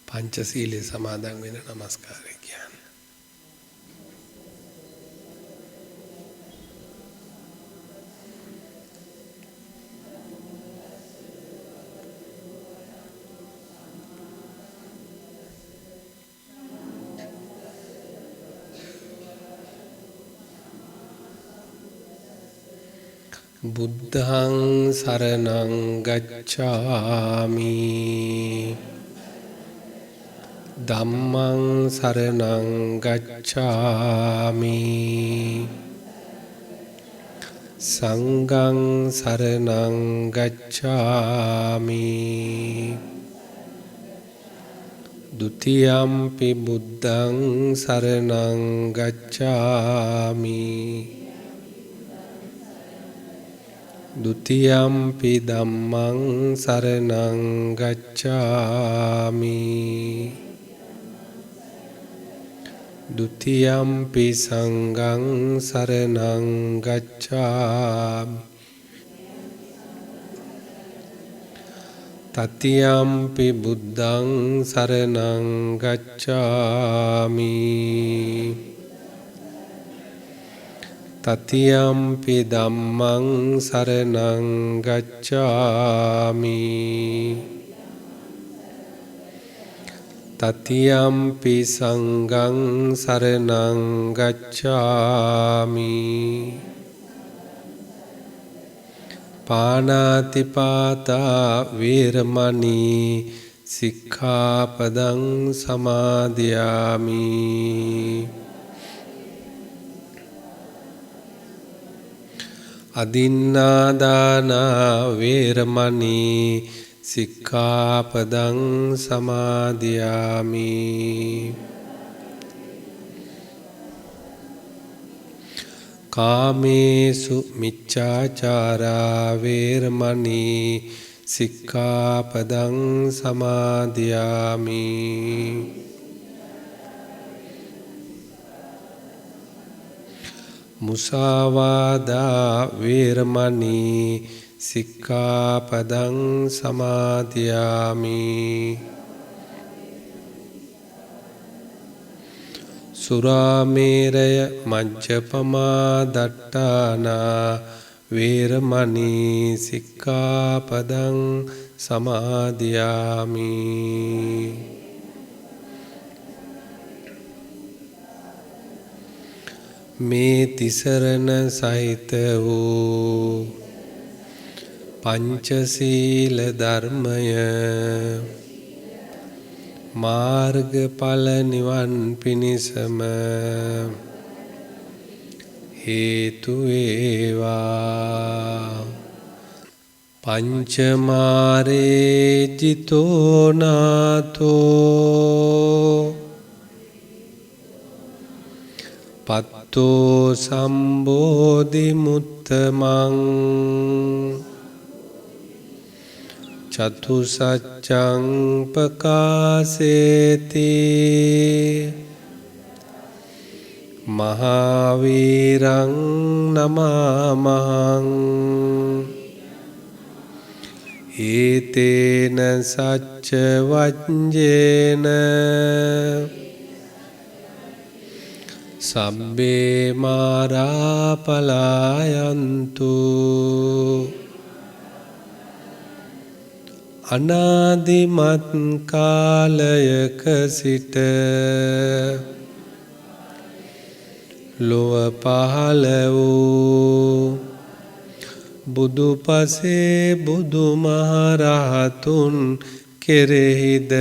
පංචශීලයේ සමාදන් වෙන නමස්කාරය කියන්නේ. බුද්ධං සරණං ගච්ඡාමි ධම්මං සරණං ගච්ඡාමි සංඝං සරණං ගච්ඡාමි ဒုတိယံ පි බුද්ධං සරණං ගච්ඡාමි ဒုတိယံ පි ධම්මං සරණං ගච්ඡාමි ဒုတိယံ පි සංඝං සරණං ගච්ඡාමි တတိယံ පි බුද්ධං සරණං ගච්ඡාමි တတိယံ පි ධම්මං සරණං ගච්ඡාමි တတိယံ පි සංඝං සරණං ගච්ඡාමි පාණාතිපාතා වේරමණී සික්ඛාපදං සමාදියාමි อดินนาดานาเวรมณีสิกขาปดังสมาธิยามิกาเมสุมิจฉาจาราเวรมณีสิกขาปดังสมาธิยามิมุสาวาดาเวรมณีสิกขาปดังสมาธิยามิสุราเมรยมัจจปมาดัตตานาเวรมณีสิกขาปดังสมาธิยามิමේ තිසරණ සහිත වූ පංචශීල ධර්මය මාර්ගඵල නිවන් පිණිසම හේතු වේවා පංචමාරේ ජිතෝ නාතෝ පත්තෝ සම්බෝධි මුත්තමං චතු සච්ඡං පකාසේති මහාවීරං නමාමහං ඒතේන සච්ච වජ්ජේන සබ්බේ මාරා පලායන්තු අනාදිමත් කාලයක සිට ලොව පහළ වූ බුදුපසේ බුදුමහරහතුන් කෙරෙහිද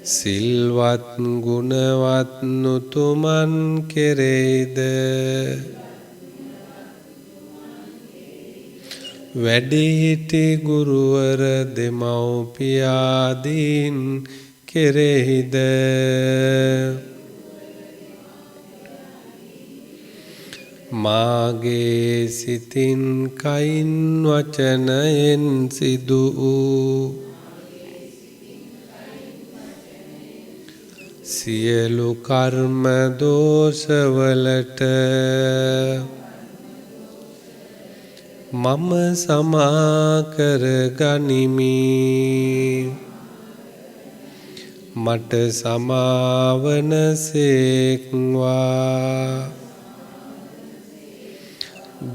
සිල්වත් ගුණවත් නුතුමන් කෙරෙහිද වැඩිහිටි ගුරුවර දෙමව්පියාදීන් කෙරෙහිද මාගේ සිතින් කයින් වචනයෙන් සිදු වූ සියලු කර්ම දෝෂවලට මම සමා කර ගනිමි මට සමාවන සේක්වා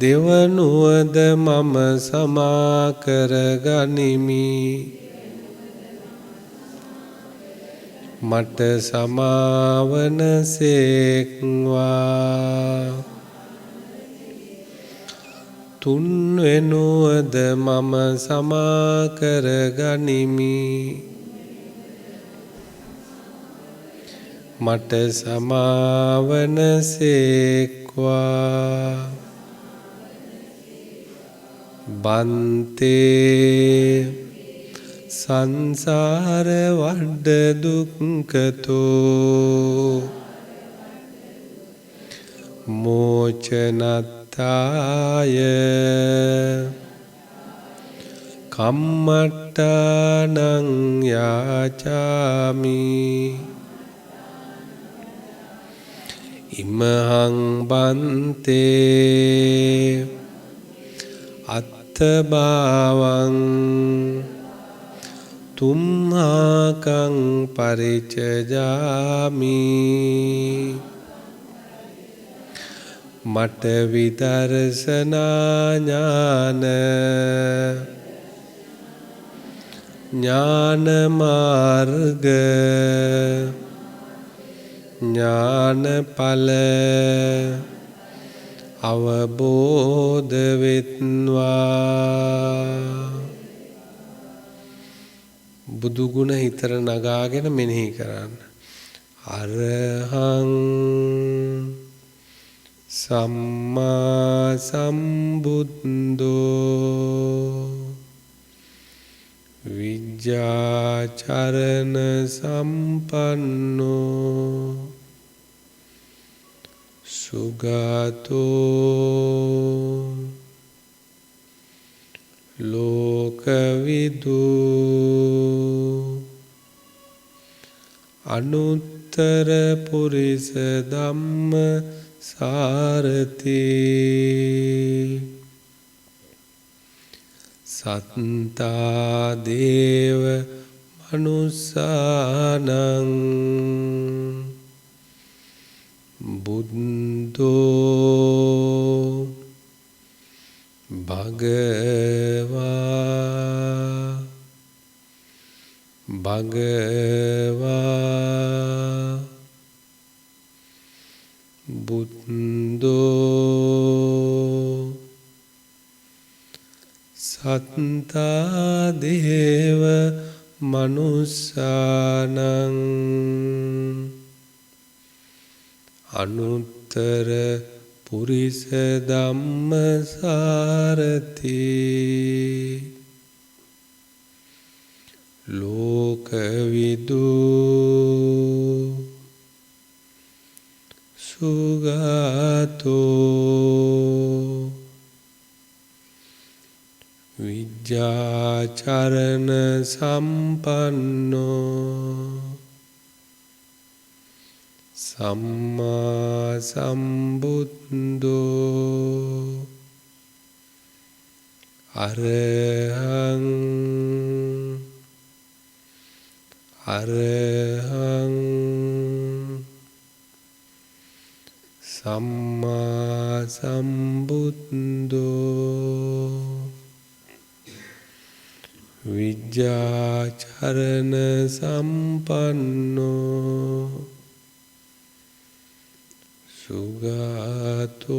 දෙවනුවද මම සමා කර ගනිමි මට සමාවන සේක්වා තුන්වෙනුවද මම සමා කර ගනිමි මට සමාවන සේක්වා බන්තේ සංසාර වඩ දුක්ඛතෝ මෝචනත්තාය කම්මට්ටානං යාචාමි ඉමහං බන්තේ අත්තභාවං තුම්හාකං පරිචජාමි මට විදර්ශනා ඥාන මාර්ග ඥානඵල අවබෝධ වෙත්වා බුදු ගුණ හිතට නගාගෙන මෙනෙහි කරන්න අරහං සම්මා සම්බුද්ධෝ විජ්ජාචරණ සම්පන්නෝ සුගතෝ ලෝකවිදු අනුත්තර පුරිස ධම්ම සාරති සත්තා දේව මනුස්සානං බුද්ධෝ භගවා බුද්ධෝ සත්තා දේව මනුස්සානං අනුත්තර පුරිස ධම්ම සාරති ලෝකවිදු සුගතෝ විජ්ජාචරණ සම්පන්නෝ සම්මා සම්බුද්ධෝ අරහං සම්මා සම්බුද්ධෝ විජ්ජාචරණ සම්පන්නෝ සුගතෝ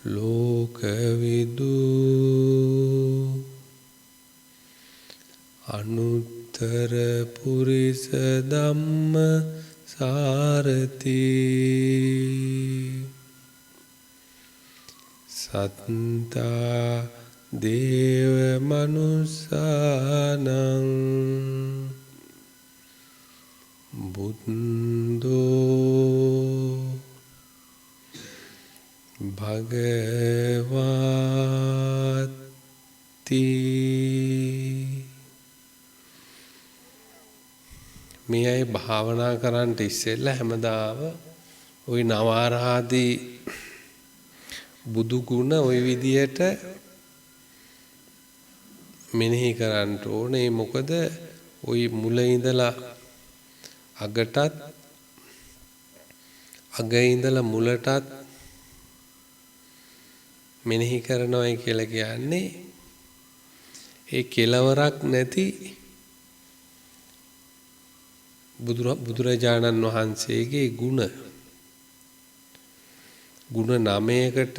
ලෝකවිදු අනුත්තර පුරිස ධම්ම සාරති සත්තා දේව මනුස්සානං බුද්ධෝ භගවති මේ අය භාවනා කරන්නට ඉස්සෙල්ලා හැමදාම ওই නවාරාදී බුදු ගුණ ওই විදියට මෙනෙහි කරන්න ඕනේ. මොකද ওই මුල ඉඳලා අගටත් අග ඉඳලා මුලටත් මෙනෙහි කරනවායි කියලා කියන්නේ ඒ කෙලවරක් නැති බුදුරජාණන් වහන්සේගේ ගුණ 9කට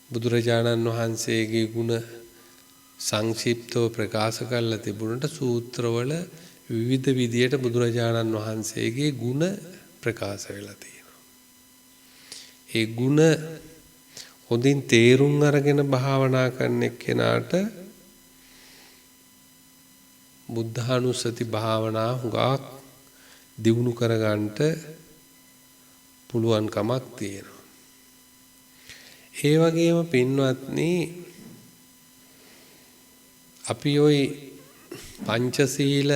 බුදුරජාණන් වහන්සේගේ ගුණ සංක්ෂිප්තව ප්‍රකාශ කරලා තිබුණට සූත්‍රවල විවිධ විදියට බුදුරජාණන් වහන්සේගේ ගුණ ප්‍රකාශ වෙලා තියෙනවා. ඒ ගුණ හොඳින් තේරුම් අරගෙන භාවනා කරන එක්කෙනාට බුද්ධානුස්සති භාවනා හුඟක් දියුණු කරගන්නට පුළුවන් කමක් තියෙනවා. ඒ වගේම පින්වත්නි අපි ওই පංචශීල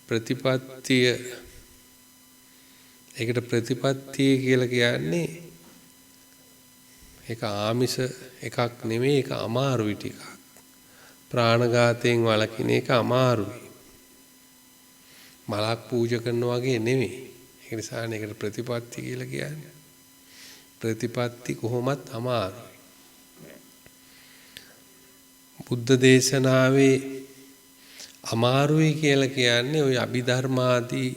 ප්‍රතිපත්තිය ඒකට ප්‍රතිපත්තිය කියලා කියන්නේ ඒක ආමිෂ එකක් නෙමෙයි, ඒක අමාරුයි ටිකක්. ප්‍රාණඝාතයෙන් වළකින එක අමාරුයි. මලක් පූජා කරනවා වගේ නෙමෙයි. ඒ නිසා ඒකට ප්‍රතිපත්ති කියලා කියන්නේ. ප්‍රතිපත්ති කොහොමත් අමාරුයි. බුද්ධ දේශනාවේ අමාරුයි කියලා කියන්නේ ওই අභිධර්මාදී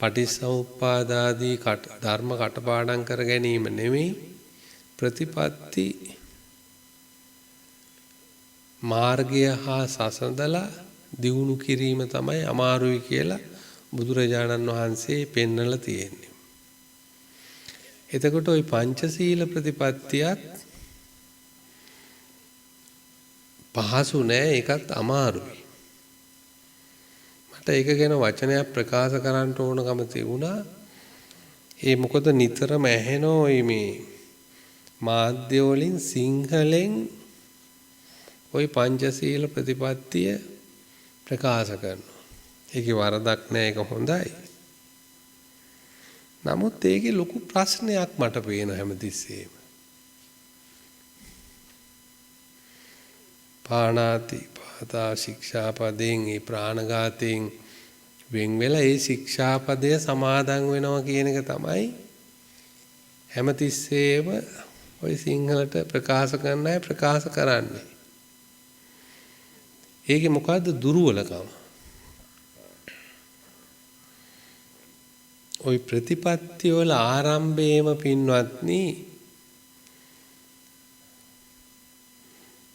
පටිච්චසමුප්පාදාදී ධර්ම කටපාඩම් කර ගැනීම නෙමෙයි. ප්‍රතිපත්ති මාර්ගය හා සසඳලා දියුණු කිරීම තමයි අමාරුයි කියලා බුදුරජාණන් වහන්සේ පෙන්වලා තියෙන්නේ. එතකොට ওই පංචශීල ප්‍රතිපත්තියත් පහසු නෑ, ඒකත් අමාරුයි. මට ඒක ගැන වචනයක් ප්‍රකාශ කරන්න ඕනකම තිබුණා. ඒ මොකද නිතරම ඇහෙනෝ මේ මාධ්‍ය වලින් සිංහලෙන් ওই පංචශීල ප්‍රතිපත්තිය ප්‍රකාශ කරනවා. ඒකේ වරදක් නෑ, ඒක හොඳයි. නමුත් ඒකේ ලොකු ප්‍රශ්නයක් මට පේන හැමතිස්සෙම. පාණාති පාතා ශික්ෂාපදයෙන් ඒ ප්‍රාණඝාතයෙන් වෙන් වෙලා ඒ ශික්ෂාපදය සමාදන් වෙනවා කියන එක තමයි හැමතිස්සෙම ওই සිංහලට ප්‍රකාශ කරන අය ප්‍රකාශ කරන්නේ. ඒකේ මොකද්ද දුර්වලකම? ওই ප්‍රතිපත්ති වල ආරම්භයේම පින්වත්නි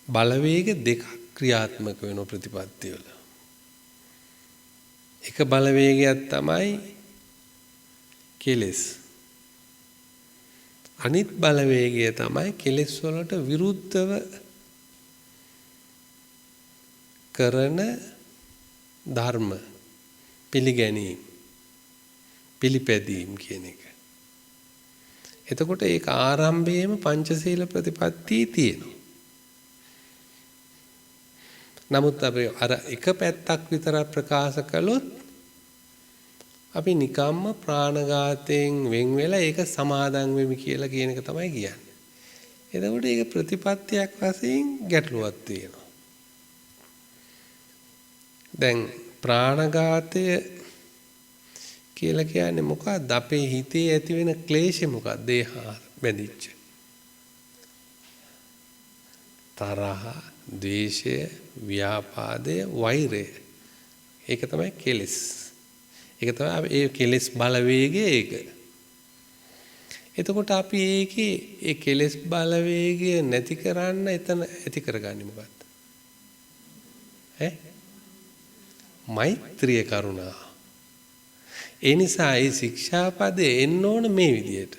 බලවේග දෙකක් ක්‍රියාත්මක වෙන ප්‍රතිපත්ති වල. එක බලවේගයක් තමයි කෙලෙස්. අනිත් බලවේගය තමයි කෙලෙස් වලට විරුද්ධව කරන ධර්ම පිළිගැනීම, පිළිපැදීම කියන එක. එතකොට ඒක ආරම්භයේම පංචශීල ප්‍රතිපත්තිය තියෙනවා. නමුත් අපි අර එක පැත්තක් විතර ප්‍රකාශ කළොත් අපි නිකම්ම ප්‍රාණඝාතයෙන් වෙන් වෙලා ඒක සමාදන් වෙමි කියලා කියන එක තමයි කියන්නේ. එතකොට ඒක ප්‍රතිපත්තියක් වශයෙන් ගැටලුවක් තියෙනවා. දැන් ප්‍රාණඝාතය කියලා කියන්නේ මොකක්ද? අපේ හිතේ ඇති වෙන ක්ලේශය මොකක්ද? ඒ බැඳිච්ච තරහ, ද්වේෂය, ව්‍යාපාදය, වෛරය. ඒක තමයි කෙලෙස්. ඒක තමයි ඒ කෙලෙස් බලවේගය ඒක. එතකොට අපි ඒකේ ඒ කෙලෙස් බලවේගය නැති කරන්න එතන ඇති කරගන්නේ මොකක්ද? මෛත්‍රිය, කරුණා. ඒ නිසා මේ ශික්ෂාපදේ එන්න ඕන මේ විදියට.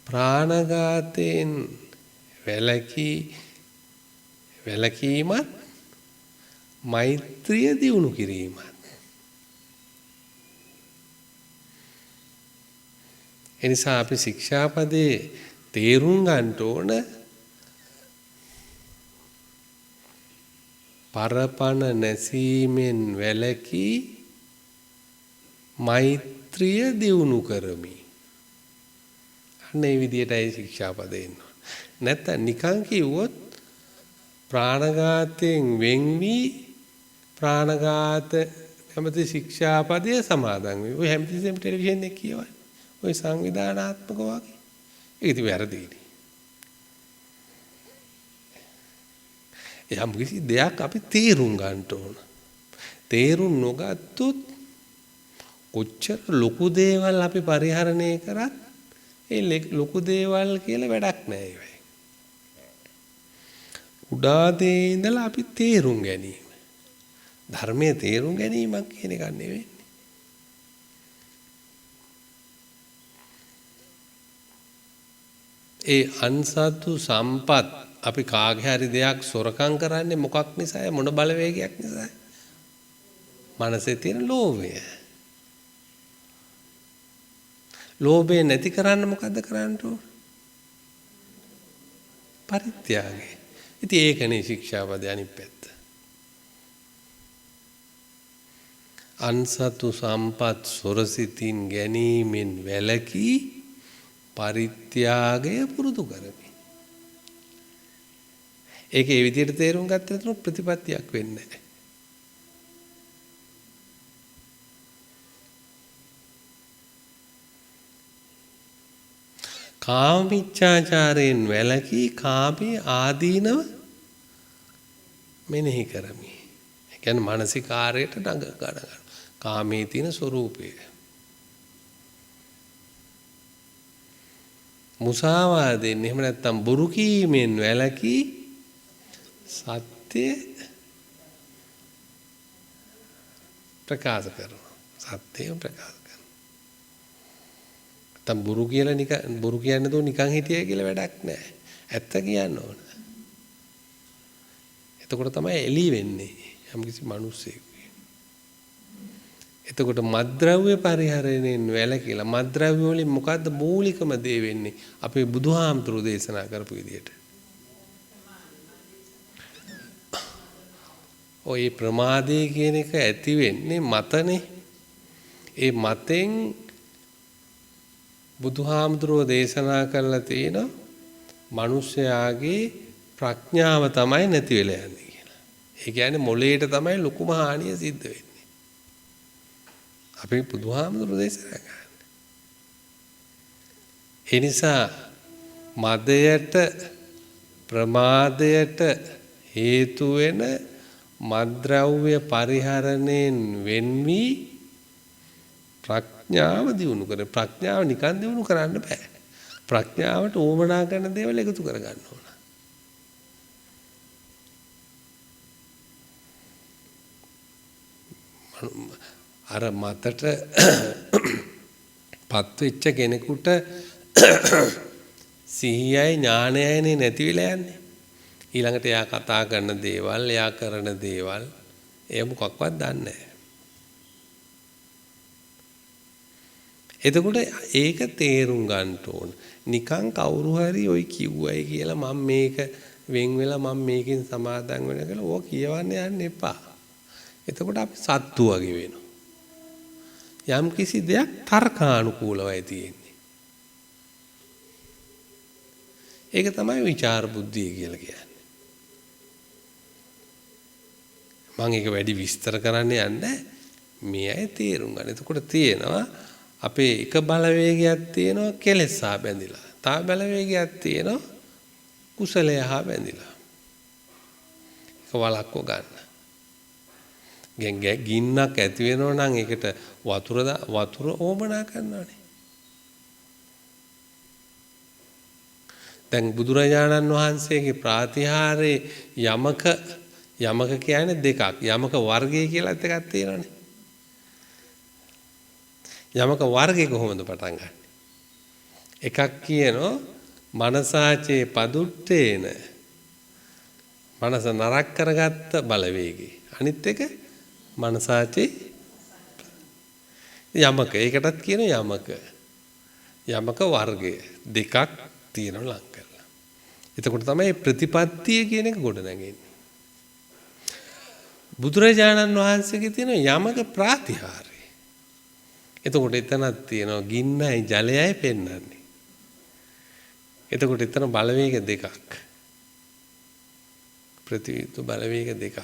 ප්‍රාණඝාතයෙන් වැළකීමත් මෛත්‍රිය දියුණු කිරීමත්. එනිසා අපි ශික්ෂාපදේ තේරුම් ගන්න ඕන පරපණ නැසීමෙන් වැළකී මෛත්‍රිය දියුණු කරමි. අන්න ඒ විදිහටයි ශික්ෂාපදේ ඉන්නවා. නැත්නම් නිකන් කිව්වොත් ප්‍රාණඝාතයෙන් වෙන්වි ප්‍රාණඝාත කැමති ශික්ෂාපදය සමාදන් වෙයි. ඔය හැමතිස්සෙම ටෙලිවිෂන් එකේ කියවන්නේ. ඔය සංවිධානාත්මක වගේ. ඒක ඉතින් වැරදිනේ. යම් කිසි දෙයක් අපි තේරුම් ගන්න ඕන. තේරුම් නොගත්තොත් කොච්චර ලොකු දේවල් අපි පරිහරණය කරත් ඒ ලොකු දේවල් කියලා වැඩක් නැහැ. උඩා දේ ඉඳලා අපි තේරුම් ගැනීම. ධර්මයේ තේරුම් ගැනීමක් කියන එක නෙවෙයි. ඒ අන්සතු සම්පත් අපි කාගේ හරි දෙයක් සොරකම් කරන්නේ මොකක් නිසාද? මොන බලවේගයක් නිසාද? මනසේ තියෙන ලෝභය. ලෝභය නැති කරන්න මොකද්ද කරන්න ඕන? පරිත්‍යාගය. ඉතින් ඒකනේ ශික්ෂාපදේ අනිත් පැත්ත. අන්සතු සම්පත් සොරසිතින් ගැනීමෙන් වැළකී පරිත්‍යාගය පුරුදු කරමි. ඒක ඒ විදිහට තේරුම් ගත්තට නේද ප්‍රතිපත්තියක් වෙන්නේ නැහැ. කාමීච්ඡාචාරයෙන් වැළකී කාමී ආදීනව මෙනෙහි කරමි. ඒ කියන්නේ මානසිකාරයට නඟ ගන්න. කාමයේ තියෙන ස්වરૂපය. මුසාවාදයෙන් එහෙම නැත්නම් බොරු කීමෙන් වැළකී සත්‍ය ප්‍රකාශ කරනවා. සත්‍යය ප්‍රකාශ කරනවා. නැත්නම් බොරු කියලා නිකන් බොරු කියන්නේ තෝ නිකන් හිටියයි කියලා වැඩක් නැහැ. ඇත්ත කියන්න ඕන. එතකොට තමයි එළි වෙන්නේ යම්කිසි මිනිස්සෙක්. එතකොට මත්ද්‍රව්‍ය පරිහරණයෙන් වැළකීලා මත්ද්‍රව්‍ය වලින් මොකද්ද මූලිකම දේ වෙන්නේ? අපේ බුදුහාමුදුරු දේශනා කරපු විදියට. ඔය ප්‍රමාදේ කියන එක ඇති වෙන්නේ මතනේ. ඒ මතෙන් බුදුහාමුදුරුවෝ දේශනා කරලා තියෙන මිනිස්යාගේ ප්‍රඥාව තමයි නැති වෙලා යන්නේ කියලා. ඒ කියන්නේ මොළයට තමයි ලොකුම හානිය සිද්ධ වෙන්නේ. අපි බුදුහාමුදුරුවෝ දේශනා කරන්නේ. ඒ නිසා මදයට ප්‍රමාදයට හේතු වෙන මද්ද්‍රව්‍ය පරිහරණයෙන් වෙන්වි ප්‍රඥාව දියුණු කර. ප්‍රඥාව නිකන් දියුණු කරන්න බෑ. ප්‍රඥාවට ඕමනා කරන දේවල් එකතු කර ගන්න ඕන. අර මතට පත් වෙච්ච කෙනෙකුට සිහියයි ඥානයයි නැති වෙලා යන්නේ. ඊළඟට එයා කතා කරන දේවල්, එයා කරන දේවල් එයා මොකක්වත් දන්නේ නැහැ. එතකොට ඒක තේරුම් ගන්න ඕන. නිකන් කවුරු හරි ඔයි කිව්වයි කියලා මම මේක වෙන් වෙලා මම මේකෙන් සමාදන් වෙන කියලා ඕක කියවන්න යන්න එපා. එතකොට අපි සත්තු වගේ වෙනවා. යම් කිසි දෙයක් තර්කානුකූලවයි තියෙන්නේ. ඒක තමයි විචාර බුද්ධිය කියලා කියන්නේ. මම ඒක වැඩි විස්තර කරන්න යන්නේ මේ අය තේරුම් ගන්න. එතකොට තියෙනවා අපේ එක බලවේගයක් තියෙනවා කෙලෙස් හා බැඳිලා. තව බලවේගයක් තියෙනවා කුසලය හා බැඳිලා. ඒක වලක්ව ගන්න. ගින්නක් ඇති වෙනවා නම් ඒකට වතුර ඕමනා කරනවානේ. දැන් බුදුරජාණන් වහන්සේගේ ප්‍රාතිහාරයේ යමක කියන්නේ දෙකක්. යමක වර්ගය කියලා එකක් තියෙනවානේ. යමක වර්ගය කොහොමද පටන් ගන්නෙ? එකක් කියනවා මනසාචේ පදුට්ටේන. මනස නරක කරගත්ත බලවේගය. අනිත් එක මනසාචේ යමක. ඒකටත් කියන යමක වර්ගය දෙකක් තියෙනවා ලං කරලා. එතකොට තමයි ප්‍රතිපත්තිය කියන එක ගොඩ නැගෙන්නේ. බුදුරජාණන් වහන්සේගේ තියෙන යමක ප්‍රාතිහාර්ය. එතකොට එතනක් තියෙනවා ගින්නයි ජලයයි පෙන්වන්නේ. එතකොට එතන බලවේග දෙකක්. ප්‍රතිවිරුද්ධ බලවේග දෙකක්.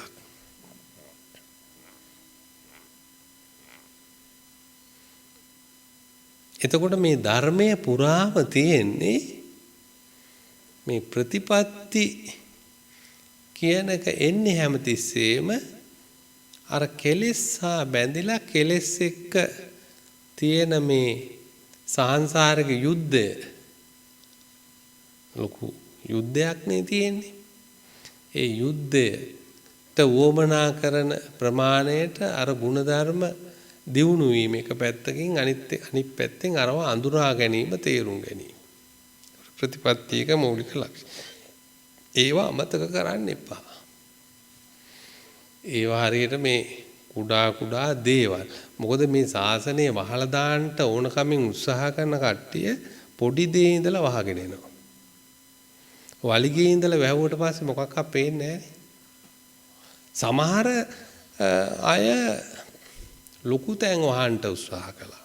එතකොට මේ ධර්මයේ පුරාම තියෙන්නේ මේ ප්‍රතිපatti කියන එක එන්නේ හැමතිස්සෙම අර කෙලෙස් හා බැඳිලා කෙලෙස් එක්ක තියෙන මේ සාංශාරික යුද්ධය ලොකු යුද්ධයක් නේ තියෙන්නේ. ඒ යුද්ධයට වොමනා කරන ප්‍රමාණයට අර ಗುಣධර්ම දියුණු වීම එක පැත්තකින් අනිත් පැත්තෙන් අරව අඳුරා ගැනීම තේරුම් ගැනීම. ප්‍රතිපත්තියක මූලික ලක්ෂණ. ඒවා අමතක කරන්න එපා. ඒවා හරියට මේ කුඩා දේවල්. මොකද මේ ශාසනය වහලා දාන්න ඕන කමින් උත්සාහ කරන කට්ටිය පොඩි දේ ඉඳලා වහගෙන එනවා. වලිගේ ඉඳලා වැහුවට පස්සේ මොකක්වත් පේන්නේ නැහැ. සමහර අය ලොකු තැන් වහන්න උත්සාහ කළා.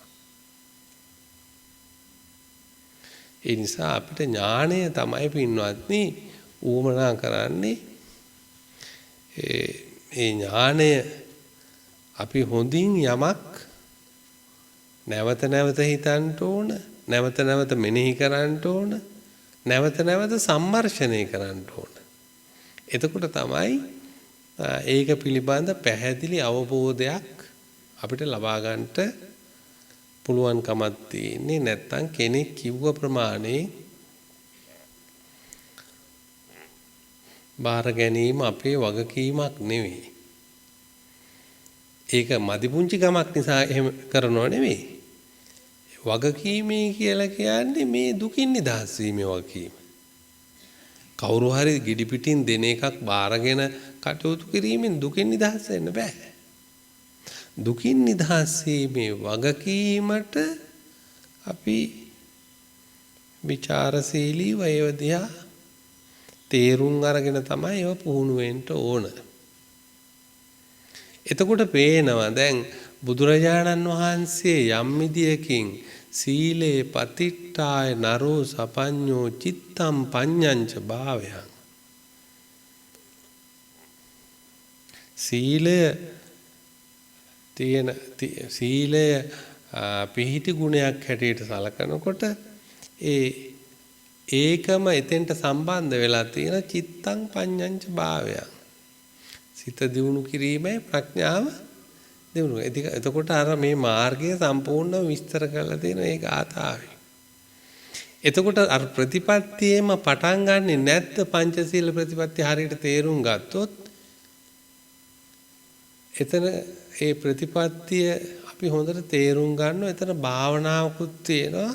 ඒ නිසා අපිට ඥාණය තමයි පින්වත්නි ඌමනා කරන්නේ. ඒ ඥාණය අපි හොඳින් යමක් නැවත නැවත හිතන්න ඕන, නැවත නැවත මෙනෙහි කරන්න ඕන, නැවත නැවත සම්මර්ෂණය කරන්න ඕන. එතකොට තමයි ඒක පිළිබඳ පැහැදිලි අවබෝධයක් අපිට ලබා ගන්නට පුළුවන්කමක් තියෙන්නේ. නැත්තම් කෙනෙක් කිව්ව ප්‍රමාණේ බාර ගැනීම අපේ වගකීමක් නෙවෙයි. ඒක මදි පුංචි ගමක් නිසා එහෙම කරනව නෙවෙයි. වගකීමේ කියලා කියන්නේ මේ දුකින් නිදහස් වීමේ වගකීම. කවුරු හරි ගිඩි පිටින් දෙන එකක් බාරගෙන කටයුතු කිරීමෙන් දුකින් නිදහස් වෙන්න බෑ. දුකින් නිදහස් වීමේ වගකීමට අපි විචාරශීලීව ඒව දිහා තේරුම් අරගෙන තමයි ඒව පුහුණු වෙන්න ඕන. එතකොට පේනවා දැන් බුදුරජාණන් වහන්සේ යම් විදියකින් සීලේ පතිට්ඨාය නරෝ සපඤ්ඤෝ චිත්තම් පඤ්ඤංච භාවයං සීලය පිහිටි ගුණයක් හැටියට සලකනකොට ඒකම එතෙන්ට සම්බන්ධ වෙලා තියෙන චිත්තං පඤ්ඤංච භාවයං සිත දියුණු කිරීමයි ප්‍රඥාව දියුණු. එතකොට අර මේ මාර්ගය සම්පූර්ණව විස්තර කරලා තියෙන ඒ ගාථාවේ. එතකොට අර ප්‍රතිපත්තියේම පටන් ගන්නෙ නැත්ද පංචශීල ප්‍රතිපත්තිය හරියට තේරුම් ගත්තොත් එතන ඒ ප්‍රතිපත්තිය අපි හොඳට තේරුම් ගන්නවා. එතන භාවනාවකුත් තියෙනවා,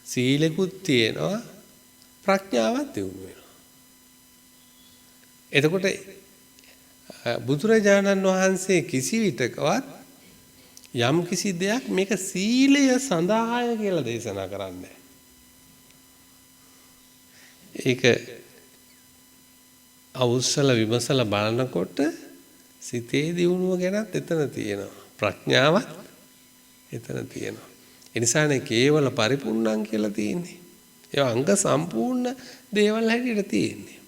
සීලෙකුත් තියෙනවා, ප්‍රඥාවක් දියුණු වෙනවා. එතකොට බුදුරජාණන් වහන්සේ කිසි විටකවත් යම් කිසි දෙයක් මේක සීලය සඳහාය කියලා දේශනා කරන්නේ. ඒක අවුස්සල විමසල බලනකොට සිතේ දියුණුව ගැනත් එතන තියෙනවා. ප්‍රඥාවත් එතන තියෙනවා. ඒ නිසානේ කේවල පරිපූර්ණං කියලා තියෙන්නේ. ඒ අංග සම්පූර්ණ දේවල් හැටියට තියෙන්නේ.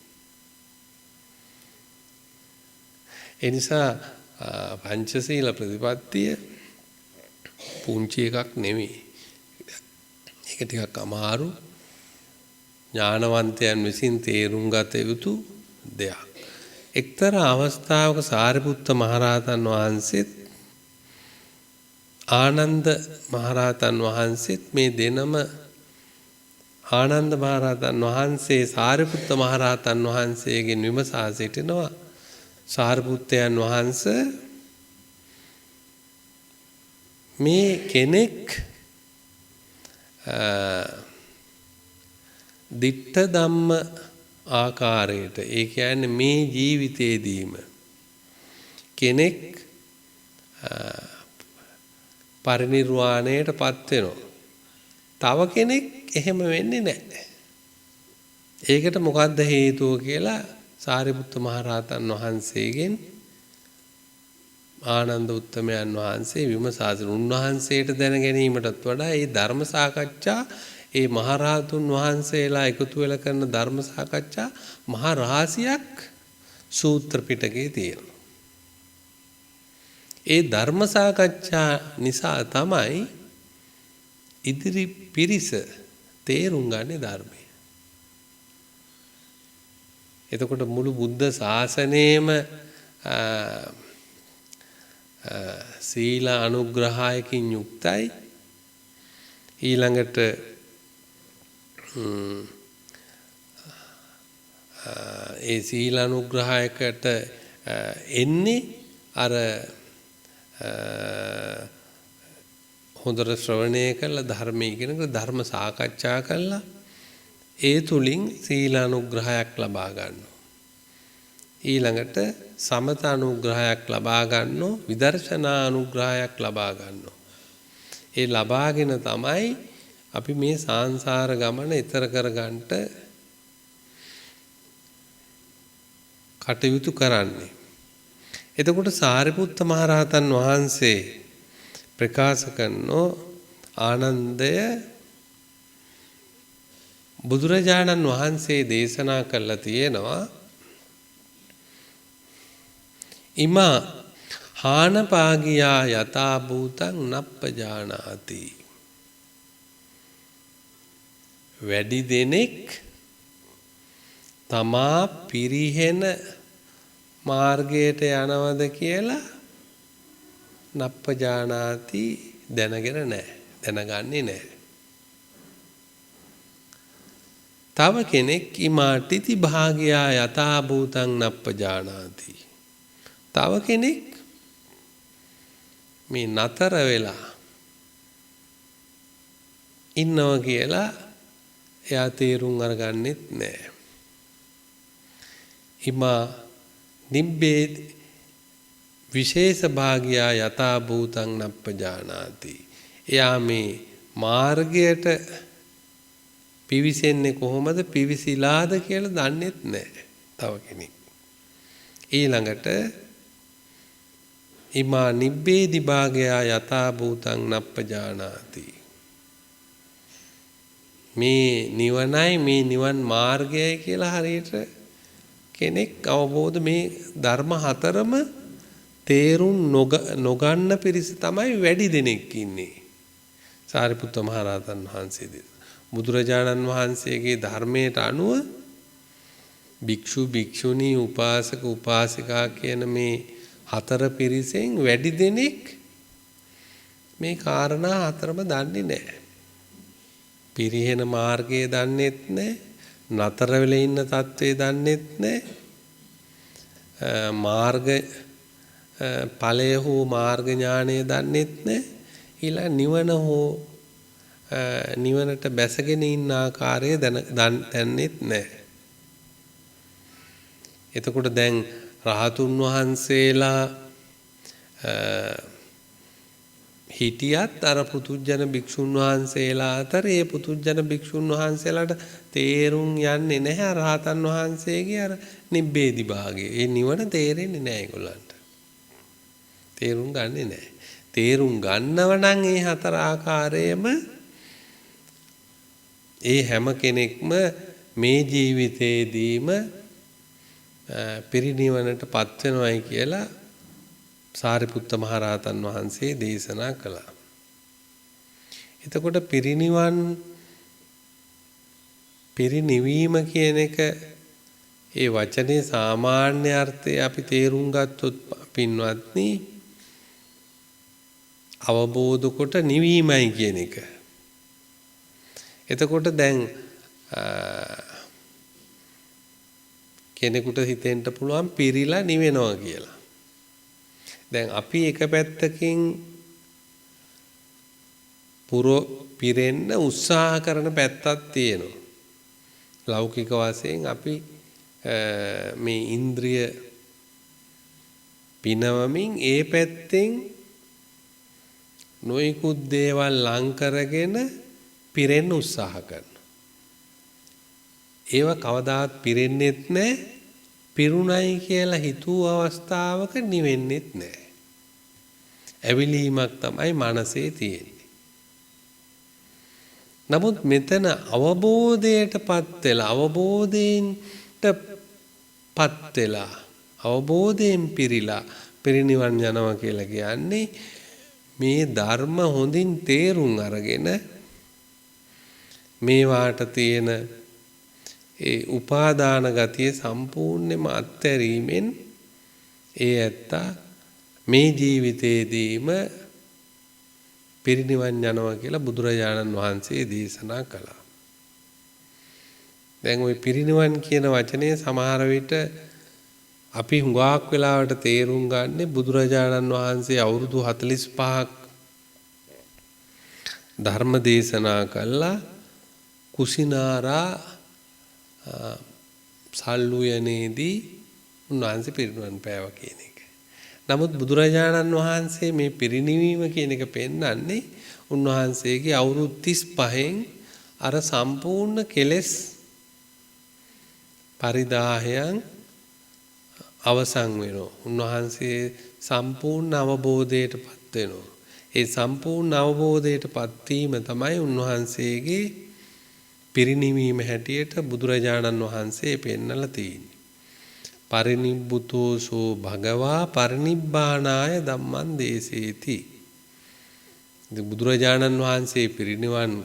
ඒ නිසා පංචශීල ප්‍රතිපත්තිය පුංචි එකක් නෙමෙයි. ඒක ටිකක් අමාරු ඥානවන්තයන් විසින් තේරුම් ගත යුතු දෙයක්. එක්තරා අවස්ථාවක සාරිපුත්ත මහරහතන් වහන්සේත් ආනන්ද මහරහතන් වහන්සේත් මේ දෙනම ආනන්ද මහරහතන් වහන්සේ සාරිපුත්ත මහරහතන් වහන්සේගෙන් විමසා සිටිනවා. සාරිපුත්තයන් වහන්සේ මේ කෙනෙක් දිට්ඨ ධම්ම ආකාරයට ඒ කියන්නේ මේ ජීවිතයේදීම කෙනෙක් පරිනිර්වාණයටපත් වෙනවා. තව කෙනෙක් එහෙම වෙන්නේ නැහැ. ඒකට මොකද්ද හේතුව කියලා සාරිපුත්ත මහරහතන් වහන්සේගෙන් ආනන්ද උත්තමයන් වහන්සේ විමසා සිටින උන්වහන්සේට දැන ගැනීමටත් වඩා මේ ධර්ම සාකච්ඡා ඒ මහරහතුන් වහන්සේලා එකතු වෙලා කරන ධර්ම සාකච්ඡා මහා රහසියක් සූත්‍ර පිටකේ තියෙනවා. ඒ ධර්ම සාකච්ඡා නිසා තමයි ඉදිරි පිරිස තේරුම් ගන්නේ ධර්මය. එතකොට මුළු බුද්ධ ශාසනයේම සීල අනුග්‍රහයකින් යුක්තයි. ඊළඟට ඒ සීල අනුග්‍රහයකට එන්නේ අර හොඳට ශ්‍රවණය කළා ධර්මයේ ඉගෙනගෙන ධර්ම සාකච්ඡා කළා ඒ තුලින් සීල අනුග්‍රහයක් ලබා ගන්නවා. ඊළඟට සමත අනුග්‍රහයක් ලබා ගන්නවා, විදර්ශනා අනුග්‍රහයක් ලබා ගන්නවා. ඒ ලබාගෙන තමයි අපි මේ සංසාර ගමන ඈතර කරගන්නට කටයුතු කරන්නේ. එතකොට සාරිපුත්ත මහරහතන් වහන්සේ ප්‍රකාශ කරනෝ ආනන්දය බුදුරජාණන් වහන්සේ දේශනා කළා තියෙනවා ඉමා හානපාගියා යතා භූතං නප්පජානාති. වැඩි දෙනෙක් තමා පිරිහෙන මාර්ගයට යනවද කියලා නප්පජානාති දැනගෙන නැහැ, දැනගන්නේ නැහැ. තව කෙනෙක් ඉමාටිති භාගයා යතා භූතං නප්පජානාති. තව කෙනෙක් මේ නතර වෙලා ඉන්නවා කියලා එයා තේරුම් අරගන්නෙත් නැහැ. ඉමා නිබ්බේ විශේෂ භාගයා යතා භූතං නප්පජානාති. එයා මේ මාර්ගයට පිවිසෙන්නේ කොහොමද, පිවිසිලාද කියලා දන්නෙත් නැහැ තව කෙනෙක්. ඊළඟට ඉමා නිබ්බේදි භාගයා යතා භූතං නප්පජානාති. මේ නිවනයි මේ නිවන් මාර්ගයයි කියලා හරියට කෙනෙක් අවබෝධ මේ ධර්ම හතරම තේරුම් නොගන්න පිරිස තමයි වැඩි දෙනෙක් ඉන්නේ. සාරිපුත්ත මහරහතන් වහන්සේ බුදුරජාණන් වහන්සේගේ ධර්මයට අනුව භික්ෂු භික්ෂුණී උපාසක උපාසිකා කියන මේ හතර පිරිසෙන් වැඩි දෙනෙක් මේ කාරණා හතරම දන්නේ නැහැ. පිරිහෙන මාර්ගය දන්නේත් නැහැ, නතර වෙලා ඉන්න තත්ත්වය දන්නේත් නැහැ, මාර්ග ඵලය හෝ මාර්ග ඥානය දන්නේත් නැහැ. ඊළඟ නිවන හෝ නිවනට බැසගෙන ඉන්න ආකාරය දන්නේත් නැහැ. එතකොට දැන් රහතුන් වහන්සේලා හිටියත් අර පුතුජන භික්ෂුන් වහන්සේලා අතර ඒ පුතුජන භික්ෂුන් වහන්සේලාට තේරුම් යන්නේ නැහැ රහතන් වහන්සේගේ අර නිබ්බේදි භාගය. ඒ නිවන තේරෙන්නේ නැහැ ඒගොල්ලන්ට. තේරුම් ගන්නෙ නැහැ. තේරුම් ගන්නව නම් ඒ හතර ආකාරයේම ඒ හැම කෙනෙක්ම මේ ජීවිතේදීම පිරිනිවනට පත් වෙනවයි කියලා සාරිපුත්ත මහරහතන් වහන්සේ දේශනා කළා. එතකොට පිරිනිවීම කියන එක ඒ වචනේ සාමාන්‍ය අර්ථය අපි තේරුම් ගත්තොත් පින්වත්නි අවබෝධ කොට නිවීමයි කියන එක. එතකොට දැන් කෙනෙකුට හිතෙන්න පුළුවන් පිරිලා නිවෙනවා කියලා. දැන් අපි එක පැත්තකින් පිරෙන්න උත්සාහ කරන පැත්තක් තියෙනවා. ලෞකික වශයෙන් අපි මේ ඉන්ද්‍රිය පිනවමින් ඒ පැත්තෙන් නොයෙකුත් දේවල් ලං කරගෙන පිරෙන්න උත්සාහ කරනවා. ඒව කවදාත් පිරෙන්නෙත් නැහැ. පිරුණයි කියලා හිතුව අවස්ථාවක නිවෙන්නෙත් නැහැ. ඇවිලීමක් තමයි මනසේ තියෙන්නේ. නමුත් මෙතන අවබෝධයටපත් වෙලා අවබෝධයෙන්ටපත් වෙලා අවබෝධයෙන් පිරීලා පිරිනිවන් යනවා කියලා කියන්නේ මේ ධර්ම හොඳින් තේරුම් අරගෙන මේවාට තියෙන ඒ උපාදාන ගතිය සම්පූර්ණයෙන්ම අත්හැරීමෙන් ඒ ඇත්තා මේ ජීවිතයේදීම පිරිනිවන් යනවා කියලා බුදුරජාණන් වහන්සේ දේශනා කළා. දැන් ওই පිරිනිවන් කියන වචනේ සමහර විට අපි හුඟක් වෙලාවට තේරුම් ගන්න බුදුරජාණන් වහන්සේ අවුරුදු 45ක් ධර්ම දේශනා කළා කුසිනාරා සල්ලුයනේදී උන්වහන්සේ පිරිනිවන් පෑවා කියන එක. නමුත් බුදුරජාණන් වහන්සේ මේ පිරිනිවීම කියන එක පෙන්වන්නේ උන්වහන්සේගේ අවුරුදු 35න් අර සම්පූර්ණ කෙලෙස් පරිදාහයන් අවසන් වෙනවා. උන්වහන්සේ සම්පූර්ණ අවබෝධයටපත් වෙනවා. ඒ සම්පූර්ණ අවබෝධයටපත් වීම තමයි උන්වහන්සේගේ පිරිනිවීම හැටියට බුදුරජාණන් වහන්සේ පෙන්වලා තියෙන්නේ. පරිනිබ්බුතෝසෝ භගවා පරිනිබ්බානාය ධම්මං දේසේති. බුදුරජාණන් වහන්සේ පිරිනිවන්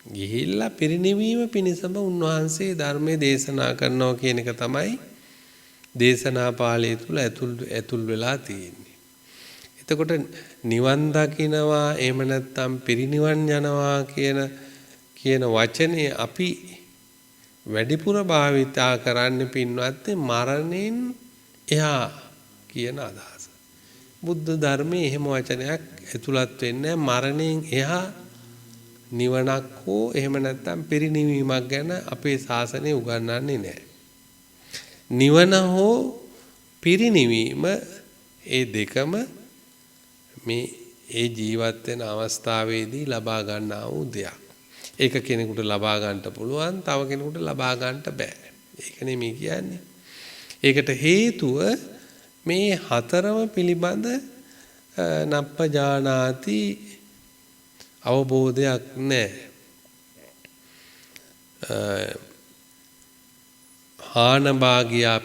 ගිහිල්ලා පිරිනිවීම පිණිසම උන්වහන්සේ ධර්මයේ දේශනා කරනවා කියන එක තමයි දේශනා පාළිය තුල ඇතුල් වෙලා තියෙන්නේ. එතකොට නිවන් දකින්නවා එහෙම නැත්නම් පිරිනිවන් යනවා කියන වචනේ අපි වැඩිපුර භාවිතා කරන්න පින්වත් මරණයෙන් එහා කියන අදහස. බුද්ධ ධර්මයේ එහෙම වචනයක් ඇතුළත් වෙන්නේ මරණයෙන් එහා නිවනක් හෝ එහෙම නැත්නම් පිරිනිවීමක් ගැන අපේ ශාසනය උගන්වන්නේ නැහැ. නිවන හෝ පිරිනිවීම ඒ දෙකම මේ ඒ ජීවත් වෙන අවස්ථාවේදී ලබා ගන්නා වූ දෙයක්. ඒක කෙනෙකුට ලබා ගන්නට පුළුවන්, තව කෙනෙකුට ලබා ගන්නට බෑ. ඒක නෙමෙයි කියන්නේ. ඒකට හේතුව මේ හතරම පිළිබඳ නප්පජානාති අවබෝධයක් නැහැ. හානභාගියා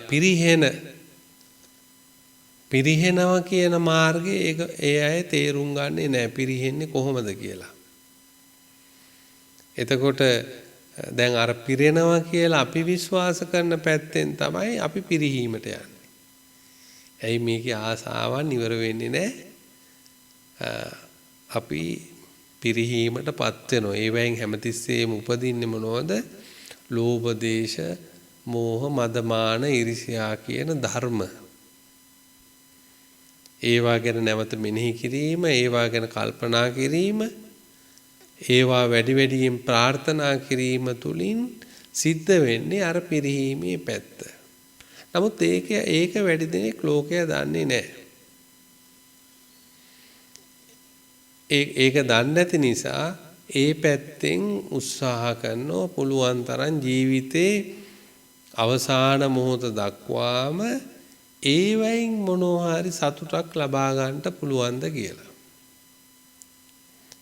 පිරිහෙනවා කියන මාර්ගයේ ඒ අය තේරුම් ගන්නේ නැහැ පිරිහෙන්නේ කොහොමද කියලා. එතකොට දැන් අර පිරෙනවා කියලා අපි විශ්වාස කරන පැත්තෙන් තමයි අපි පිරිහීමට යන්නේ. ඇයි මේකේ ආසාවන් ඉවර වෙන්නේ නැහැ? අපි පිරිහීමටපත් වෙනවා. ඒවෙන් හැමතිස්සෙම උපදින්නේ මොනවද? ලෝභ, දේශ, මෝහ, මදමාන, ඊර්ෂ්‍යා කියන ධර්ම. ඒවා ගැන නැවත මෙනෙහි කිරීම, ඒවා ගැන කල්පනා කිරීම, ඒවා වැඩි වැඩියෙන් ප්‍රාර්ථනා කිරීම තුලින් සිද්ධ වෙන්නේ අර පිරිහීමේ පැත්ත. නමුත් ඒක වැඩි දෙනෙක් ලෝකයා දන්නේ නැහැ. ඒක දන්නේ නැති නිසා ඒ පැත්තෙන් උත්සාහ කරනවා පුළුවන් තරම් ජීවිතේ අවසාන මොහොත දක්වාම ඒවයින් මොනවා හරි සතුටක් ලබා ගන්නට පුළුවන්ද කියලා.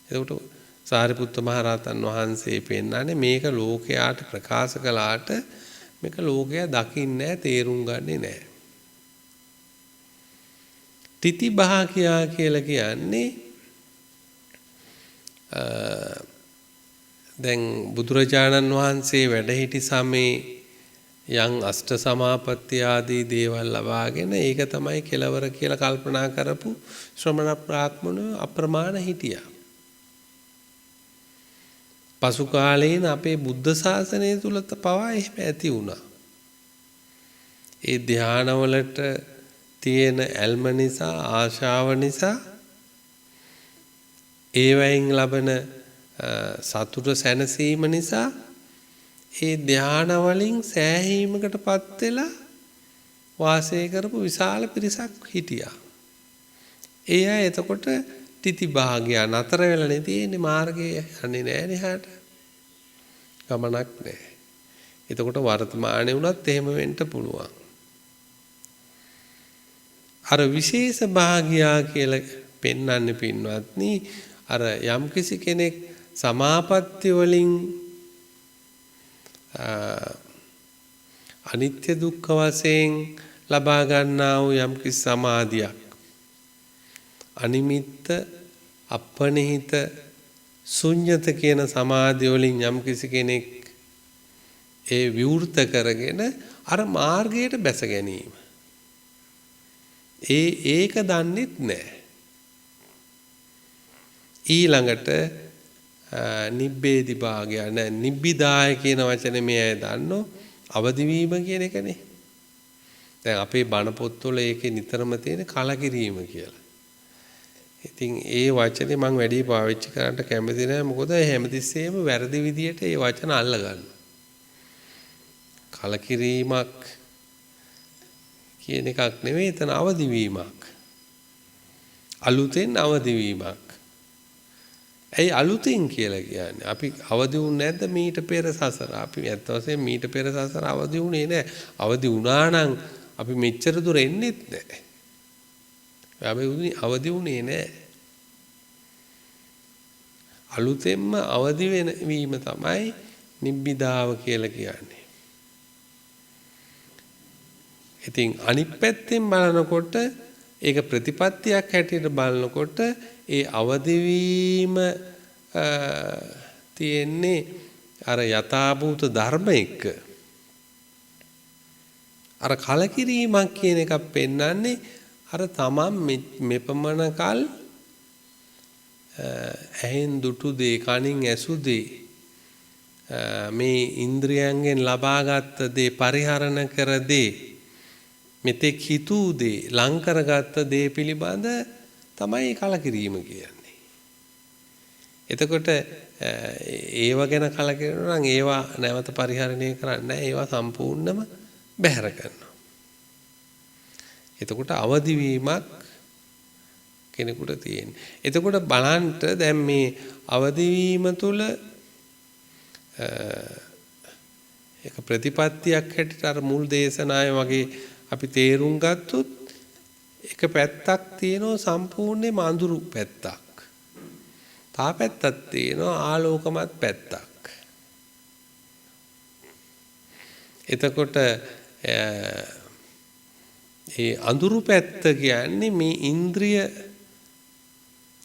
එතකොට සාරිපුත්ත මහ රහතන් වහන්සේ පෙන්නන්නේ මේක ලෝකයාට ප්‍රකාශ කළාට මේක ලෝකයා දකින්නේ නැහැ, තේරුම් ගන්නේ නැහැ. තිතිබහකියා කියලා කියන්නේ දැන් බුදුරජාණන් වහන්සේ වැඩ සිටි සමේ යම් අෂ්ට සමාපatti ආදී දේවල් ලබාගෙන ඒක තමයි කෙලවර කියලා කල්පනා කරපු ශ්‍රමණ බ්‍රාහ්මණයෝ අප්‍රමාණ හිටියා. පසු කාලේන අපේ බුද්ධ ශාසනය තුල පවා එහෙම ඇති වුණා. ඒ ධානවලට තියෙන ඇල්ම නිසා, ආශාව නිසා ඒවයින් ලබන සතුට සැනසීම නිසා ඒ ධාන වලින් සෑහීමකටපත් වෙලා වාසය කරපු විශාල පිරිසක් හිටියා. ඒ අය එතකොට තිතිභාගයා නතර වෙලා තියෙන්නේ මාර්ගයේ යන්නේ නැහැ නේහට. ගමනක් නැහැ. එතකොට වර්තමානයේ වුණත් එහෙම වෙන්න පුළුවන්. අර විශේෂ භාගයා කියලා පෙන්වන්නේ පින්වත්නි අර යම්කිසි කෙනෙක් සමාපatti වලින් අනිත්‍ය දුක්ඛ වශයෙන් ලබා ගන්නා වූ යම්කිසි සමාධියක් අනිමිත්ත අපනිහිත ශුන්්‍යත කියන සමාධිය වලින් යම්කිසි කෙනෙක් ඒ විවෘත කරගෙන අර මාර්ගයට බැස ගැනීම. ඒක දන්නෙත් නැහැ. ඊළඟට නිබ්බේදි භාගය නැ නිබ්බිදාය කියන වචනේ මේ අය දන්නෝ අවදි වීම කියන එකනේ. දැන් අපේ බණ පොත්වල ඒකේ නිතරම තියෙන කලකිරීම කියලා. ඉතින් ඒ වචනේ මම වැඩි පාවිච්චි කරන්න කැමති නැහැ. මොකද හැමතිස්සෙම වැරදි විදියට ඒ වචන අල්ල ගන්නවා. කලකිරීමක් කියන එකක් නෙවෙයි එතන අවදි වීමක්. අලුතෙන් අවදි වීමක්. ඇයි අලුතින් කියලා කියන්නේ? අපි අවදි වුනේ නැද්ද මීට පෙර සසර? අපි ඇත්ත වශයෙන්ම මීට පෙර සසර අවදි වුණේ නැහැ. අවදි වුණා නම් අපි මෙච්චර දුර එන්නෙත් නැහැ. අපි අවදි වුණේ නැහැ. අලුතෙන්ම අවදි වෙන වීම තමයි නිබ්බිදාව කියලා කියන්නේ. ඉතින් අනිත් පැත්තෙන් බලනකොට ඒක ප්‍රතිපත්තියක් හැටියට බලනකොට ඒ අවදිවීම තියෙන්නේ අර යථාභූත ධර්ම එක්ක. අර කලකිරීමක් කියන එකක් පෙන්වන්නේ අර තමන් මෙපමණ කල් ඇහෙන් දුටු දේ කනින් ඇසු දේ මේ ඉන්ද්‍රියයන්ගෙන් ලබාගත් දේ පරිහරණ කර දේ මෙතෙක් හිතූ දේ ලං කරගත්ත දේ පිළිබඳ තමයි කලකිරීම කියන්නේ. එතකොට ඒව ගැන කලකිරෙනවා නම් ඒවා නැවත පරිහරණය කරන්නේ නැහැ. ඒවා සම්පූර්ණයෙන්ම බැහැර කරනවා. එතකොට අවදි වීමක් කෙනෙකුට තියෙන්නේ. එතකොට බලන්න දැන් මේ අවදි වීම තුළ ඒක ප්‍රතිපත්තියක් හැටියට අර මුල් දේශනාවේ වගේ අපි තේරුම් ගත්තොත් එක පැත්තක් තියෙනවා සම්පූර්ණයෙන්ම අඳුරු පැත්තක්. තා පැත්තක් තියෙනවා ආලෝකමත් පැත්තක්. එතකොට ඒ අඳුරු පැත්ත කියන්නේ මේ ඉන්ද්‍රිය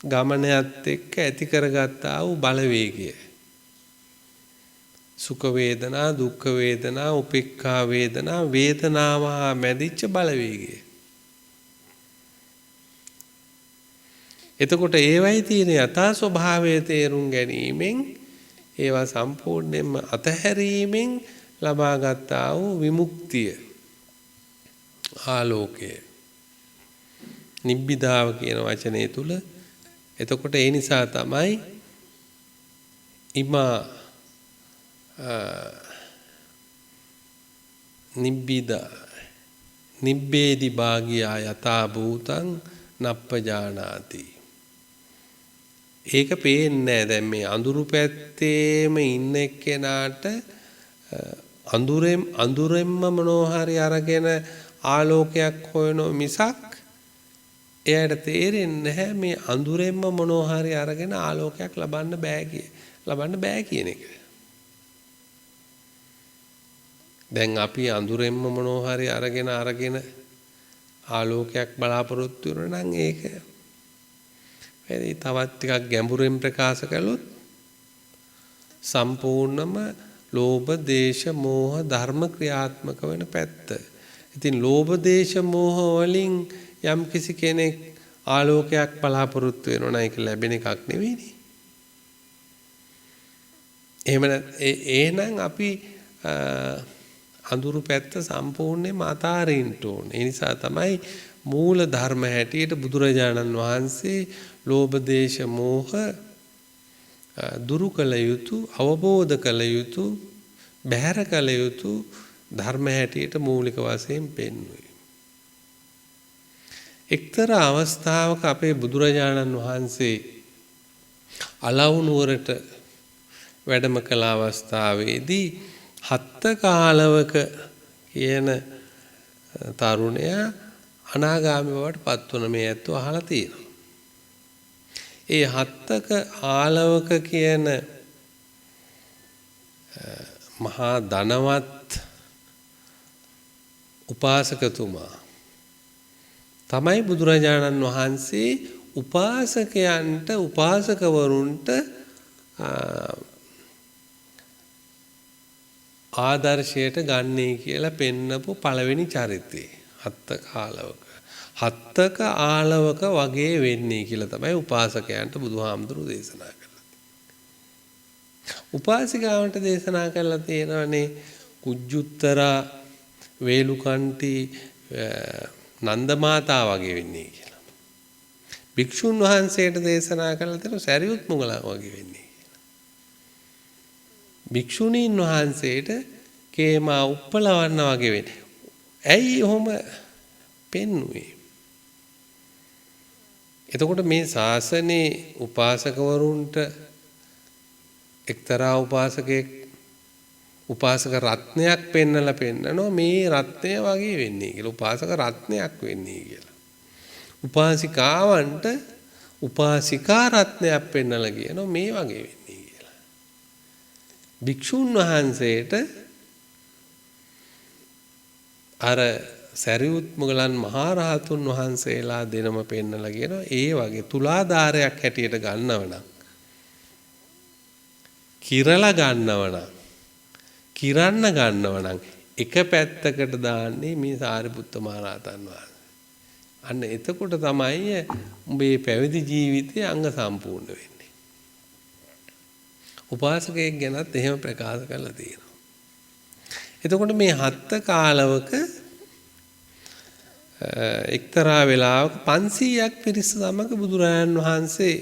ගමනයත් එක්ක ඇති කරගත්තා වූ බලවේගය. සුඛ වේදනා, දුක්ඛ වේදනා, උපේක්ඛා වේදනා, වේදනාව හා මැදිච්ච බලවේගය. එතකොට ඒවයි තියෙන යථා ස්වභාවය තේරුම් ගැනීමෙන් ඒවා සම්පූර්ණයෙන්ම අතහැරීමෙන් ලබා ගන්නා වූ විමුක්තිය ආලෝකය නිබ්බිදාව කියන වචනේ තුල. එතකොට ඒ නිසා තමයි ඉමා නිබ්බිදා නිබ්බේදි භාගියා යථා භූතං නප්පජානාති. ඒක පේන්නේ නැහැ. දැන් මේ අඳුරු පැත්තේම ඉන්න එක්කෙනාට අඳුරෙන්ම මොනවා හරි අරගෙන ආලෝකයක් හොයන මිසක් එයාට තේරෙන්නේ නැහැ මේ අඳුරෙන්ම මොනවා හරි අරගෙන ආලෝකයක් ලබන්න බෑ කියන එක. දැන් අපි අඳුරෙන්ම මොනවා හරි අරගෙන ආලෝකයක් බලාපොරොත්තු වෙනවා නම් ඒක වැඩි තවත් ටිකක් ගැඹුරින් ප්‍රකාශ කළොත් සම්පූර්ණම ලෝභ දේශ මෝහ ධර්ම ක්‍රියාත්මක වෙන පැත්ත. ඉතින් ලෝභ දේශ මෝහ වලින් යම් කිසි කෙනෙක් ආලෝකයක් බලාපොරොත්තු වෙනවා නම් ඒක ලැබෙන එකක් නෙවෙයිනේ. එහෙනම් අපි අඳුරු පැත්ත සම්පූර්ණයෙන්ම අතාරින්න ඕන. ඒ නිසා තමයි මූල ධර්ම හැටියට බුදුරජාණන් වහන්සේ ලෝභ දේශ මෝහ දුරු කළ යුතු, අවබෝධ කළ යුතු, බැහැර කළ යුතු ධර්ම හැටියට මූලික වශයෙන් පෙන්වුවේ. එක්තරා අවස්ථාවක අපේ බුදුරජාණන් වහන්සේ අලව් නුවරට වැඩම කළ අවස්ථාවේදී හත්ත කාලවක කියන තරුණයා අනාගාමී බවට පත් වුණ මේ ඇත්තෝ අහලා තියෙනවා. ඒ හත්තක ආලවක කියන මහා ධනවත් උපාසකතුමා තමයි බුදුරජාණන් වහන්සේ උපාසකයන්ට උපාසකවරුන්ට ආදර්ශයට ගන්නේ කියලා පෙන්නපු පළවෙනි චරිතය. හත්තක ආලවක වගේ වෙන්නේ කියලා තමයි උපාසකයන්ට බුදුහාමුදුරු දේශනා කළා. උපාසිකාවන්ට දේශනා කළා තියෙනවානේ කුජුත්තරා වේලුකන්ටි නන්දමාතා වගේ වෙන්නේ කියලා. භික්ෂුන් වහන්සේට දේශනා කළා තියෙනවා සරියුත් මුගලන් වගේ වෙන්නේ කියලා. භික්ෂුණීන් වහන්සේට කේමා උප්පලවන්න වගේ වෙන්නේ. ඇයි ඔහොම පෙන්වුවේ? එතකොට මේ ශාසනයේ උපාසකවරුන්ට එක්තරා උපාසක රත්නයක් පෙන්නනවා මේ රත්නය වගේ වෙන්නේ කියලා. උපාසක රත්නයක් වෙන්නේ කියලා. උපාසිකාවන්ට උපාසිකා රත්නයක් පෙන්නලා කියනවා මේ වගේ වෙන්නේ කියලා. භික්ෂුන් වහන්සේට අර සරියුත් මුගලන් මහරහතුන් වහන්සේලා දෙනම පෙන්නලා කියනවා ඒ වගේ තුලාධාරයක් හැටියට ගන්නවනම් කිරලා ගන්නවනම් කිරන්න ගන්නවනම් එක පැත්තකට දාන්නේ මේ සාරිපුත්ත මහරහතන් වහන්සේ. අන්න එතකොට තමයි උඹේ පැවිදි ජීවිතයේ අංග සම්පූර්ණ වෙන්නේ. උපාසකයෙක් ගැනත් එහෙම ප්‍රකාශ කරලා තියෙනවා. එතකොට මේ හත්ත කාලවක එක්තරා වෙලාවක 500ක් පිරිස සමග බුදුරජාණන් වහන්සේ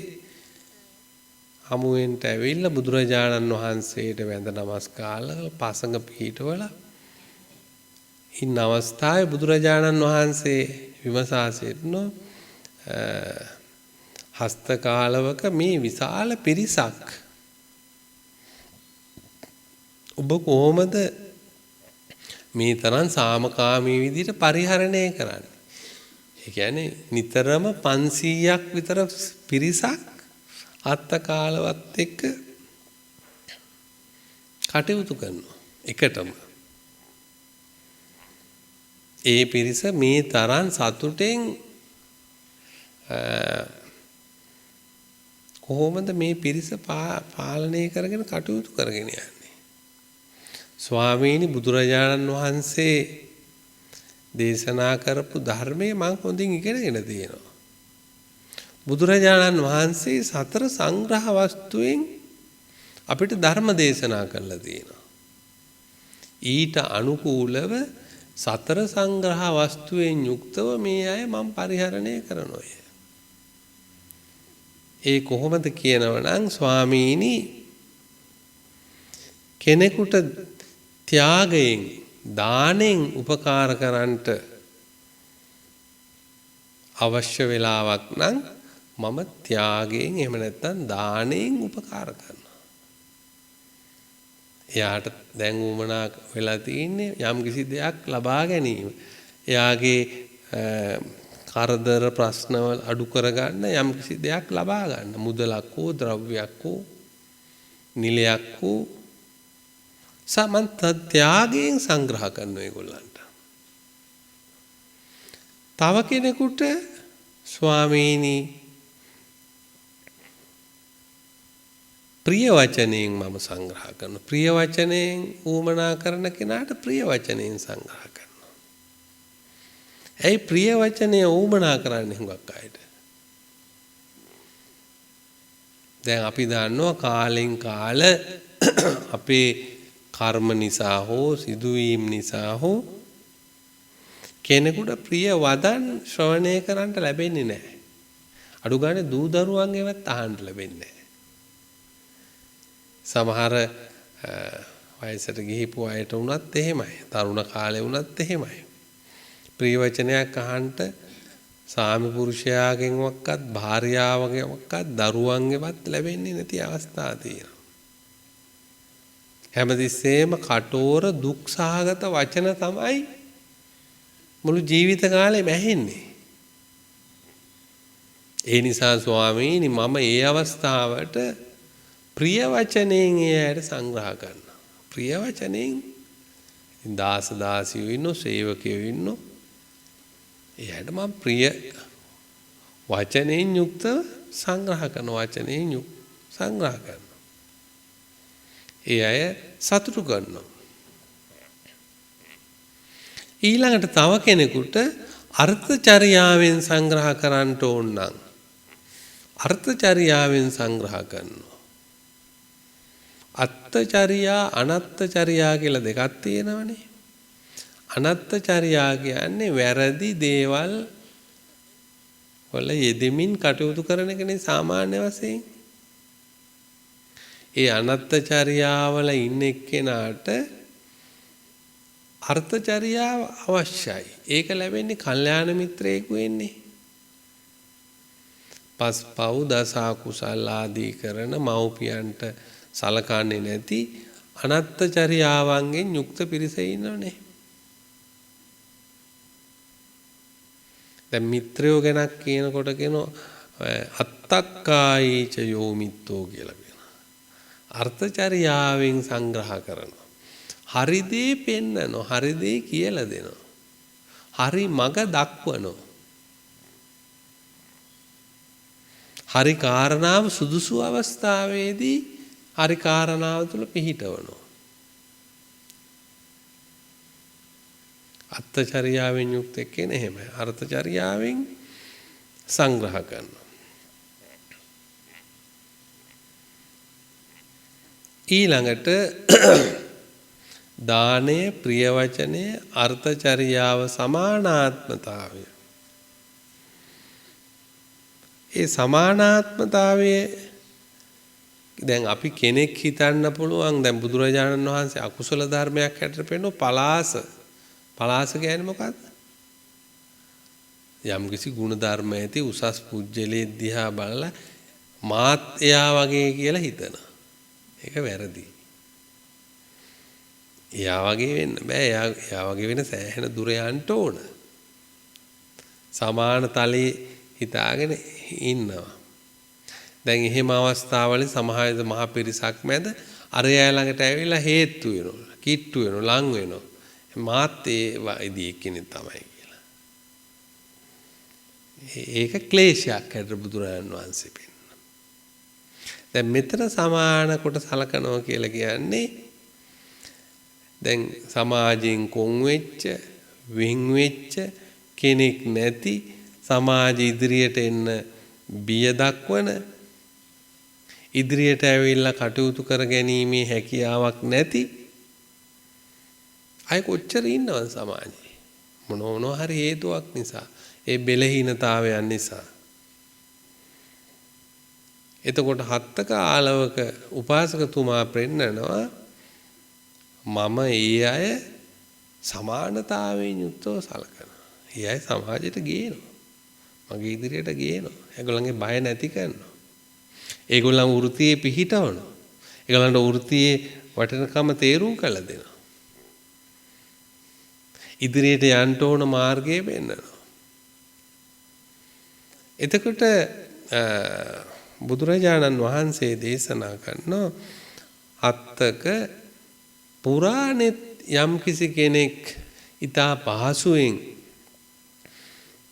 හමුවෙන්ට ඇවිල්ලා බුදුරජාණන් වහන්සේට වැඳ නමස්කාර පසඟ පිහිටවල ඉන්න අවස්ථාවේ බුදුරජාණන් වහන්සේ විමසා සිටිනෝ හස්ත කාලවක මේ විශාල පිරිසක් ඔබ කොහොමද මේ තරම් සාමකාමී විදිහට පරිහරණය කරන්නේ? ඒ කියන්නේ නිතරම 500ක් විතර පිරිසක් අත්ත කාලවත් එක්ක කටයුතු කරනවා එකටම. ඒ පිරිස මේ තරම් සතුටෙන් කොහොමද මේ පිරිස පාලනය කරගෙන කටයුතු කරගෙන යන්නේ? ස්වාමීනි බුදුරජාණන් වහන්සේ දේශනා කරපු ධර්මයේ මම හොඳින් ඉගෙනගෙන තියෙනවා. බුදුරජාණන් වහන්සේ සතර සංග්‍රහ වස්තුවෙන් අපිට ධර්ම දේශනා කළා තියෙනවා. ඊට අනුකූලව සතර සංග්‍රහ වස්තුවෙන් යුක්තව මේ අය මම පරිහරණය කරනවා. ඒ කොහොමද කියනවනම් ස්වාමීනි කෙනෙකුට ත්‍යාගයෙන් දානෙන් උපකාර කරන්නට අවශ්‍ය වෙලාවක් නම් මම ත්‍යාගයෙන් එහෙම නැත්නම් දානෙන් උපකාර කරනවා. එයාට දැන් උමනා වෙලා තියෙන්නේ යම් කිසි දෙයක් ලබා ගැනීම. එයාගේ කරදර ප්‍රශ්නවල අඩු කරගන්න යම් කිසි දෙයක් ලබා ගන්න. මුදලක් හෝ ද්‍රව්‍යයක් හෝ නිලයක් හෝ සමන්ත ත්‍යාගයෙන් සංග්‍රහ කරන ඒගොල්ලන්ට. තව කෙනෙකුට ස්වාමීනි ප්‍රිය වචනයෙන් මම සංග්‍රහ කරනවා. ප්‍රිය වචනයෙන් ඌමනා කරන කෙනාට ප්‍රිය වචනයෙන් සංග්‍රහ කරනවා. ඇයි ප්‍රිය වචනය ඌමනා කරන්නේ හුඟක් අයට? දැන් අපි දන්නවා කාලෙන් කාල අපේ කර්ම නිසා හෝ සිදුවීම් නිසා හෝ කෙනෙකුට ප්‍රිය වදන් ශ්‍රවණය කරන්න ලැබෙන්නේ නැහැ. අඩු ගානේ දූ දරුවන්ගේවත් අහන්න ලැබෙන්නේ නැහැ. සමහර වයසට ගිහිපු අයට වුණත් එහෙමයි. තරුණ කාලේ වුණත් එහෙමයි. ප්‍රිය වචනයක් අහන්න සාමි පුරුෂයාගෙන්වත් භාර්යාවගෙන්වත් දරුවන්ගෙන්වත් ලැබෙන්නේ නැති අවස්ථා තියෙනවා. හැමතිස්සෙම කටෝර දුක් සහගත වචන තමයි මුළු ජීවිත කාලෙම ඇහෙන්නේ. ඒ නිසා ස්වාමීනි මම ඒ අවස්ථාවට ප්‍රිය වචනෙන් එයාට සංග්‍රහ කරනවා. ප්‍රිය වචනෙන් දාස දාසියෝ ඉන්නෝ සේවකයෝ ඉන්නෝ එයාට මම ප්‍රිය වචනෙන් යුක්තව සංග්‍රහ කරන වචනෙන් සංග්‍රහ කරනවා. ඒ අය සතුටු කරනවා. ඊළඟට තව කෙනෙකුට අර්ථචර්යාවෙන් සංග්‍රහ කරන්න ඕන නම් අර්ථචර්යාවෙන් සංග්‍රහ කරනවා. අත්තචර්යා අනත්තචර්යා කියලා දෙකක් තියෙනවනේ. අනත්තචර්යා කියන්නේ වැරදි දේවල් වල යෙදෙමින් කටයුතු කරන කෙනේ සාමාන්‍ය වශයෙන්. ඒ අනත්තචර්යාවල ඉන්න එක්කෙනාට අර්ථචර්යාව අවශ්‍යයි. ඒක ලැබෙන්නේ කල්යාණ මිත්‍රයෙකු වෙන්නේ. පස්පව් දස කුසල් ආදී කරන මව්පියන්ට සලකන්නේ නැති අනත්තචර්යාවන්ගෙන් යුක්ත පිරිස ඉන්නෝනේ. දැන් මිත්‍රයෝ ගැනක් කියනකොට කියනවා අත්තක්කායීච යෝමිත්තෝ කියලා කියනවා. අර්ථචර්යාවෙන් සංග්‍රහ කරනවා. හරි දේ පෙන්නනවා, හරි දේ කියලා දෙනවා. හරි මඟ දක්වනවා. හරි කාරණාව සුදුසු අවස්ථාවේදී හරි කාරණාව තුළ පිහිටවනවා. අත්චර්යාවෙන් යුක්ත කෙනෙක් එහෙමයි. අර්ථචර්යාවෙන් සංග්‍රහ කරනවා. ඊළඟට දානය, ප්‍රිය වචනය, අර්ථචර්යාව සමානාත්මතාවය. ඒ සමානාත්මතාවය දැන් අපි කෙනෙක් හිතන්න පුළුවන් දැන් බුදුරජාණන් වහන්සේ අකුසල ධර්මයක් හැටියට පෙන්නන පලාස. පලාස කියන්නේ මොකක්ද? යම්කිසි ගුණ ධර්ම ඇති උසස් පුජ්‍යලේ දිහා බලලා මාත් එයා වගේ කියලා හිතනවා. ඒක වැරදි. එයා වගේ වෙන්න බෑ. එයා වගේ වෙන සෑහෙන දුර යන්න ඕන. සමාන තලයේ හිතාගෙන ඉන්නවා. දැන් එහෙම අවස්ථාවල සමාජ මහ පිරිසක් මැද අරයා ළඟට ඇවිල්ලා හේතු වෙනවා, කිට්ටු වෙනවා, ලං වෙනවා. මාත් ඒ වයිදී කෙනෙක් තමයි කියලා. ඒක ක්ලේශයක් හැටියට බුදුරජාණන් වහන්සේ පෙන්නනවා. දැන් මෙතන සමාන කොට සලකනවා කියලා කියන්නේ දැන් සමාජයෙන් කොන් වෙච්ච, වෙන් වෙච්ච කෙනෙක් නැති සමාජ ඉදිරියට එන්න බිය දක්වන ඉදිරියට ඇවිල්ලා කටයුතු කර ගැනීමේ හැකියාවක් නැති අය කොච්චර ඉන්නවද සමාජයේ මොනවා හරි හේතුවක් නිසා ඒ බෙලහීනතාවයන් නිසා. එතකොට හත්තක ආලවක උපාසකතුමා පෙන්නනවා මම ඒ අය සමානතාවයෙන් යුක්තව සලකනවා. ඒ අය සමාජයට ගේනවා. මගේ ඉදිරියට ගේනවා. ඒගොල්ලන්ගේ බය නැති කරනවා. ඒගොල්ලන් වෘත්තියේ පිහිටවනවා. ඒගොල්ලන්ට වෘත්තියේ වටිනකම තේරුම් කරලා දෙනවා. ඉදිරියට යන්න ඕන මාර්ගය පෙන්නනවා. එතකොට බුදුරජාණන් වහන්සේ දේශනා කරන අත්තක පුරාණෙත් යම් කිසි කෙනෙක් ඊතා පහසුවෙන්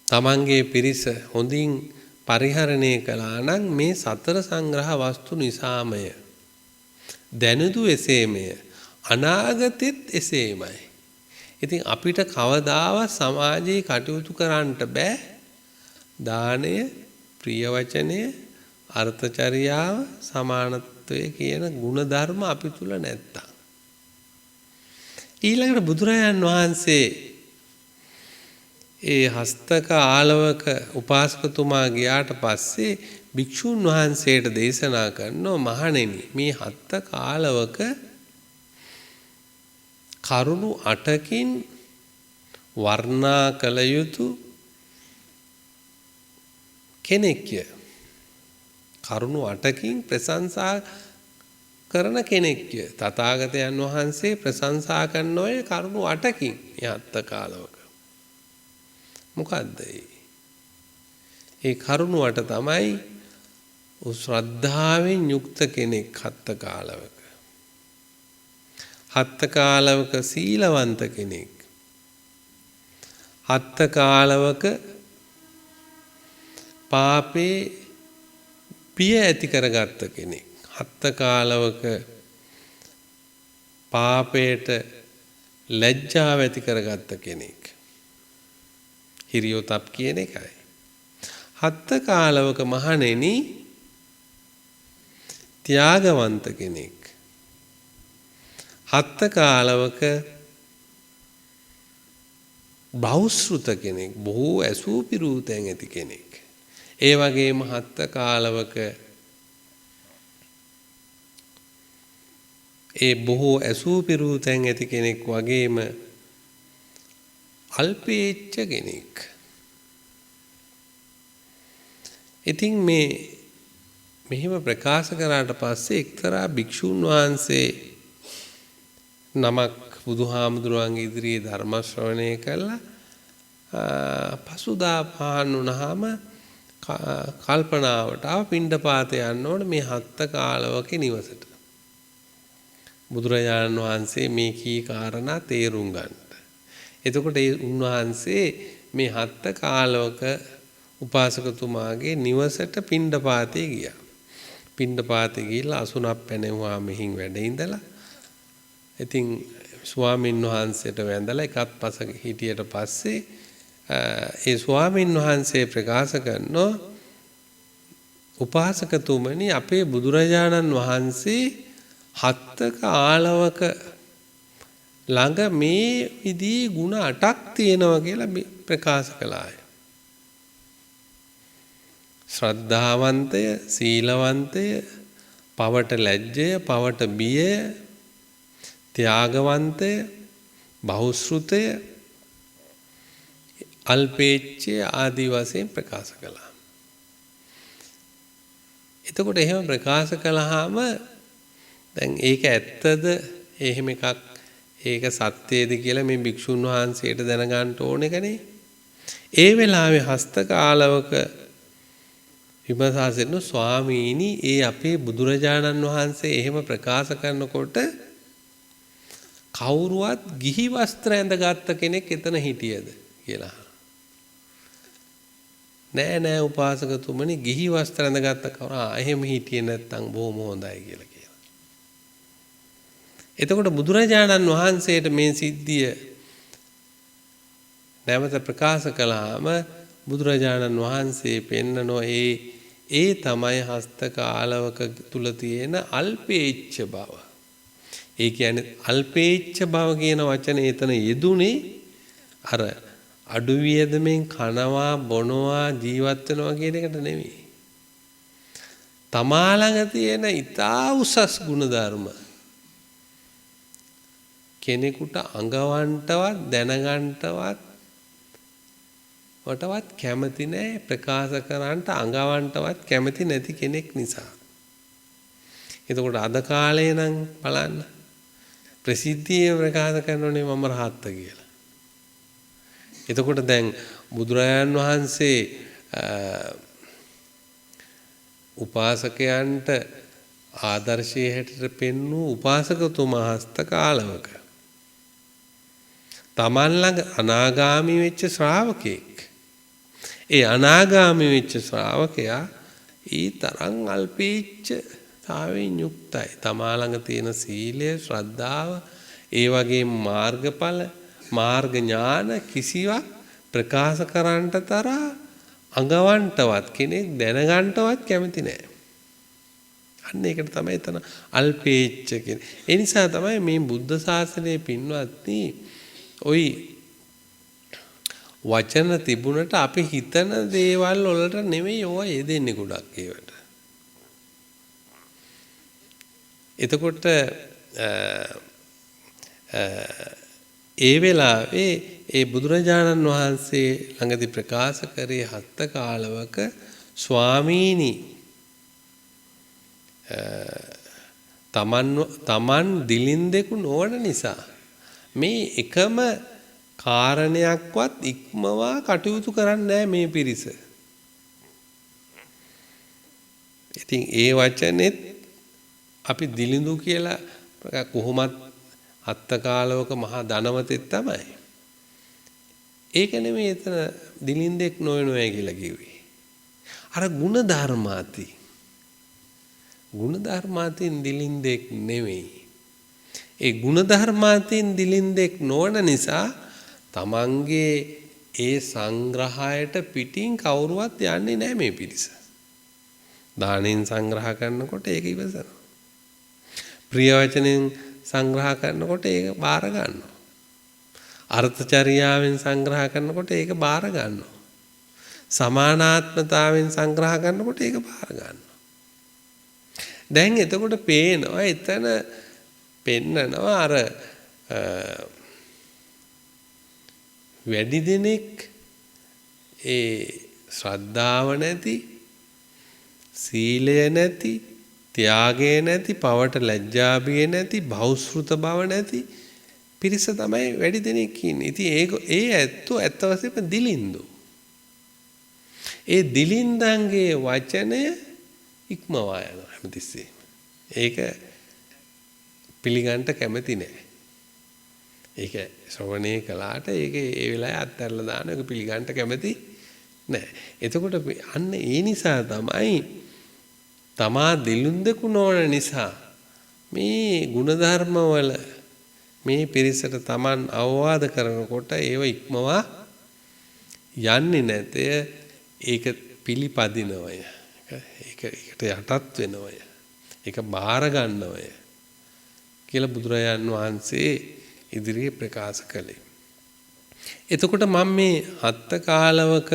තමන්ගේ පිරිස හොඳින් පරිහරණය කළා නම් මේ සතර සංග්‍රහ වස්තු නිසාමය. දැනුදු එසේමය. අනාගතෙත් එසේමයි. ඉතින් අපිට කවදාවත් සමාජයේ කටයුතු කරන්න බෑ. දානය, ප්‍රිය වචනය, අර්ථචර්යාව, සමානත්වය කියන ගුණ ධර්ම අපි තුල නැත්තම්. ඊළඟට බුදුරජාන් වහන්සේ ඒ හස්තක ආලවක උපාසකතුමා ගියාට පස්සේ භික්ෂුන් වහන්සේට දේශනා කරනවා මහණෙනි මේ හත්ත කාලවක කරුණු 8කින් වර්ණා කළ යුතු කෙනෙක්ය. කරුණු 8කින් ප්‍රශංසා කරන කෙනෙක්ය. තථාගතයන් වහන්සේ ප්‍රශංසා කරන ඔය කරුණු 8කින් යත්ත කාලවක. මොකද්ද ඒ කරුණුවට තමයි ශ්‍රද්ධාවෙන් යුක්ත කෙනෙක් හත්ත කාලවක. හත්ත කාලවක සීලවන්ත කෙනෙක්. හත්ත කාලවක පාපේ පිය ඇති කරගත්ත කෙනෙක්. හත්ත කාලවක පාපයට ලැජ්ජාව ඇති කරගත්ත කෙනෙක්. හිරියොතප් කියන එකයි. හත්ත කාලවක මහණෙනි ත්‍යාගවන්ත කෙනෙක්. හත්ත කාලවක බෞස්ෘත කෙනෙක්, බොහෝ ඇසූ පිරූ තැන් ඇති කෙනෙක්. ඒ වගේම හත්ත කාලවක ඒ බොහෝ ඇසූ පිරූ තැන් ඇති කෙනෙක් වගේම අල්පේච්ඡ කෙනෙක්. ඉතින් මෙහෙම ප්‍රකාශ කරාට පස්සේ එක්තරා භික්ෂුන් වහන්සේ නමක් බුදුහාමුදුරුවන්ගේ ඉදිරියේ ධර්ම ශ්‍රවණය කළා. පසුදා පහන් වුණාම කල්පනාවට ආව පිණ්ඩපාත යන්න ඕන මේ හත්ත කාලවකේ නිවසට. බුදුරජාණන් වහන්සේ මේ කී කාරණා තේරුම් ගන්නට. එතකොට ඒ උන්වහන්සේ මේ හත්ත කාලවක උපාසකතුමාගේ නිවසට පිණ්ඩපාතේ ගියා. පිණ්ඩපාතේ ගිහිල්ලා අසුනක් පැනෙවුවා මෙහින් වැඩ ඉඳලා. ඉතින් ස්වාමින් වහන්සේට වැඳලා එකත් පසක හිටියට පස්සේ ඒ ස්වාමින් වහන්සේ ප්‍රකාශ කරනවා උපාසකතුමනි අපේ බුදුරජාණන් වහන්සේ හත්ත කාලවක ළඟ මේ විදිහේ ගුණ 8ක් තියෙනවා කියලා ප්‍රකාශ කළාය. ශ්‍රද්ධාවන්තය, සීලවන්තය, පවට ලැජ්ජය, පවට බිය, ත්‍යාගවන්තය, බහුශ්‍රුතය, අල්පේච්ඡය ආදී වශයෙන් ප්‍රකාශ කළා. එතකොට එහෙම ප්‍රකාශ කළාම දැන් ඒක ඇත්තද එහෙම එකක් ඒක සත්‍යයේද කියලා මේ භික්ෂුන් වහන්සේට දැනගන්න ඕන එකනේ. ඒ වෙලාවේ හස්ත කාලවක විමසා සිටින ස්වාමීනි ඒ අපේ බුදුරජාණන් වහන්සේ එහෙම ප්‍රකාශ කරනකොට කවුරුවත් ගිහි වස්ත්‍ර ඇඳගත්ත කෙනෙක් එතන හිටියද කියලා. නෑ උපාසකතුමනි ගිහි වස්ත්‍ර ඇඳගත්ත කවුරු එහෙම හිටියේ නැත්නම් බොහොම හොඳයි කියලා කියනවා. එතකොට බුදුරජාණන් වහන්සේට මේ සිද්ධිය නැවත ප්‍රකාශ කළාම බුදුරජාණන් වහන්සේ පෙන්නනෝ ඒ තමයි හස්ත කාලවක තුල තියෙන අල්පේච්ඡ බව. ඒ කියන්නේ අල්පේච්ඡ බව කියන වචනේ එතන යෙදුනේ අර අඩු වියදමෙන් කනවා බොනවා ජීවත් වෙනවා කියන එකට නෙමෙයි. තමා ළඟ තියෙන ඊටා උසස් ගුණධර්ම කෙනෙකුට අඟවන්නටවත් දැනගන්නටවත් වටවත් කැමති නැහැ, ප්‍රකාශ කරන්නට අඟවන්නටවත් කැමති නැති කෙනෙක් නිසා. එතකොට අද කාලේ නම් බලන්න ප්‍රසිද්ධියේ ප්‍රකාශ කරනෝනේ මම රහත්ත කියලා. එතකොට දැන් බුදුරජාන් වහන්සේ උපාසකයන්ට ආදර්ශයේ හැටියට පෙන්වූ උපාසකතුමා හස්ත කාලවක තමන් ළඟ අනාගාමී වෙච්ච ශ්‍රාවකෙක්. ඒ අනාගාමී වෙච්ච ශ්‍රාවකයා ඊතරම් අල්පේච්ඡතාවයෙන් යුක්තයි. තමා ළඟ තියෙන සීලය, ශ්‍රද්ධාව, ඒ වගේම මාර්ගඵල, මාර්ග ඥාන කිසිවක් ප්‍රකාශ කරන්නට තරම් අඟවන්නටවත් කෙනෙක් දැනගන්නටවත් කැමති නැහැ. අන්න ඒකට තමයි එතන අල්පේච්ඡ කියන්නේ. ඒ නිසා තමයි මේ බුද්ධ ශාසනයේ පින්වත්නි ওই වචන තිබුණට අපි හිතන දේවල් වලට නෙමෙයි ඕවා යෙදෙන්නේ ගොඩක් ඒවට. එතකොට ඒ වෙලාවේ ඒ බුදුරජාණන් වහන්සේ ළඟදී ප්‍රකාශ කරේ හත්ත කාලවක ස්වාමීනි තමන් දිලින්දෙකු නොවන නිසා මේ එකම කාරණයක්වත් ඉක්මවා කටයුතු කරන්නේ නැහැ මේ පිරිස. ඉතින් ඒ වචනේත් අපි දිලිඳු කියලා කොහොමත් අත්තකාලවක මහා ධනවතෙක් තමයි. ඒක නෙමෙයි එතන දිලින්දෙක් නොවනවයි කියලා කිව්වේ. අර ಗುಣ ධර්මාති. ಗುಣ ධර්මාතින් දිලින්දෙක් නෙමෙයි. ඒ ಗುಣ ධර්මාතින් දිලින්දෙක් නොවන නිසා තමන්ගේ ඒ සංග්‍රහයට පිටින් කවුරුවත් යන්නේ නැහැ මේ පිරිස. දානෙන් සංග්‍රහ කරනකොට ඒක ඉවසනවා. ප්‍රිය වචනෙන් සංග්‍රහ කරනකොට ඒක බාර ගන්නවා. අර්ථචර්යාවෙන් සංග්‍රහ කරනකොට ඒක බාර ගන්නවා. සමානාත්මතාවෙන් සංග්‍රහ කරනකොට ඒක බාර ගන්නවා. දැන් එතකොට පේනවා එතන පෙන්නනවා අර වැඩි දෙනෙක් ඒ ශ්‍රද්ධාව නැති, සීලය නැති, ත්‍යාගය නැති, පවට ලැජ්ජාබිය නැති, බහුශෘත බව නැති පිරිස තමයි වැඩි දෙනෙක් ඉන්නේ. ඉතින් ඒ ඇත්තෝ ඇත්ත වශයෙන්ම දිලින්දු. ඒ දිලින්දන්ගේ වචනය ඉක්මවා යනවා හැමතිස්සෙම. ඒක පිළිගන්න කැමති නෑ. ඒක ශ්‍රවණය කළාට ඒක ඒ වෙලාවේ අත්හැරලා දාන එක පිළිගන්න කැමති නෑ. එතකොට අන්න ඒ නිසා තමයි තමා දිලින්දකු නොවන නිසා මේ ಗುಣධර්මවල මේ පිරිසට Taman අවවාද කරනකොට ඒව ඉක්මවා යන්නේ නැතය. ඒක පිළිපදිනවය. ඒකට යටත් වෙනවය. ඒක බාර ගන්නවය කියලා බුදුරජාන් වහන්සේ ඉදිරියේ ප්‍රකාශ කළේ. එතකොට මම මේ අත්තකාලවක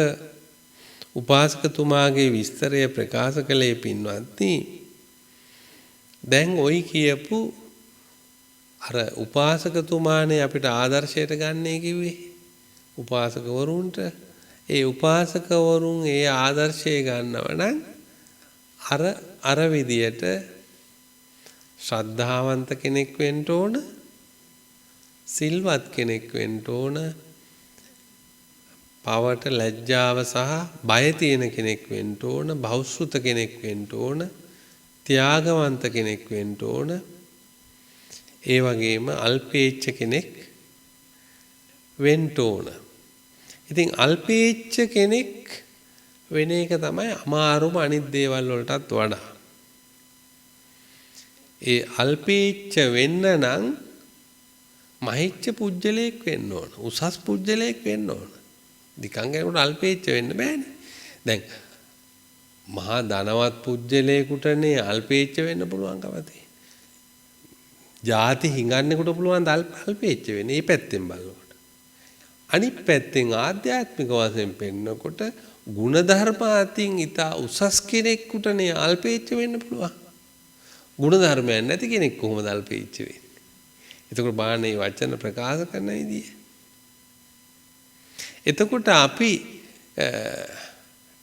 උපාසකතුමාගේ විස්තරය ප්‍රකාශ කළේ පින්වත්නි. දැන් ওই කියපු අර උපාසකතුමානේ අපිට ආදර්ශයට ගන්නයි කිව්වේ. උපාසකවරුන්ට ඒ උපාසකවරුන් ඒ ආදර්ශය ගන්නව නම් අර විදියට ශ්‍රද්ධාවන්ත කෙනෙක් වෙන්න ඕන, සිල්වත් කෙනෙක් වෙන්න ඕන, පවට ලැජ්ජාව සහ බය තියෙන කෙනෙක් වෙන්න ඕන, බහුශෘත කෙනෙක් වෙන්න ඕන, ත්‍යාගවන්ත කෙනෙක් වෙන්න ඕන. ඒ වගේම අල්පේච්ඡ කෙනෙක් වෙන්න ඕන. ඉතින් අල්පේච්ඡ කෙනෙක් වෙන එක තමයි අමාරුම අනිත් දේවල් වලටත් වඩා. ඒ අල්පේච්ඡ වෙන්න නම් මහිච්ඡ පුජ්‍යලයක් වෙන්න ඕන. උසස් පුජ්‍යලයක් වෙන්න ඕන. නිකන් කෙනෙකුට අල්පේච්ඡ වෙන්න බෑනේ. දැන් මහා ධනවත් පුජ්‍යලයකටනේ අල්පේච්ඡ වෙන්න පුළුවන්කම තියෙන්නේ. ಜಾති හිඟන්නෙකුට පුළුවන් අල්පේච්ඡ වෙන්න. මේ පැත්තෙන් බලනකොට. අනිත් පැත්තෙන් ආධ්‍යාත්මික වශයෙන් පෙන්නකොට ಗುಣධර්ම අතින් ඊට උසස් කෙනෙකුටනේ අල්පේච්ඡ වෙන්න පුළුවන්. ಗುಣධර්මයන් නැති කෙනෙක් කොහොමද අල්පේච්ඡ වෙන්නේ? එතකොට බාහනේ මේ වචන ප්‍රකාශ කරන විදිය. එතකොට අපි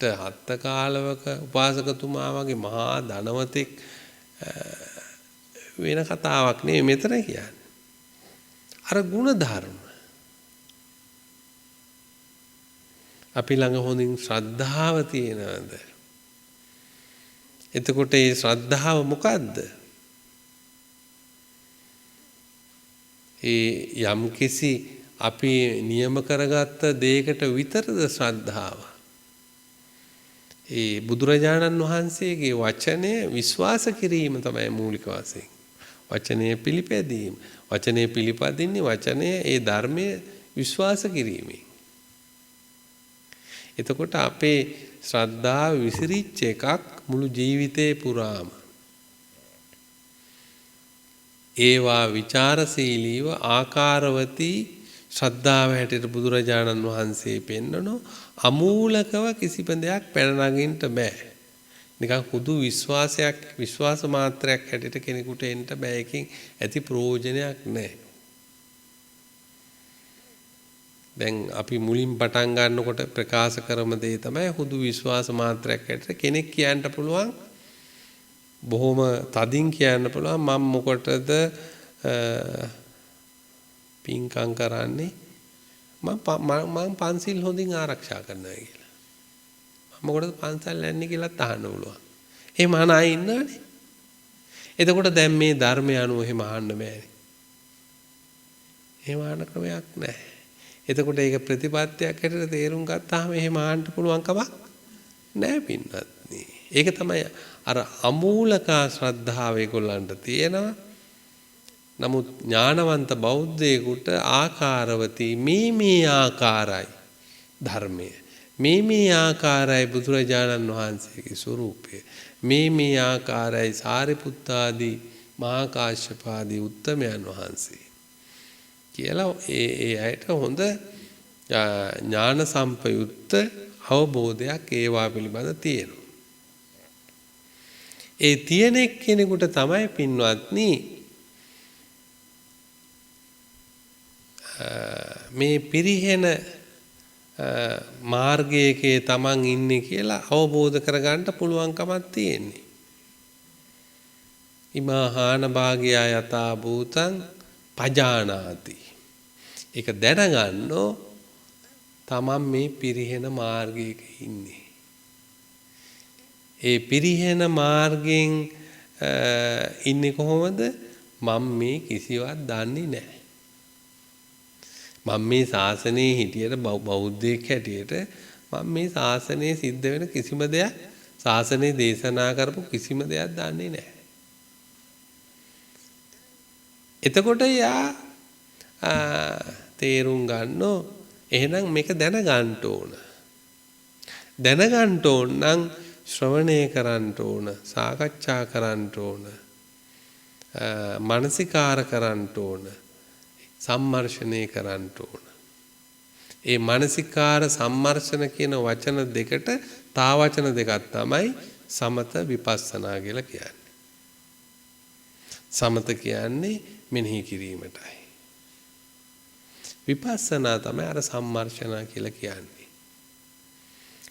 හත්ත කාලවක උපාසකතුමා වගේ මහා ධනවතෙක් වෙන කතාවක් නෙවෙයි මෙතන කියන්නේ. අර ಗುಣධර්ම අපි ළඟ හොඳින් ශ්‍රද්ධාව තියෙනවද? එතකොට මේ ශ්‍රද්ධාව මොකද්ද? ඒ යම්කිසි අපි නියම කරගත්ත දෙයකට විතරද ශ්‍රද්ධාව? ඒ බුදුරජාණන් වහන්සේගේ වචනය විශ්වාස කිරීම තමයි මූලික වශයෙන්. වචනය පිළිපැදීම. වචනය පිළිපදින්නේ වචනය ඒ ධර්මය විශ්වාස කිරීමෙන්. එතකොට අපේ ශ්‍රද්ධාව විසිරිච්ච එකක් මුළු ජීවිතේ පුරාම. ඒවා විචාරශීලීව ආකාරවතී ශ්‍රද්ධාව හැටියට බුදුරජාණන් වහන්සේ පෙන්නනෝ අමූලකව කිසිම දෙයක් පැන නගින්න බෑ. නිකන් හුදු විශ්වාසයක් විශ්වාස මාත්‍රයක් හැටියට කෙනෙකුට එන්න බෑ. එකකින් ඇති ප්‍රයෝජනයක් නැහැ. දැන් අපි මුලින් පටන් ගන්නකොට ප්‍රකාශ කරන දේ තමයි හුදු විශ්වාස මාත්‍රයක් හැටියට කෙනෙක් කියන්න පුළුවන්. බොහොම තදින් කියන්න පුළුවන් මම මොකටද පින්කම් කරන්නේ? මම පන්සිල් හොඳින් ආරක්ෂා කරනවා කියලා. මම මොකටද පන්සල් යන්නේ කියලා අහන්න පුළුවන්. එහෙම අහන අය ඉන්නවනේ. එතකොට දැන් මේ ධර්මය අනුව එහෙම අහන්න බෑනේ. එහෙම අහන්න ක්‍රමයක් නැහැ. එතකොට ඒක ප්‍රතිපත්තියක් හැටියට තේරුම් ගත්තාම එහෙම අහන්න පුළුවන් කමක් නැහැ පින්වත්නි. ඒක තමයි අර අමූලකා ශ්‍රද්ධාව ඒගොල්ලන්ට තියෙනවා. නමුත් ඥානවන්ත බෞද්ධයෙකුට ආකාරවති මේ ආකාරයි ධර්මය. මේ ආකාරයි බුදුරජාණන් වහන්සේගේ ස්වરૂපය. මේ ආකාරයි සාරිපුත්තාදී මහා කාශ්‍යපාදී උත්තමයන් වහන්සේ. කියලා ඒ අයට හොඳ ඥාන සම්පයුක්ත අවබෝධයක් ඒවා පිළිබඳ තියෙනවා. ඒ තියෙන කෙනෙකුට තමයි පින්වත්නි මේ පිරිහෙන මාර්ගයේ තමන් ඉන්නේ කියලා අවබෝධ කරගන්න පුළුවන්කමක් තියෙන්නේ. ඉමාහාන භාගයා යතා භූතං පජානාති. ඒක දැනගන්නෝ තමන් මේ පිරිහෙන මාර්ගයක ඉන්නේ. ඒ පිරිහෙන මාර්ගයෙන් ඉන්නේ කොහොමද? මම මේ කිසිවක් දන්නේ නැහැ. මම මේ ශාසනයේ හිටියට බෞද්ධයෙක් හැටියට මම මේ ශාසනයේ සිද්ධ වෙන කිසිම දෙයක් ශාසනයේ දේශනා කරපු කිසිම දෙයක් දන්නේ නැහැ. එතකොට යා තේරුම් ගන්නෝ එහෙනම් මේක දැනගන්න ඕන. දැනගන්න ඕන නම් ශ්‍රවණය කරන්න ඕන, සාකච්ඡා කරන්න ඕන, මානසිකාර කරන්න ඕන, සම්මර්ෂණය කරන්න ඕන. ඒ මානසිකාර සම්මර්ෂණ කියන වචන දෙකට තා වචන දෙකක් තමයි සමත විපස්සනා කියලා කියන්නේ. සමත කියන්නේ මෙනෙහි කිරීමටයි. විපස්සනා තමයි අර සම්මර්ෂණ කියලා කියන්නේ.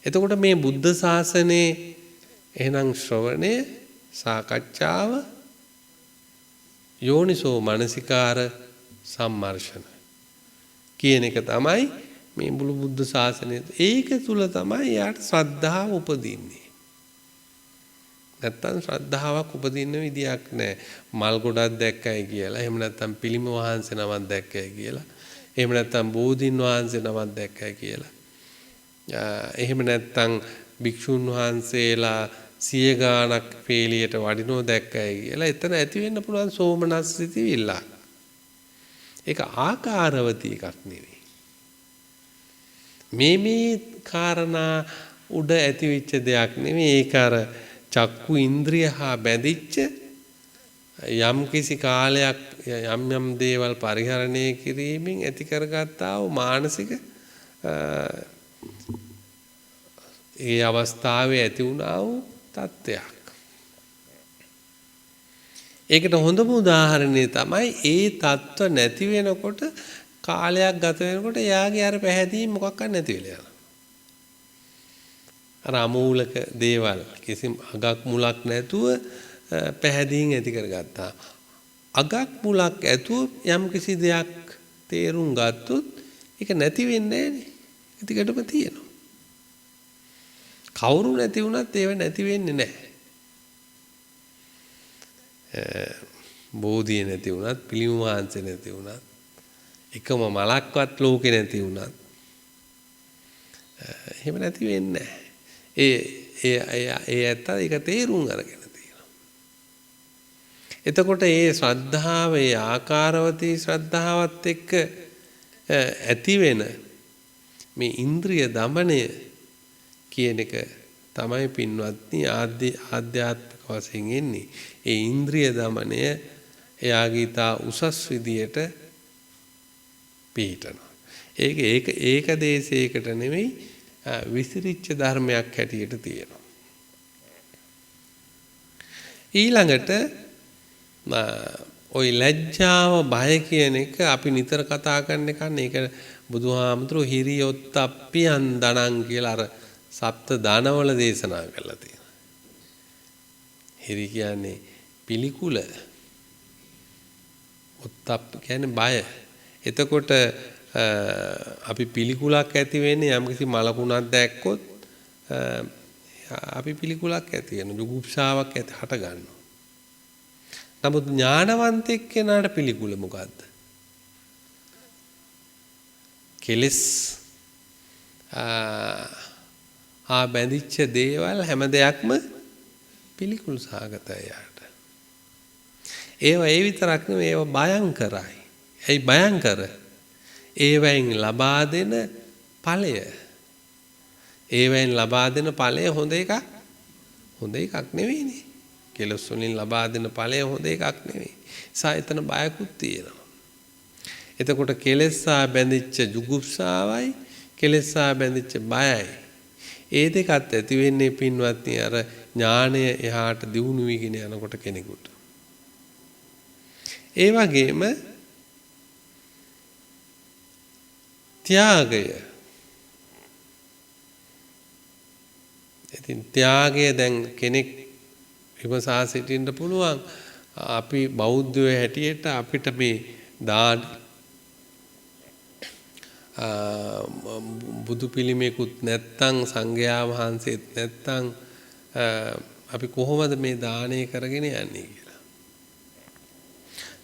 එතකොට මේ බුද්ධ ශාසනයේ එහෙනම් ශ්‍රවණය, සාකච්ඡාව, යෝනිසෝ මනසිකාර, සම්මර්ෂණ කියන එක තමයි මේ මුළු බුද්ධ ශාසනයේ. ඒක තුල තමයි යාට ශ්‍රද්ධාව උපදින්නේ. නැත්තම් ශ්‍රද්ධාවක් උපදින්න විදියක් නැහැ. මල් ගොඩක් දැක්කයි කියලා, එහෙම නැත්තම් පිළිම වහන්සේ නමක් දැක්කයි කියලා, එහෙම නැත්තම් බෝධින් වහන්සේ නමක් දැක්කයි කියලා, එහෙම නැත්තම් භික්ෂුන් වහන්සේලා 100 ගාණක් පේලියට වඩිනෝ දැක්කයි කියලා එතන ඇති වෙන්න පුළුවන් සෝමනස් සිතිවිල්ල. ඒක ආකාරවති එකක් නෙවෙයි. මේ කාරණා උඩ ඇතිවෙච්ච දෙයක් නෙවෙයි. ඒක අර චක්කු ඉන්ද්‍රිය හා බැඳිච්ච යම් කිසි කාලයක් යම් දේවල් පරිහරණය කිරීමෙන් ඇති කරගත්තා වූ මානසික ඒ අවස්ථාවේ ඇති වුණා වූ තත්ත්වයක්. ඒකට හොඳම උදාහරණය තමයි ඒ තත්ත්ව නැති වෙනකොට කාලයක් ගත වෙනකොට එයාගේ අර පැහැදීම මොකක්වත් නැති වෙලා යනවා. අර අමූලක දේවල් කිසිම අගක් මුලක් නැතුව පැහැදීම් ඇති කරගත්තා. අගක් මුලක් ඇතුව යම් කිසි දෙයක් තේරුම් ගත්තොත් ඒක නැති වෙන්නේ නැහැනේ. ඒකටම තියෙනවා. කවුරු නැති වුණත් ඒව නැති වෙන්නේ නැහැ. බෝධිය නැති වුණත්, පිළිම වහන්සේ නැති වුණත්, එකම මලක්වත් ලෝකේ නැති වුණත් එහෙම නැති වෙන්නේ නැහැ. ඒ ඇත්ත ඒක තේරුම් අරගෙන තියෙනවා. එතකොට මේ ශ්‍රද්ධාව, ඒ ආකාරවතී ශ්‍රද්ධාවත් එක්ක ඇති වෙන මේ ඉන්ද්‍රිය දමනය කියන එක තමයි පින්වත්නි ආධ්‍යාත්මික වශයෙන් එන්නේ. ඒ ඉන්ද්‍රිය දමනය එයාගේ තා උසස් විදියට පිළිටනවා. ඒක දේශයකට නෙමෙයි විසිරිච්ච ධර්මයක් හැටියට තියෙනවා. ඊළඟට ওই ලැජ්ජාව බය කියන එක අපි නිතර කතා කරන එක නේ. ඒක බුදුහාමුදුරුවෝ හිරියොත්ප්පියන් දණං කියලා අර සප්ත දානවල දේශනා කරලා තියෙනවා. හිරි කියන්නේ පිළිකුල. ඔත්තප්ප කියන්නේ බය. එතකොට අපි පිළිකුලක් ඇති වෙන්නේ යම්කිසි මලකුණක් දැක්කොත් අපි පිළිකුලක් ඇති වෙන ජුගුප්සාවක් ඇති හට ගන්නවා. නමුත් ඥානවන්තෙක් කෙනාට පිළිකුල මොකද්ද? කෙලස් බැඳිච්ච දේවල් හැම දෙයක්ම පිළිකුල් සහගතයි යාට. ඒවා ඒ විතරක් නෙවෙයි ඒවා භයංකරයි. ඇයි භයංකර? ඒවෙන් ලබා දෙන ඵලය. ඒවෙන් ලබා දෙන ඵලය හොඳ එකක් නෙවෙයිනේ. කෙලස් වලින් ලබා දෙන ඵලය හොඳ එකක් නෙවෙයි. සායතන බයකුත් තියෙනවා. එතකොට කෙලෙස්සා බැඳිච්ච ජුගුප්සාවයි කෙලෙස්සා බැඳිච්ච බයයි. ඒ දෙකත් ඇති වෙන්නේ පින්වත්නි අර ඥාණය එහාට දියුණු වීගෙන යනකොට කෙනෙකුට. ඒ වගේම ත්‍යාගය. ඉතින් ත්‍යාගය දැන් කෙනෙක් විමසා සිටින්න පුළුවන්. අපි බෞද්ධයෝ හැටියට අපිට මේ දාන බුදු පිළිමයකුත් නැත්තම් සංඝයා වහන්සේත් නැත්තම් අපි කොහොමද මේ දානය කරගෙන යන්නේ කියලා.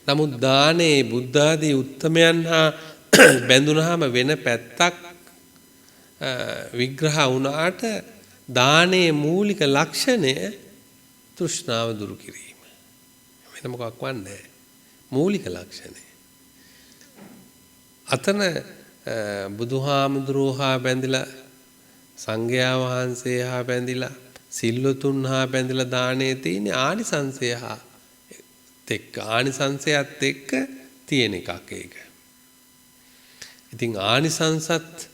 නමුත් දානේ බුද්ධ ආදී උත්තමයන් හා බැඳුනහම වෙන පැත්තක් විග්‍රහ වුණාට දානේ මූලික ලක්ෂණය තෘෂ්ණාව දුරු කිරීම. වෙන මොකක් වන්නේ? මූලික ලක්ෂණය. අතන බුදුහාමුදුරුවෝ හා බැඳිලා සංඝයා වහන්සේ හා බැඳිලා සිල්වතුන් හා බැඳිලා දානේ තියෙන ආනිසංසය හා එක්ක ආනිසංසයත් එක්ක තියෙන එකක් ඒක. ඉතින් ආනිසංසත්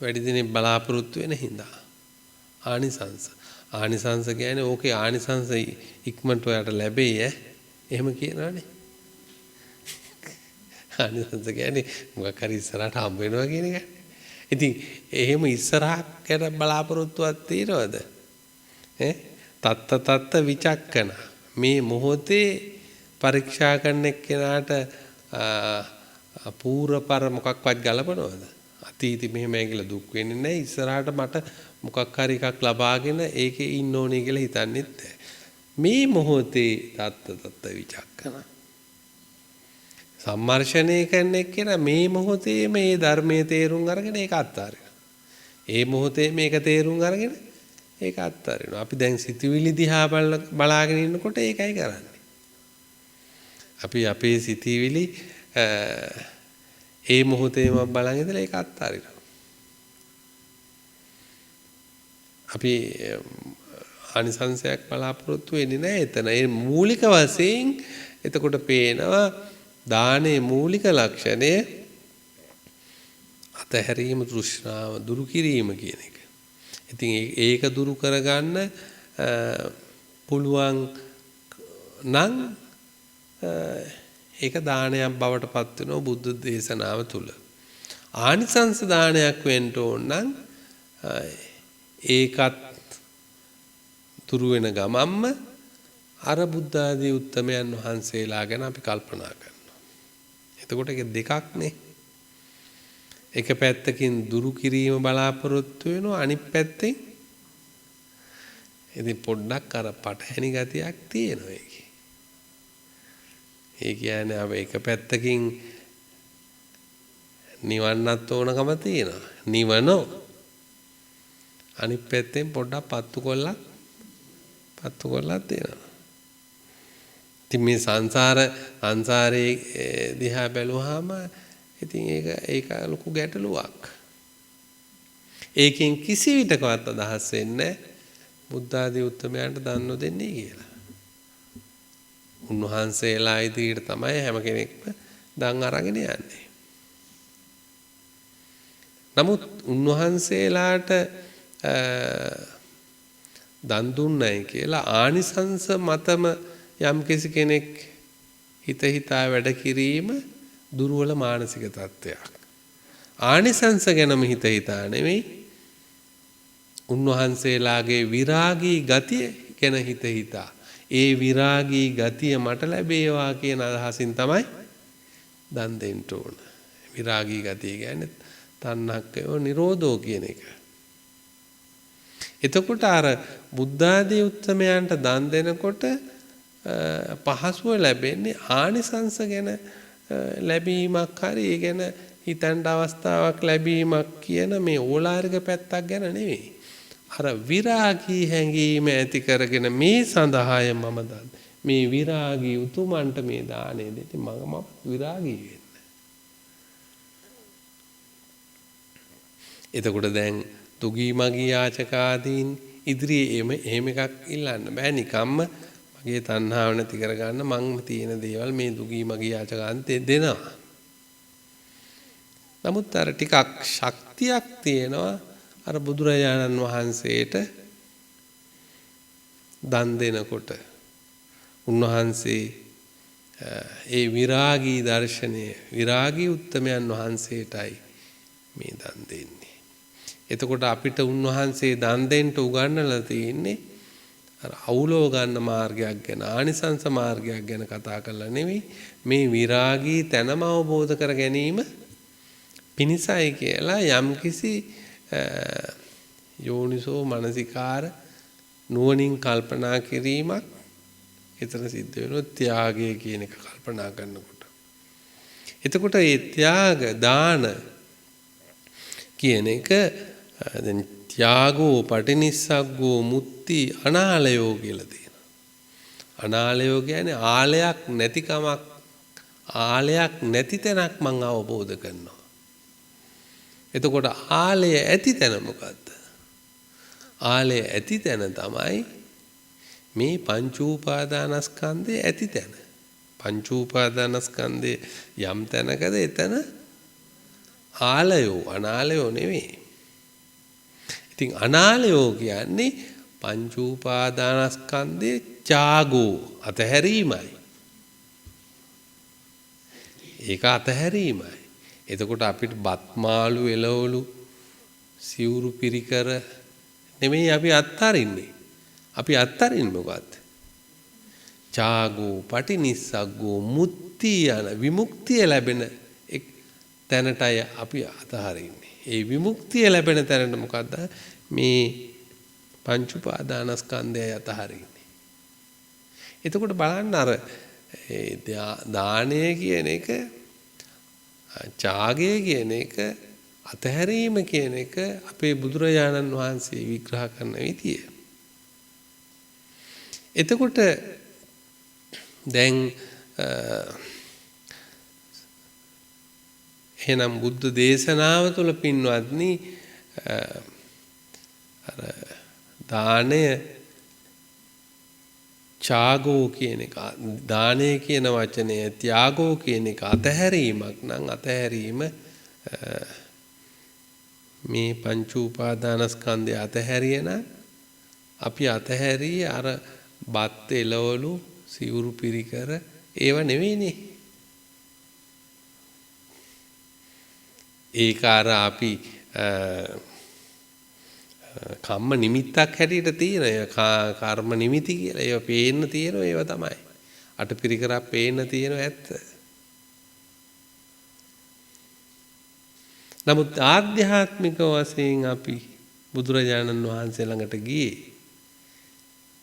වැඩි දිනෙක බලාපොරොත්තු වෙන හින්දා ආනිසංස කියන්නේ ඕකේ ආනිසංස ඉක්මනට ඔයාලට ලැබෙයි එහෙම කියනවනේ. ආනිසංස කියන්නේ මොකක් හරි ඉස්සරහට හම්බ වෙනවා කියන එක. ඉතින් එහෙම ඉස්සරහකට බලාපොරොත්තුවක් තියනවද? තත්ත විචක්කන මේ මොහොතේ පරීක්ෂා කරන එක්කෙනාට පූර්වපර මොකක්වත් ගලපනවද? අතීතෙ මෙහෙම ඇගිලා දුක් වෙන්නේ නැහැ. ඉස්සරහට මට මොකක් හරි එකක් ලබාගෙන ඒකේ ඉන්න ඕනේ කියලා හිතන්නෙත් නැහැ. මේ මොහොතේ තත්ත විචක්කන සම්මර්ෂණය කරන එක්කෙනා මේ මොහොතේ මේ ධර්මයේ තේරුම් අරගෙන ඒක අත්හරිනවා. ඒ මොහොතේ මේක තේරුම් අරගෙන ඒක අත්හරිනවා. අපි දැන් සිතුවිලි දිහා බලාගෙන ඉන්නකොට ඒකයි කරන්නේ. අපි අපේ සිතුවිලි ඒ මොහොතේම බලන් ඉඳලා ඒක අත්හරිනවා. අපි ආනිසංසයක් බලාපොරොත්තු වෙන්නේ නැහැ එතන. ඒ මූලික වශයෙන් එතකොට පේනවා දානේ මූලික ලක්ෂණය අතහැරීම තෘෂ්ණාව දුරු කිරීම කියන එක. ඉතින් ඒක දුරු කරගන්න පුළුවන් නම් ඒක දානයක් බවට පත් වෙනවා බුද්ධ දේශනාව තුල. ආනිසංස දානයක් වෙන්න ඕන නම් ඒකත් දුරු වෙන ගමම්ම අර බුද්ධ ආදී උත්තමයන් වහන්සේලා ගැන අපි කල්පනා කරනවා. එතකොට ඒක දෙකක් නේ. එක පැත්තකින් දුරු කිරීම බලාපොරොත්තු වෙනවා අනිත් පැත්තෙන් ඉතින් පොඩ්ඩක් අර පටහැනි ගතියක් තියෙනවා ඒකේ. ඒ කියන්නේ අප එක පැත්තකින් නිවන්නත් ඕනකම තියෙනවා. නිවනෝ අනිත් පැත්තෙන් පොඩ්ඩක් පත්තු කොල්ලක් තියෙනවා. ඉතින් මේ සංසාරේ දිහා බැලුවාම ඉතින් ඒක ලොකු ගැටලුවක්. ඒකෙන් කිසි විටකවත් අදහස් වෙන්නේ බුද්ධ ආදී උත්තමයන්ට දන් නොදෙන්නේ කියලා. උන්වහන්සේලා ඉදිරියට තමයි හැම කෙනෙක්ම දන් අරගෙන යන්නේ. නමුත් උන්වහන්සේලාට දන් දුන්නයි කියලා ආනිසංස මතම යම්කිසි කෙනෙක් හිතා වැඩ කිරීම දුර්වල මානසික තත්ත්වයක්. ආනිසංස ගැනම හිතා නෙමෙයි උන්වහන්සේලාගේ විරාගී ගතිය ගැන හිතා ඒ විරාගී ගතිය මට ලැබේවා කියන අදහසින් තමයි දන් දෙන්න ඕන. විරාගී ගතිය කියන්නේ තණ්හක්කයෝ නිරෝධෝ කියන එක. එතකොට අර බුද්ධ ආදී උත්තමයන්ට දන් දෙනකොට පහසුව ලැබෙන්නේ ආනිසංස ගැන ලැබීමක් හරි ඒ ගැන හිතන්න අවස්ථාවක් ලැබීමක් කියන මේ ඕලාරික පැත්තක් ගැන නෙවෙයි. අර විරාගී හැඟීම ඇති කරගෙන මේ සඳහාය මම දන් මේ විරාගී උතුමන්ට මේ දාණය දෙති මම විරාගී වෙන්න. එතකොට දැන් තුගී මගී යාචකාදීන් ඉදිරියේ එහෙම එකක් ඉල්ලන්න බෑ. නිකම්ම මගේ තණ්හාව නැති කරගන්න මං තියෙන දේවල් මේ තුගී මගී යාචකාන්ත දෙනවා. නමුත් අර ටිකක් ශක්තියක් තියෙනවා අර බුදුරජාණන් වහන්සේට දන් දෙනකොට. උන්වහන්සේ ඒ විරාගී දර්ශනය විරාගී උත්තමයන් වහන්සේටයි මේ දන් දෙන්නේ. එතකොට අපිට උන්වහන්සේ දන් දෙන්න උගන්වලා තියෙන්නේ අර අවුලව ගන්න මාර්ගයක් ගැන ආනිසංස මාර්ගයක් ගැන කතා කරලා නෙවෙයි මේ විරාගී තැනම අවබෝධ කර ගැනීම පිණිසයි කියලා යම්කිසි යෝනිසෝ මනසිකාර නුවණින් කල්පනා කිරීමක් එතන සිද්ධ වෙනවා ත්‍යාගය කියන එක කල්පනා කරනකොට. එතකොට මේ ත්‍යාග දාන කියන එක දැන් ත්‍යාගෝ පටිනිස්සග්ගෝ මුත්‍ති අනාලයෝ කියලා තියෙනවා. අනාලයෝ කියන්නේ ආලයක් නැතිකමක් ආලයක් නැති තැනක් මම අවබෝධ කරනවා. එතකොට ආලය ඇති තැන මොකද්ද? ආලය ඇති තැන තමයි මේ පංච උපාදානස්කන්ධයේ ඇති තැන. පංච උපාදානස්කන්ධයේ යම් තැනකද එතන ආලයෝ අනාලයෝ නෙවෙයි. ඉතින් අනාලයෝ කියන්නේ පංච උපාදානස්කන්ධයේ ත්‍යාගෝ අතහැරීමයි. ඒක අතහැරීමයි. එතකොට අපිට බත් මාළු එළවලු සිවුරු පිරිකර නෙමෙයි අපි අත්හරින්නේ. අපි අත්හරින්නේ මොකද්ද? ත්‍යාගෝ පටිනිස්සග්ගෝ මුත්‍ති යන විමුක්තිය ලැබෙන තැනටයි අපි අතහරින්නේ. ඒ විමුක්තිය ලැබෙන තැනට මොකද්ද? මේ පංච උපාදානස්කන්ධයයි අතහරින්නේ. එතකොට බලන්න අර දානය කියන එක ත්‍යාගය කියන එක අතහැරීම කියන එක අපේ බුදුරජාණන් වහන්සේ විග්‍රහ කරන විදිය. එතකොට දැන් එහෙනම් බුද්ධ දේශනාව තුළ පින්වත්නි අර දානය ත්‍යාගෝ කියන එක දානය කියන වචනය ත්‍යාගෝ කියන එක අතහැරීමක් නම් අතහැරීම මේ පංච උපාදානස්කන්ධය අතහැරියන අපි අතහැරී අර බත් එළවලු සිවුරු පිරිකර ඒව නෙවෙයිනේ. ඒක අර අපි කම්ම නිමිත්තක් හැටියට තියෙන කර්ම නිමිති කියලා ඒව පේන්න තියෙනවා ඒව තමයි. අටපිරිකරක් පේන්න තියෙනවා ඇත්ත. නමුත් ආධ්‍යාත්මික වශයෙන් අපි බුදුරජාණන් වහන්සේ ළඟට ගියේ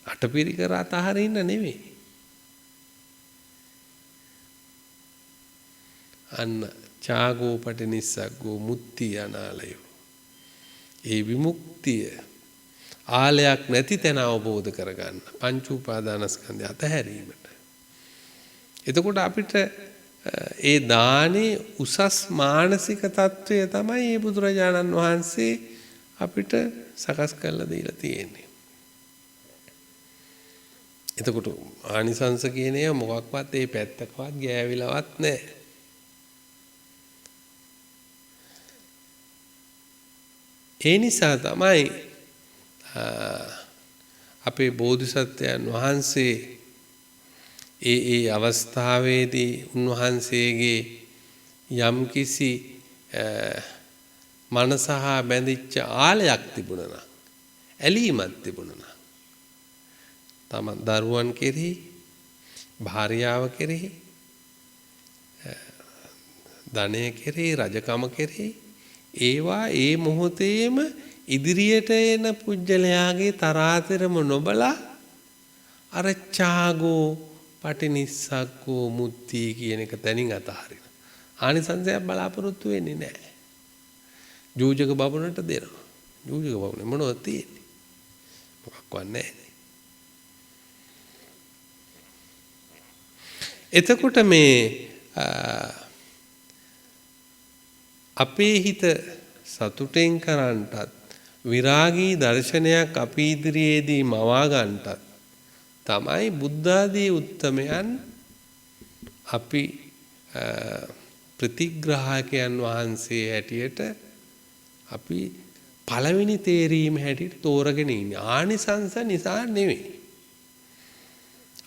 අටපිරිකර අතහරින්න නෙවෙයි. අන්න ත්‍යාගෝ පටිනිස්සග්ගෝ මුත්‍ති අනාලයෝ. ඒ විමුක්තිය ආලයක් නැති තැන අවබෝධ කරගන්න පංච උපාදානස්කන්ධය අතහැරීමට. එතකොට අපිට ඒ දානේ උසස් මානසික తত্ত্বය තමයි මේ බුදුරජාණන් වහන්සේ අපිට සකස් කරලා දීලා තියෙන්නේ. එතකොට ආනිසංස කියන ඒවා මොකක්වත් ඒ පැත්තකවත් ගෑවිලවත් නැහැ. ඒ නිසා තමයි අපේ බෝධිසත්වයන් වහන්සේ ඒ අවස්ථාවේදී උන්වහන්සේගේ යම්කිසි මනසහ බැඳිච්ච ආලයක් තිබුණා නම් ඇලීමක් තිබුණා නම් තම දරුවන් කෙරෙහි භාර්යාව කෙරෙහි ධනය කෙරෙහි රජකම කෙරෙහි ඒවා ඒ මොහොතේම ඉදිරියට එන පුජ්‍යලයාගේ තරාතිරම නොබලා අර ඡාගෝ පටිනිස්සග්ගෝ මුත්‍ති කියන එක තනින් අතහරින. ආනිසංසයක් බලාපොරොත්තු වෙන්නේ නැහැ. ජෝජක බබුණට දෙනවා. ජෝජක බබුනේ මොනවද තියෙන්නේ? මොකක්වත් නැහැ. එතකොට මේ අපේ හිත සතුටෙන් කරන්නටත් විරාගී දර්ශනයක් අපි ඉදිරියේදී මවා ගන්නටත් තමයි බුද්ධ ආදී උත්තමයන් අපි ප්‍රතිග්‍රාහකයන් වහන්සේ හැටියට අපි පළවෙනි තේරීම හැටියට තෝරගෙන ඉන්නේ. ආනිසංස නිසා නෙවෙයි.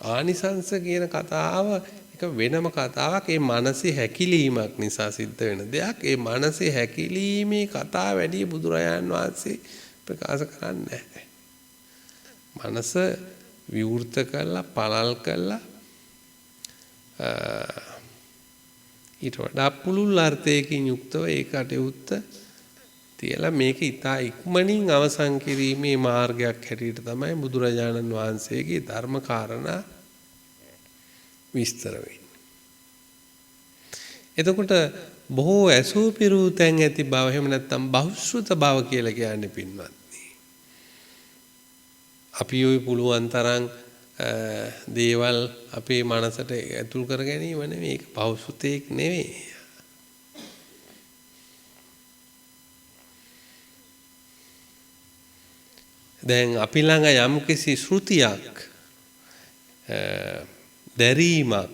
ආනිසංස කියන කතාව එක වෙනම කතාවක්. ඒ මනසේ හැකිලීමක් නිසා සිද්ධ වෙන දෙයක්. ඒ මනසේ හැකිලීමේ කතා වැඩි බුදුරජාන් වහන්සේ ප්‍රකාශ කරන්නේ නැහැ. මනස විවෘත කළා, පළල් කළා ඊට වඩා පුළුල් අර්ථයකින් යුක්තව ඒ කටයුත්ත තියලා මේක ඉතා ඉක්මනින් අවසන් කිරීමේ මාර්ගයක් හැටියට තමයි බුදුරජාණන් වහන්සේගේ ධර්ම කාරණා විස්තර වෙන්නේ. එතකොට බොහෝ ඇසූ පිරූ තැන් ඇති බව, එහෙම නැත්නම් බහුශ්‍රුත බව කියලා කියන්නේ පින්වත්නි. අපි ඔය පුළුවන් තරම් දේවල් අපේ මනසට ඇතුල් කර ගැනීම නෙවෙයි, ඒක බහුශ්‍රුතයක් නෙවෙයි. දැන් අපි ළඟ යම්කිසි ශ්‍රුතියක් දැරීමක්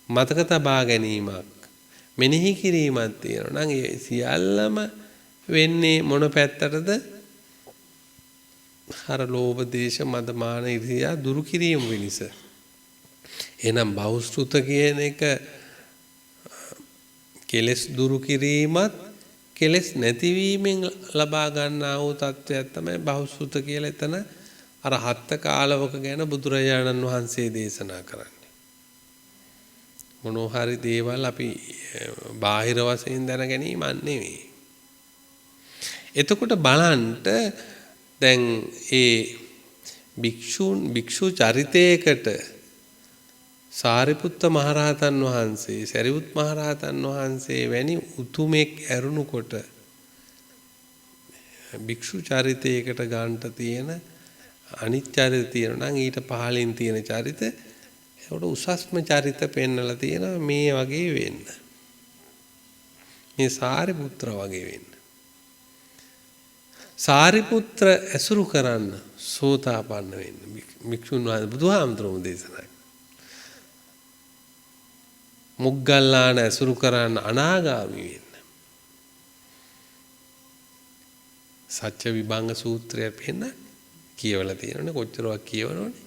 මතක තබා ගැනීමක් මෙනෙහි කිරීමක් තියෙනවා නම් ඒ සියල්ලම වෙන්නේ මොන පැත්තටද? අර ලෝභ දේශ මද මාන ඉරියා දුරු කිරීම වෙනස. එහෙනම් බහුශ්‍රුත කියන එක කෙලස් දුරු කිරීමත් කෙලස් නැතිවීමෙන් ලබා ගන්නා වූ තත්වයක් තමයි බහුශ්‍රුත කියලා එතන අර හත්ත කාලවක ගැන බුදුරජාණන් වහන්සේ දේශනා කරන්නේ. මොනෝhari දේවල් අපි බාහිර වශයෙන් දැන ගැනීමක් නෙවෙයි. එතකොට බලන්ට දැන් ඒ භික්ෂු චරිතයකට සාරිපුත්ත මහරහතන් වහන්සේ, සරියුත් මහරහතන් වහන්සේ වැනි උතුමෙක් ඇරුණුකොට භික්ෂු චරිතයකට ගන්නට තියෙන අනිත් චරිත තියෙනවා නම් ඊට පහළින් තියෙන චරිත ඒකට උසස්ම චරිත පෙන්නලා තියෙනවා මේ වගේ වෙන්න. මේ සාරිපුත්‍ර වගේ වෙන්න. සාරිපුත්‍ර ඇසුරු කරන්න සෝතාපන්න වෙන්න භික්ෂුන් වහන්සේ බුදුහාමුදුරුවෝ දේශනා කළා. මුග්ගල්ලාන ඇසුරු කරන්න අනාගාමී වෙන්න. සත්‍ය විභංග සූත්‍රය පෙන්න කියවලා තියෙනවනේ, කොච්චරවක් කියවනවනේ.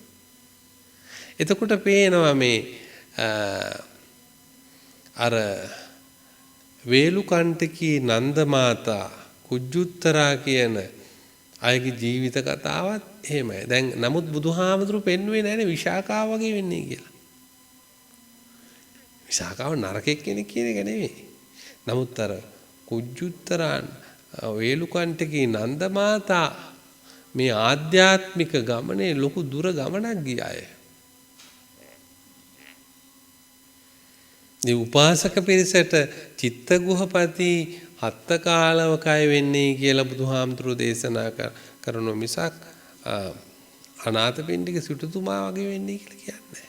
එතකොට පේනවා මේ අර වේලුකණ්ඨකී නන්ද මාතා කුජුත්තරා කියන අයගේ ජීවිත කතාවත් එහෙමයි. දැන් නමුත් බුදුහාමුදුරු පෙන්වුවේ නැහැනේ විශාකාව වගේ වෙන්නේ කියලා. විශාකාව නරකෙක් කෙනෙක් කියන එක නෙවෙයි. නමුත් අර කුජුත්තරාන් වේලුකණ්ඨකී නන්ද මාතා මේ ආධ්‍යාත්මික ගමනේ ලොකු දුර ගමනක් ගියාය. මේ උපාසක පිරිසට චිත්තගුහපති හත්ත කාලවකයි වෙන්නේ කියලා බුදුහාමුදුරුවෝ දේශනා කරන මිසක් අනාථපිණ්ඩික සිටුතුමා වගේ වෙන්නේ කියලා කියන්නේ.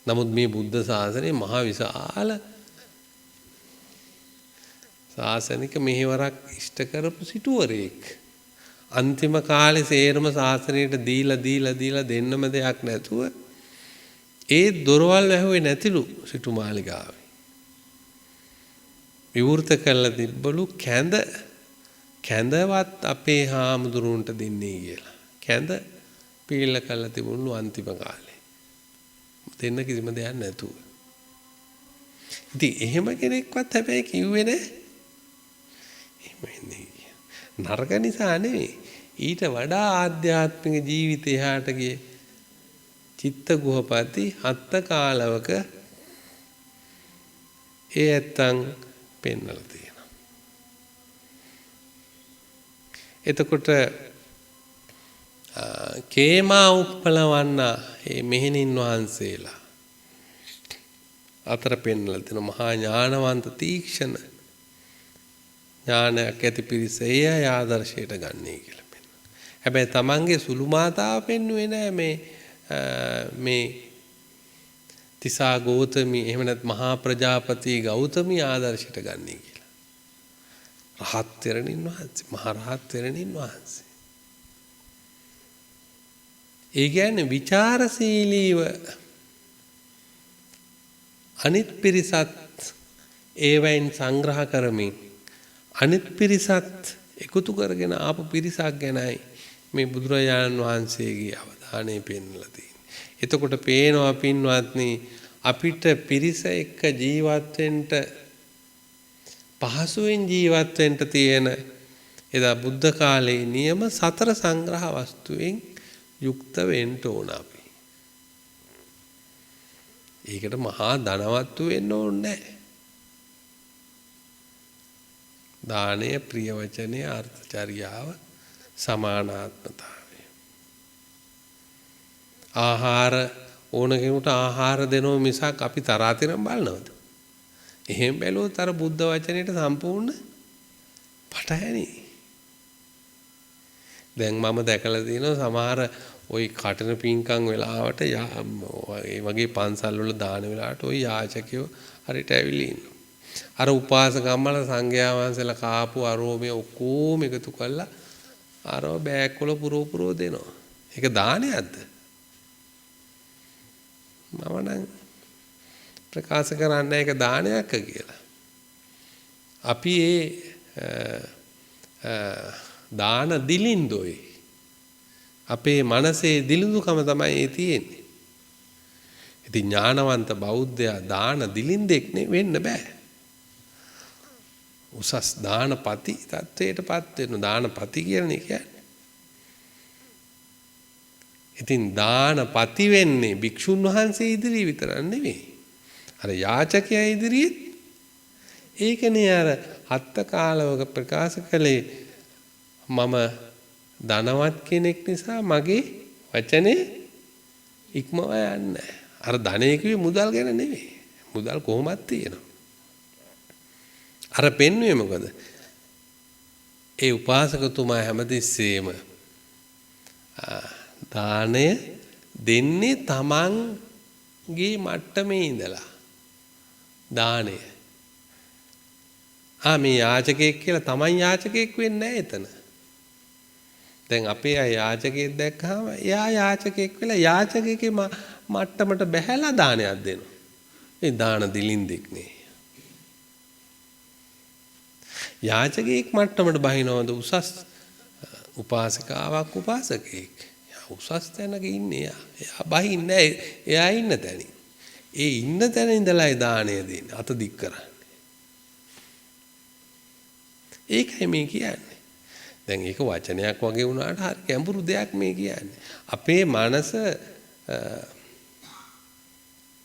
නමුත් මේ බුද්ධ ශාසනය මහා විශාල ශාසනික මෙහෙවරක් ඉෂ්ට කරපු සිටුවරයෙක්. අන්තිම කාලේ සේරම ශාසනයට දීලා දෙන්නම දෙයක් නැතුව ඒ දොරවල් වැහුවේ නැතිලු සිටු මාලිගාවේ. විවෘත කළා තිබ්බලු කැඳවත් අපේ හාමුදුරුවන්ට දෙන්නේ කියලා. කැඳ පීල කළා තිබුණු අන්තිම කාලේ. දෙන්න කිසිම දෙයක් නැතුව. ඉතින් එහෙම කෙනෙක්වත් හැබැයි කිව්වේ නෑ. එහෙම ඉන්නේ. නරක නිසා නෙවෙයි. ඊට වඩා ආධ්‍යාත්මික ජීවිතය එහාට ගියේ චිත්ත ගුහපති හත්ත කාලවක ඒ ඇත්තන් පෙන්වලා තියෙනවා. එතකොට කේමා උප්පලවන්න මේ මෙහෙණින් වහන්සේලා අතර පෙන්වලා දෙන මහා ඥානවන්ත තීක්ෂණ ඥානයක් ඇති පිරිස එය ආදර්ශයට ගන්නයි කියලා පෙන්වනවා. හැබැයි තමන්ගේ සුළු මාතාව පෙන්වුවේ නෑ මේ තිසා ගෞතමී එහෙම නැත් මහා ප්‍රජාපති ගෞතමී ආදර්ශයට ගන්නයි කියලා. රහත් තෙරණින් වහන්සේ මහා රහත් තෙරණින් වහන්සේ. ඒ කියන්නේ ਵਿਚාරශීලීව අනිත් පිරිසත් ඒවයින් සංග්‍රහ කරමින් අනිත් පිරිසත් එකතු කරගෙන ආපු පිරිසක් ගැනයි මේ බුදුරජාණන් වහන්සේගේ අවධානය පෙන්වලා තියෙන්නේ. එතකොට පේනවා පින්වත්නි අපිට පිරිස එක්ක ජීවත් වෙන්න පහසුවෙන් ජීවත් වෙන්න තියෙන එදා බුද්ධ කාලේ නියම 4 සංග්‍රහ වස්තුවෙන් යුක්ත වෙන්න ඕන අපි. ඒකට මහා ධනවත්තු වෙන්න ඕනේ නැහැ. දානය, ප්‍රිය වචනය, අර්ථචර්යාව, සමානාත්මතාවය. ආහාර ඕන කෙනෙකුට ආහාර දෙනව මිසක් අපි තරහතිරම් බලනවද? එහෙම බැලුවොත් අර බුද්ධ වචනයට සම්පූර්ණ පටහැනි. දැන් මම දැකලා තියෙනවා සමහර ওই කටන පින්කම් වෙලාවට ඒ වගේ පන්සල් වල දාන වෙලාවට ওই යාචකයෝ හරියට ඇවිල්ලා ඉන්නවා. අර උපාසකම්මල සංඝයා වහන්සේලා කාපු අරෝමේ ඔක්කොම එකතු කරලා අරව බෑග් වල පුරෝ දෙනවා. ඒක දානයක්ද? මම නම් ප්‍රකාශ කරන්නේ ඒක දානයක් කියලා. අපි දාන දිලින්දොයි. අපේ මනසේ දිලිඳුකම තමයි තියෙන්නේ. ඉතින් ඥානවන්ත බෞද්ධයා දාන දිලින්දෙක් වෙන්න බෑ. උසස් දානපති තත්වයටපත් වෙන දානපති කියන්නේ කියන්නේ. ඉතින් දානපති වෙන්නේ භික්ෂුන් වහන්සේ ඉදිරියේ විතරක් නෙවෙයි. අර යාචකයා ඉදිරියේ ඒකනේ අර හත්ත කාලවක ප්‍රකාශ කළේ මම ධනවත් කෙනෙක් නිසා මගේ වචනේ ඉක්මව යන්නේ. අර ධනෙ කිව්වේ මුදල් ගැන නෙවෙයි. මුදල් කොහොමද තියෙනවා. අර පෙන්වුවේ මොකද? ඒ උපාසකතුමා හැමතිස්සෙම දාණය දෙන්නේ තමන්ගේ මට්ටමේ ඉඳලා. දාණය. මේ යාචකයෙක් කියලා තමන් යාචකයෙක් වෙන්නේ නැහැ එතන. දැන් අපේ අය යාචකයෙක් දැක්කම එයා යාචකයෙක් වෙලා යාචකයෙක්ගේ මට්ටමට බැහැලා දානයක් දෙනවා. ඒ දාන දිලින්දෙක් නේ. යාචකයෙක් මට්ටමට බහිනවද උසස් උපාසිකාවක් උපාසකයෙක්. උසස් තැනක ඉන්නේ එයා. එයා බහින්නේ එයා ඉන්න තැන. ඒ ඉන්න තැන ඉඳලායි දාණය දෙන්නේ. අත දික් කරන්නේ. ඒකයි මේ කියන්නේ. දැන් ඒක වචනයක් වගේ වුණාට හරි ගැඹුරු දෙයක් මේ කියන්නේ. අපේ මනස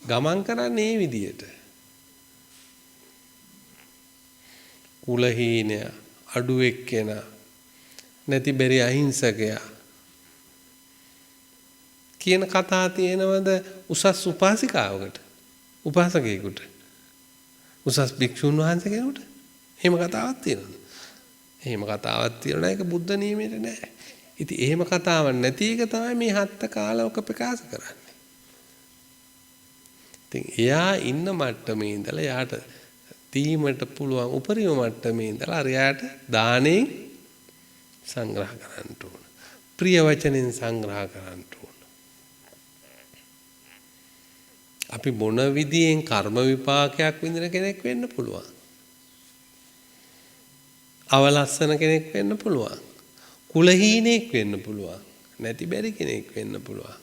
ගමන් කරන්නේ මේ විදියට. කුලහීනය, අඩු එක්කෙනා, නැති බැරි අහිංසකයා කියන කතා තියෙනවද උසස් උපාසිකාවකට? උපාසකයෙකුට? උසස් භික්ෂුන් වහන්සේ කෙනෙකුට? එහෙම කතාවක් තියෙනවද? එහෙම කතාවක් තියෙනවා ඒක බුද්ධ නියමයට නෑ. ඉතින් එහෙම කතාවක් නැති එක තමයි මේ හත්ත කාලවක ප්‍රකාශ කරන්නේ. ඉතින් එයා ඉන්න මට්ටමේ ඉඳලා යාට තීමට පුළුවන් උපරිම මට්ටමේ ඉඳලා අරයාට දානෙන් සංග්‍රහ කරන්න ඕන. ප්‍රිය වචනෙන් සංග්‍රහ කරන්න ඕන. අපි මොන විදියෙන් කර්ම විපාකයක් විඳින කෙනෙක් වෙන්න පුළුවන්. අවලස්සන කෙනෙක් වෙන්න පුළුවන්. කුලහීනෙක් වෙන්න පුළුවන්. නැති බැරි කෙනෙක් වෙන්න පුළුවන්.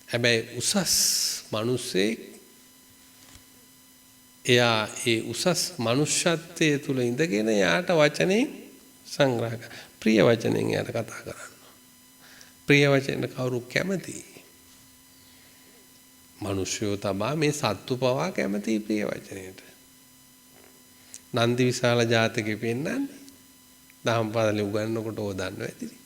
හැබැයි උසස් මිනිස්සෙක් එයා ඒ උසස් මනුෂ්‍යත්වයේ තුල ඉඳගෙන යාට වචනේ සංග්‍රහ කර ප්‍රිය වචනෙන් යාට කතා කරනවා. ප්‍රිය වචනෙන් කවුරු කැමතියි? මිනිස්සුયો තමයි මේ සත්තු පවා කැමති ප්‍රිය වචනයට. නන්දි විශාල ජාතකෙ පෙන්නන්නේ. දහම් පාසලේ උගන්වනකොට ඕක දන්නව ඇතිනේ.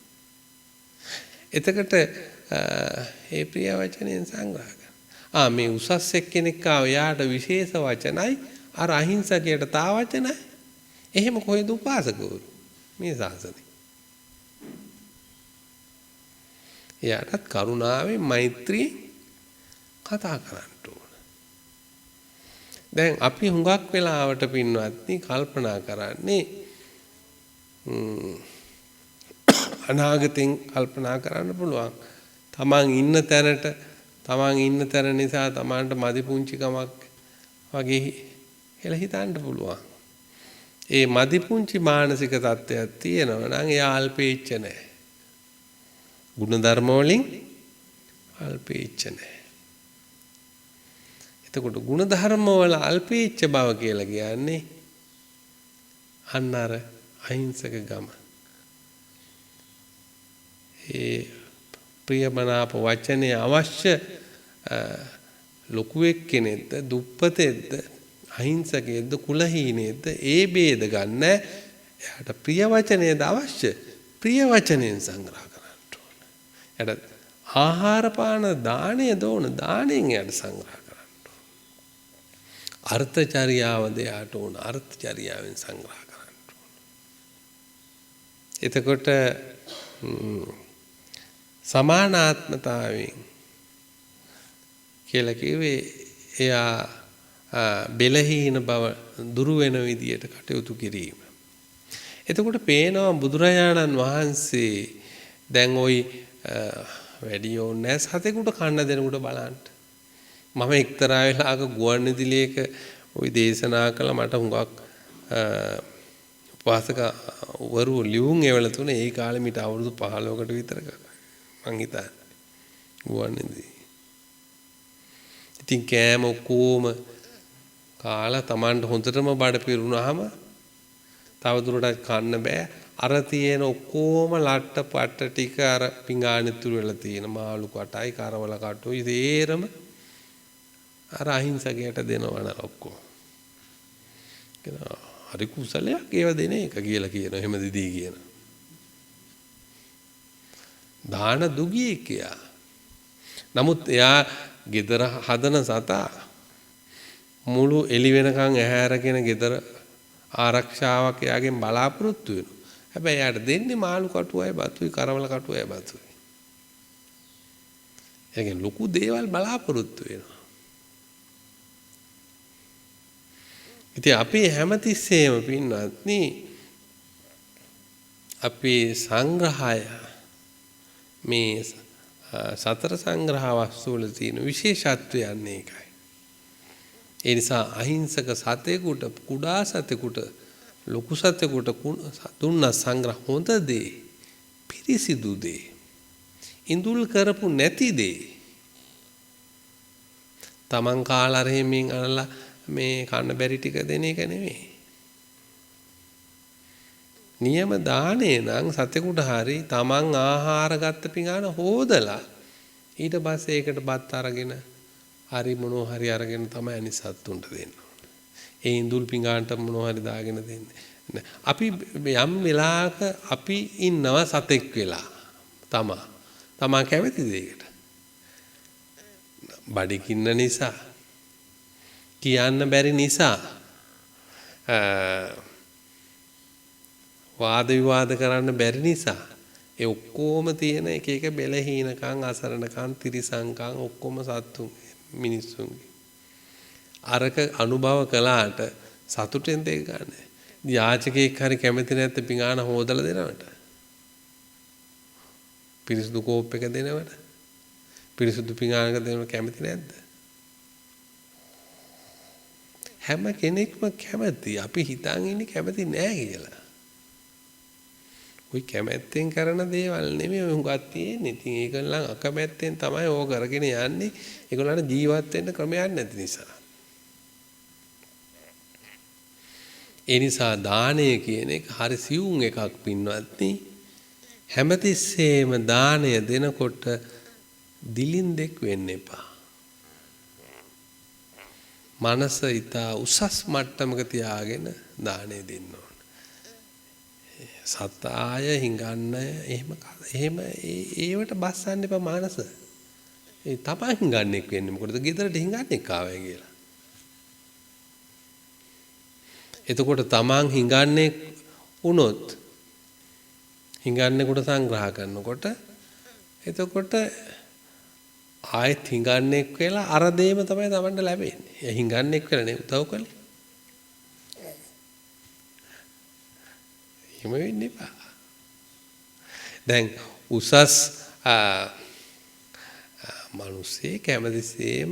එතකොට ඒ ප්‍රිය වචනෙන් සංග්‍රහ කරනවා. මේ උසස් එක්කෙනෙක් ආව යාට විශේෂ වචනයි අර අහිංසකයට තා වචනයි. එහෙම කොහෙද උපාසකවරු මේ ශාසනේ. එයාටත් කරුණාවෙන් මෛත්‍රියෙන් කතා කරන්න ඕන. දැන් අපි හුඟක් වෙලාවට පින්වත්නි කල්පනා කරන්නේ අනාගතෙන් කල්පනා කරන්න පුළුවන්. තමන් ඉන්න තැන නිසා තමන්ට මදි පුංචිකමක් වගේ කියලා හිතන්න පුළුවන්. ඒ මදි පුංචි මානසික තත්ත්වයක් තියෙනවා නම් එයා අල්පේච්ච නැහැ. ගුණධර්ම වලින් අල්පේච්ච නැහැ. එතකොට ගුණධර්ම වල අල්පේච්ච බව කියලා කියන්නේ අන්න අර අහිංසක ගම. ඒ ප්‍රියමනාප වචනේ අවශ්‍ය ලොකුවෙක් කෙනෙක්ද දුප්පතෙක්ද අහිංසකෙක්ද කුලහීනෙක්ද ඒ ભેද ගන්න. එයාට ප්‍රිය වචනේද අවශ්‍ය ප්‍රිය වචනෙන් සංග්‍රහ කරන්න ඕන. එයාට ආහාර පාන දාණය දෝන දාණයෙන් එයාට සංග්‍රහ කරන්න ඕන. අර්ථචර්යාවද එයාට ඕන අර්ථචර්යාවෙන් සංග්‍රහ කරන්න ඕන. එතකොට සමානාත්මතාවයෙන් කියලා කිව්වේ එයා බෙලහීන බව දුරු වෙන විදියට කටයුතු කිරීම. එතකොට පේනවා බුදුරජාණන් වහන්සේ දැන් ওই වැඩි ඕනේ සතෙකුට කන්න දෙනකොට බලන්න. මම එක්තරා වෙලාවක ගුවන්විදුලියක ওই දේශනා කළ මට හුඟක් උපාසක වරු ලියුම් එවල තුනේ ඒ කාලෙ මිට අවුරුදු 15කට විතර මං හිතන්නේ ගුවන්විදුලි. ඉතින් කෑම ඔක්කොම කාලා Tamanට හොඳටම බඩ පිරුණාම තව දුරටත් කන්න බෑ. අර තියෙන ඔක්කොම ලට්ට පට්ට ටික අර පිඟානෙතුරු වෙලා තියෙන මාළු කටයි කරවල කටුයි තේරම අර අහිංසකයට දෙනවන ඔක්කොම. හරි කුසලයක් ඒව දෙන එක කියලා කියන එහෙම දෙදී කියන. දාන දුගී කියා. නමුත් එයා ගෙදර හදන සතා මුළු එළි වෙනකන් ඇහැරගෙන ගෙදර ආරක්ෂාවක් එයාගෙන් බලාපොරොත්තු වෙනවා. හැබැයි එයාට දෙන්නේ මාළු කටුවයි බතුයි කරවල කටුවයි බතුයි. එයාගෙන් ලොකු දේවල් බලාපොරොත්තු වෙනවා. ඉතින් අපි හැමතිස්සෙම පින්වත්නි අපේ සංග්‍රහය මේ සතර සංග්‍රහ වස්තු වල තියෙන විශේෂත්වය යන්නේ ඒකයි. ඒ නිසා අහිංසක සතෙකුට කුඩා සතෙකුට ලොකු සතෙකුට දුන්න සංග්‍රහ හොඳ දේ පිරිසිදු දේ ඉඳුල් කරපු නැති දේ Taman කාලා රෙමින් අනලා මේ කන්න බැරි ටික දෙන එක නෙමෙයි. නියම දානේ නම් සතෙකුට හරි Taman ආහාර ගත්ත පිඟාන හොදලා ඊට පස්සේ ඒකට බත් අරගෙන හරි මොනවා හරි අරගෙන තමයි අනිත් සත්තුන්ට දෙන්න ඕනේ. ඒ ඉඳුල් පිඟානට මොනවා හරි දාගෙන දෙන්නේ. අපි යම් වෙලාවක අපි ඉන්නවා සතෙක් වෙලා තමා කැමති දෙයකට. බඩගින්න නිසා කියන්න බැරි නිසා වාද විවාද කරන්න බැරි නිසා ඒ ඔක්කොම තියෙන එක එක බෙලහීනකම් අසරණකම් තිරිසංකම් ඔක්කොම සත්තුන් මිනිස්සුන්ගේ අරක අනුභව කළාට සතුටෙන් දෙක ගන්න. යාචකයෙක් හරි කැමති නැත්නම් පිඟාන හොදලා දෙනවට. පිරිසුදු කෝප් එක දෙනවට. පිරිසුදු පිඟානක දෙනවට කැමති නැද්ද? හැම කෙනෙක්ම කැමති. අපි හිතන් ඉන්නේ කැමති නෑ කියලා. ඔයි කැමැත්තෙන් කරන දේවල් නෙමෙයි උඟක් තියෙන්නේ. ඉතින් ඒගොල්ලන් අකමැත්තෙන් තමයි ඕක කරගෙන යන්නේ. ඒගොල්ලන්ට ජීවත් වෙන්න ක්‍රමයක් නැති නිසා. ඒ නිසා දානය කියන එක හරි සියුම් එකක් පින්වත්නි. හැමතිස්සෙම දානය දෙනකොට දිලින්දෙක් වෙන්න එපා. මනස ඊට උසස් මට්ටමක තියාගෙන දාණය දෙන්න ඕන. සතාය හිඟන්න එහෙම ඒවට බස්සන්න එපා මනස. ඒ තමයි හිඟන්නේක් වෙන්නේ. මොකටද ගෙදරට හිඟන්නේක් ආවයි කියලා. එතකොට තමන් හිඟන්නේ වුණොත් හිඟන්නේකට සංග්‍රහ කරනකොට එතකොට ආයෙත් හිඟන්නේක් වෙලා අර දෙයම තමයි තමන්ට ලැබෙන්නේ. ඒ හිඟන්නේක් වෙලා නේ උදව් කළේ. එහෙම වෙන්න එපා. දැන් උසස් මිනිස්සේ කැමතිසේම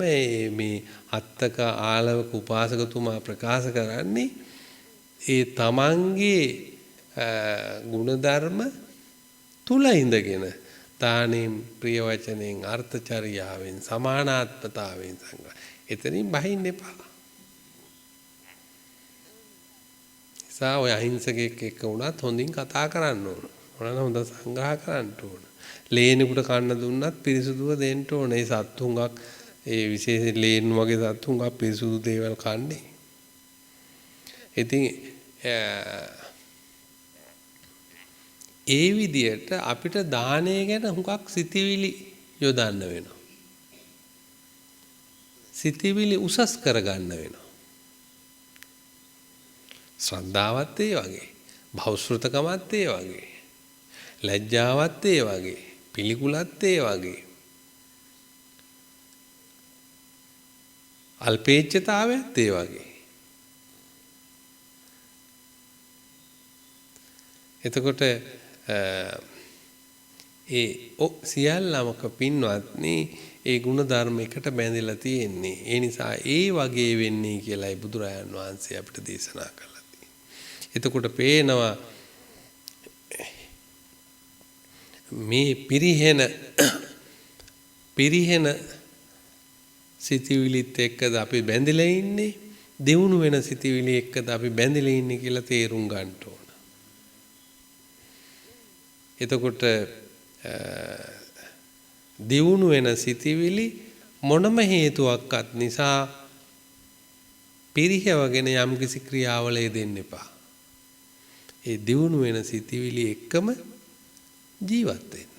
මේ අත්තක ආලවක උපාසකතුමා ප්‍රකාශ කරන්නේ ඒ තමන්ගේ ගුණධර්ම තුල ඉඳගෙන දානෙන් ප්‍රිය වචනෙන් අර්ථචර්යාවෙන් සමානාත්මතාවෙන් සංග්‍රහ. එතනින් බහින්න එපා. සා ඔය අහිංසකෙක් එක්ක වුණත් හොඳින් කතා කරන්න ඕන. මොනවා හොඳ සංග්‍රහ කරන්න ඕන. ලේනෙකුට කන්න දුන්නත් පිරිසුදුව දෙන්න ඕන. ඒ සත්තු හුඟක් ඒ විශේෂයෙන් ලේන් වගේ සත්තු හුඟක් පිරිසුදු දේවල් කන්නේ. ඉතින් ඒ විදියට අපිට දානය ගැන හුඟක් සිතිවිලි යොදන්න වෙනවා. සිතිවිලි උසස් කරගන්න වෙනවා. ශ්‍රද්ධාවත් ඒ වගේ, භෞසෘතකමත් ඒ වගේ, ලැජ්ජාවත් ඒ වගේ, පිළිකුලත් ඒ වගේ. අල්පේච්ඡතාවයත් ඒ වගේ. එතකොට ඒ සියල්ලමක පින්වත්නි ඒ ගුණ ධර්ම එකට බැඳලා තියෙන්නේ. ඒ නිසා ඒ වගේ වෙන්නේ කියලායි බුදුරජාන් වහන්සේ අපිට දේශනා කළා තියෙන්නේ. එතකොට පේනවා මේ පිරිහෙන සිතිවිලිත් එක්කද අපි බැඳලා ඉන්නේ, දියුණු වෙන සිතිවිලි එක්කද අපි බැඳලා ඉන්නේ කියලා තේරුම් ගන්න ඕන. එතකොට දියුණු වෙන සිතිවිලි මොනම හේතුවක්වත් නිසා පිරිහවගෙන යම්කිසි ක්‍රියාවලේ දෙන්න එපා. ඒ දියුණු වෙන සිතිවිලි එක්කම ජීවත් වෙන්න.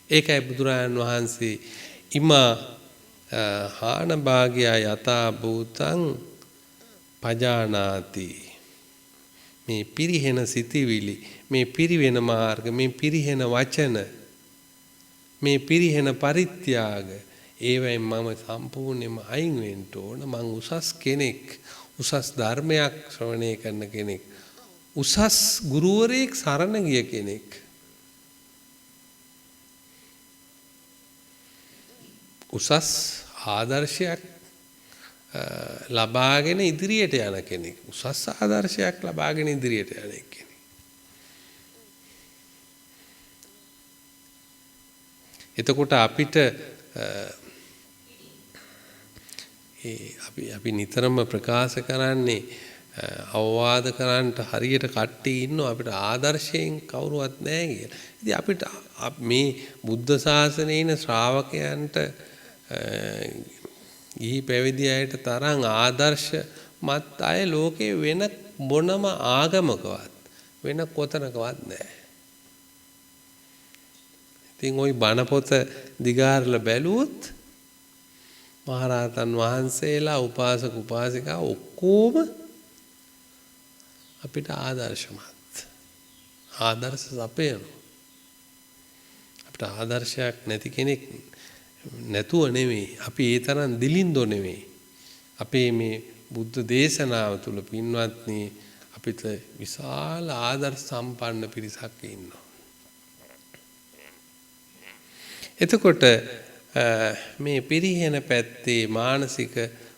ඒකයි බුදුරජාණන් වහන්සේ ඉමා හාන භාග්‍ය යතා භූතං පජානාති. මේ පිරිහෙන සිතිවිලි, මේ පිරිවෙන මාර්ග, මේ පිරිහෙන වචන, මේ පිරිහෙන පරිත්‍යාග, ඒවෙන් මම සම්පූර්ණයෙන්ම අයින් වෙන්න ඕන. මං උසස් කෙනෙක්, උසස් ධර්මයක් ශ්‍රවණය කරන කෙනෙක්, උසස් ගුරුවරයෙක් සරණ ගිය කෙනෙක්. උසස් ආදර්ශයක් ලබාගෙන ඉදිරියට යන කෙනෙක්. උසස් ආදර්ශයක් ලබාගෙන ඉදිරියට යන කෙනෙක්. එතකොට අපිට අපි නිතරම ප්‍රකාශ කරන්නේ අවවාද කරන්නට හරියට කට්ටිය ඉන්නවා අපිට ආදර්ශයෙන් කවුරුවත් නැහැ කියලා. ඉතින් අපිට මේ බුද්ධ ශාසනයේ ඉන්න ශ්‍රාවකයන්ට ඊ පැවිදි අයට තරම් ආදර්ශමත් අය ලෝකේ වෙන මොනම ආගමකවත් වෙන කොතනකවත් නැහැ. ඉතින් ওই බණ පොත දිගාරලා බැලුවොත් මහරහතන් වහන්සේලා උපාසක උපාසිකා ඔක්කොම අපිට ආදර්ශමත්. ආදර්ශ සපයන. අපිට ආදර්ශයක් නැති කෙනෙක් නැතුව නෙවෙයි. අපි ඒ තරම් දිලින්දෝ නෙවෙයි. අපේ මේ බුද්ධ දේශනාව තුල පින්වත්නි අපිට විශාල ආදර්ශ සම්පන්න පිරිසක් ඉන්නවා. එතකොට මේ පිරිහෙන පැත්තේ මානසික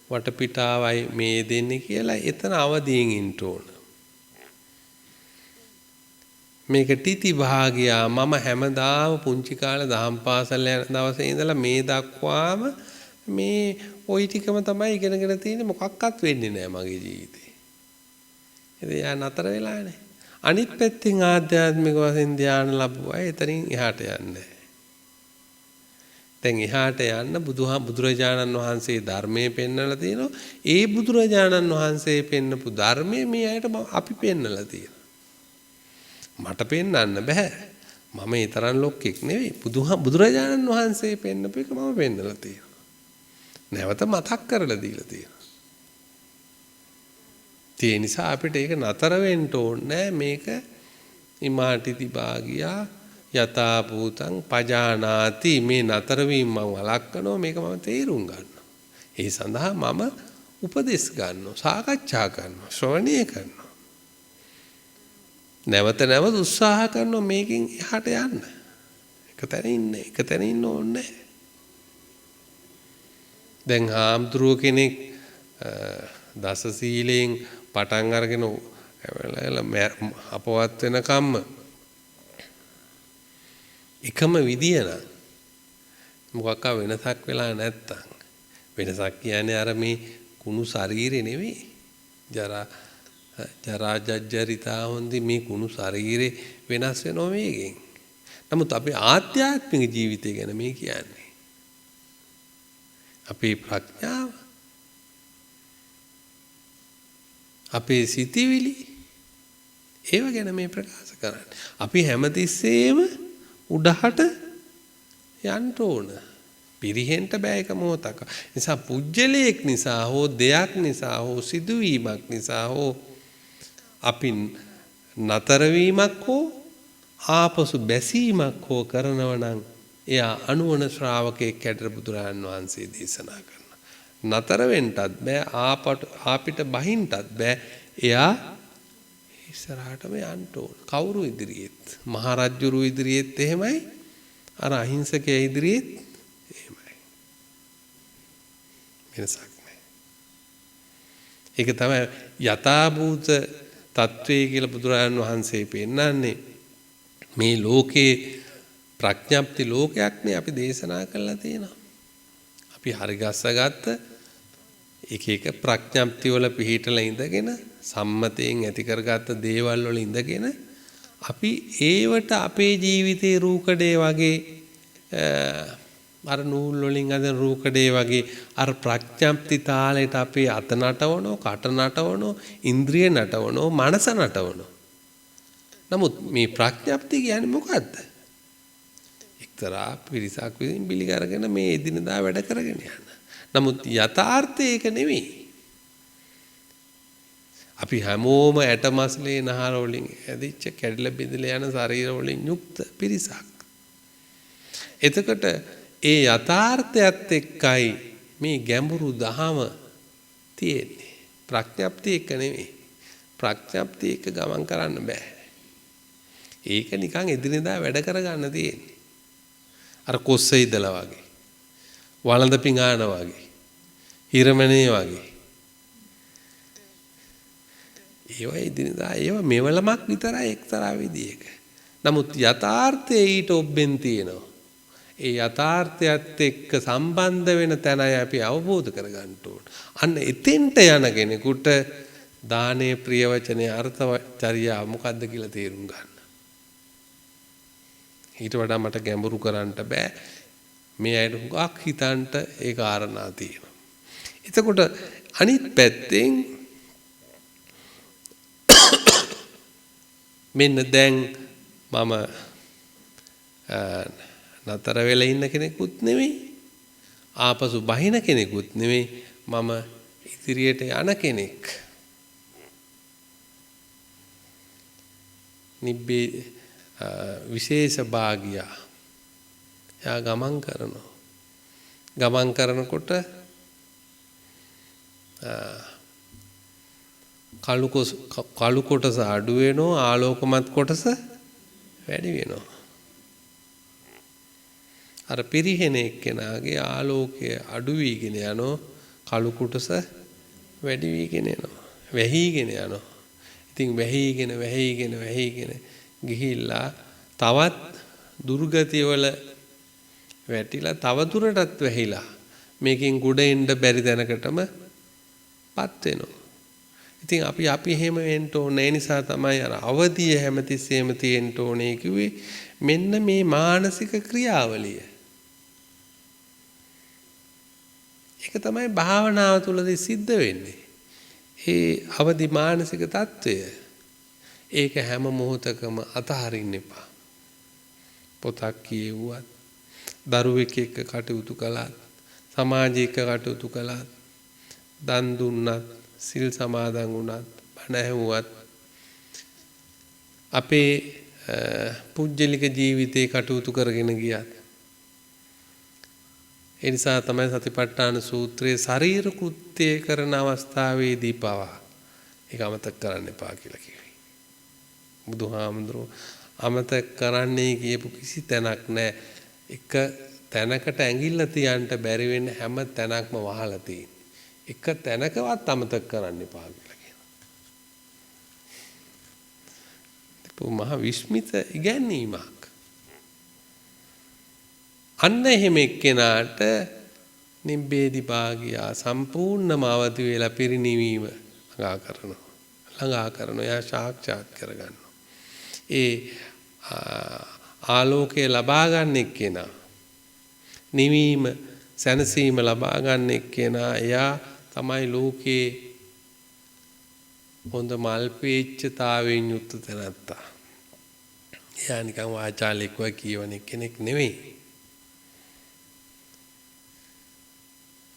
වටපිටාවයි මේ දෙන්නේ කියලා එතන අවදීන් ඉන්න ඕන. මේක තිති භාගියා මම හැමදාම පුංචි කාලේ දහම් පාසල් යන දවසේ ඉඳලා මේ දක්වාම මේ ওই ටිකම තමයි ඉගෙනගෙන තියෙන්නේ මොකක්වත් වෙන්නේ නැහැ මගේ ජීවිතේ. ඉතින් යා නතර වෙලානේ. අනිත් පැත්තෙන් ආධ්‍යාත්මික වශයෙන් ධ්‍යාන ලැබුවා එතනින් එහාට යන්නේ. දැන් එහාට යන්න බුදුරජාණන් වහන්සේ ධර්මයේ පෙන්වලා තියෙනවා. ඒ බුදුරජාණන් වහන්සේ පෙන්නපු ධර්මයේ මේ අයට අපි පෙන්වලා තියෙනවා. මට පෙන්වන්න බෑ. මම ඒ තරම් ලොක්ෙක් නෙවෙයි. බුදුරජාණන් වහන්සේ පෙන්නපු එක මම පෙන්වලා තියෙනවා. නැවත මතක් කරලා දීලා තියෙනවා. ඒ නිසා අපිට ඒක නතර වෙන්න ඕනේ. මේක ඉමාටිති භාගියා යතා භූතං පජානාති. මේ නතර වීම මම වළක්වනවා. මේක මම තේරුම් ගන්නවා. ඒ සඳහා මම උපදෙස් ගන්නවා, සාකච්ඡා කරනවා, ශ්‍රවණය කරනවා. නැවත නැවත උත්සාහ කරනවා මේකෙන් එහාට යන්න. එක තැන ඉන්න ඕනේ. දැන් හාමුදුරුව කෙනෙක් දස සීලයෙන් පටන් අරගෙන අපවත් වෙනකම්ම එකම විදිය නම් මොකක්ක වෙනසක් වෙලා නැත්තම්, වෙනසක් කියන්නේ අර මේ කුණු ශරීරේ නෙවෙයි. ජරා ජජ්ජරිතා හොඳි මේ කුණු ශරීරේ වෙනස් වෙනවා මේකෙන්. නමුත් අපේ ආධ්‍යාත්මික ජීවිතය ගැන මේ කියන්නේ. අපේ ප්‍රඥාව, අපේ සිතිවිලි, ඒව ගැන මේ ප්‍රකාශ කරන්නේ. අපි හැමතිස්සෙම උඩහට යන්න ඕන. පිරිහෙන්න බෑ එක මොහොතක. නිසා පුජ්‍යලයක් නිසා හෝ දෙයක් නිසා හෝ සිදුවීමක් නිසා හෝ අපි නතර වීමක් හෝ ආපසු බැසීමක් හෝ කරනවා නම් එයා අනුවන ශ්‍රාවකයෙක් හැටියට බුදුරජාණන් වහන්සේ දේශනා කරනවා. නතර වෙන්නත් බෑ, ආපිට බහින්නත් බෑ. එයා ඉස්සරහටම යන්න ඕන. කවුරු ඉදිරියෙත්? මහරජුරු ඉදිරියෙත් එහෙමයි. අර අහිංසකයා ඉදිරියෙත් එහෙමයි. වෙනසක් නැහැ. ඒක තමයි යථාභූත තත්වයේ කියලා බුදුරජාණන් වහන්සේ පෙන්නන්නේ. මේ ලෝකේ ප්‍රඥප්ති ලෝකයක්නේ අපි දේශනා කරලා තියෙනවා. අපි හරි ගස්සගත්ත එක එක ප්‍රඥප්ති වල පිහිටලා ඉඳගෙන සම්මතයෙන් ඇති කරගත්ත දේවල් වල ඉඳගෙන අපි ඒවට අපේ ජීවිතේ රූකඩේ වගේ අර නූල් වලින් අදන රූකඩේ වගේ අර ප්‍රඥප්ති තාලෙට අපේ අත නටවනෝ, කට නටවනෝ, ඉන්ද්‍රිය නටවනෝ, මනස නටවනෝ. නමුත් මේ ප්‍රඥප්ති කියන්නේ මොකද්ද? එක්තරා පිරිසක් විසින් බිලි කරගෙන මේ එදිනදා වැඩ කරගෙන යන. නමුත් යථාර්ථය ඒක නෙවෙයි. අපි හැමෝම ඇටමස්ලේ නහර වලින් ඇදිච්ච කැඩිලා බෙදලා යන ශරීර වලින් යුක්ත පිරිසක්. එතකොට ඒ යථාර්ථයත් එක්කයි මේ ගැඹුරු දහම තියෙන්නේ. ප්‍රඥප්තිය එක නෙවෙයි. ප්‍රඥප්තිය එක ගමන් කරන්න බෑ. ඒක නිකන් එදිනෙදා වැඩ කරගන්න තියෙන්නේ. අර කොස්ස ඉදලා වගේ, වළඳ පිඟාන වගේ, හිරමනේ වගේ. ඒවා එදිනෙදා ඒවා මෙවලමක් විතරයි එක්තරා විදියක. නමුත් යථාර්ථයේ ඊට ඔබෙන් තියෙනවා. ඒ යථාර්ථයත් එක්ක සම්බන්ධ වෙන තැනයි අපි අවබෝධ කරගන්න ඕන. අන්න එතෙන්ට යන කෙනෙකුට දානේ, ප්‍රිය වචනේ, අර්ථචර්යාව මොකද්ද කියලා තේරුම් ගන්න. ඊට වඩා මට ගැඹුරු කරන්න බෑ. මේ අයට හුඟක් හිතන්ට ඒ කාරණා තියෙනවා. එතකොට අනිත් පැත්තෙන් මෙන්න දැන් මම නතර වෙලා ඉන්න කෙනෙකුත් නෙවෙයි, ආපසු බහින කෙනෙකුත් නෙවෙයි, මම ඉදිරියට යන කෙනෙක්. නිබ්බේ විශේෂ භාගියා. එයා ගමන් කරනවා. ගමන් කරනකොට කළු කොටස අඩු වෙනවා, ආලෝකමත් කොටස වැඩි වෙනවා. අර පිරිහෙන එක්කෙනාගේ ආලෝකය අඩු වීගෙන යනවා, කළු කොටස වැඩි වීගෙන යනවා, වැහිගෙන යනවා. ඉතින් වැහිගෙන ගිහිල්ලා තවත් දුර්ගතිය වල වැටිලා තව දුරටත් වැහිලා මේකෙන් ගොඩ එන්න බැරි දැනකටම පත් වෙනවා. ඉතින් අපි එහෙම වෙන්න ඕනේ. ඒ නිසා තමයි අර අවදිය හැමතිස්සෙම තියෙන්න ඕනේ කිව්වේ. මෙන්න මේ මානසික ක්‍රියාවලිය. ඒක තමයි භාවනාව තුළදී සිද්ධ වෙන්නේ. ඒ අවදි මානසික తত্ত্বය. ඒක හැම මොහොතකම අතහරින්න එපා. පොතක් කියවුවත්, දරුවෙක් එක්ක කටයුතු කළත්, සමාජයක කටයුතු කළත්, දන් දුන්නත්, සිල් සමාදන් වුණත්, බණ ඇහුවත්, අපේ පුජ්‍යලික ජීවිතේ කටයුතු කරගෙන ගියත්. ඒ නිසා තමයි සතිපට්ඨාන සූත්‍රයේ ශරීර කෘත්‍ය කරන අවස්ථාවේදී පවා ඒක අමතක කරන්න එපා කියලා කිව්වේ. බුදුහාමුදුරුවෝ අමතක කරන්නේ කියපු කිසි තැනක් නැහැ. එක තැනකට ඇඟිල්ල තියන්න බැරි වෙන හැම තැනක්ම වහලා තියෙන්නේ. එක තැනකවත් අමතක කරන්න එපා කියලා කියනවා. මහා විස්මිත ඉගැන්වීමක්. අන්න එහෙම එක්කෙනාට නිබ්බේධි භාගියා සම්පූර්ණම අවදි වෙලා පිරිණිවීම ළඟා කරනවා. එයා සාක්ෂාත් කරගන්නවා. ඒ ආලෝකය ලබා ගන්න එක්කෙනා, නිවීම සැනසීම ලබා ගන්න එක්කෙනා, එයා තමයි ලෝකේ හොඳ මල්පේච්ඡතාවයෙන් යුක්ත තැනැත්තා. එයා නිකන් වාචාලෙක්ව කියවන කෙනෙක් නෙවෙයි.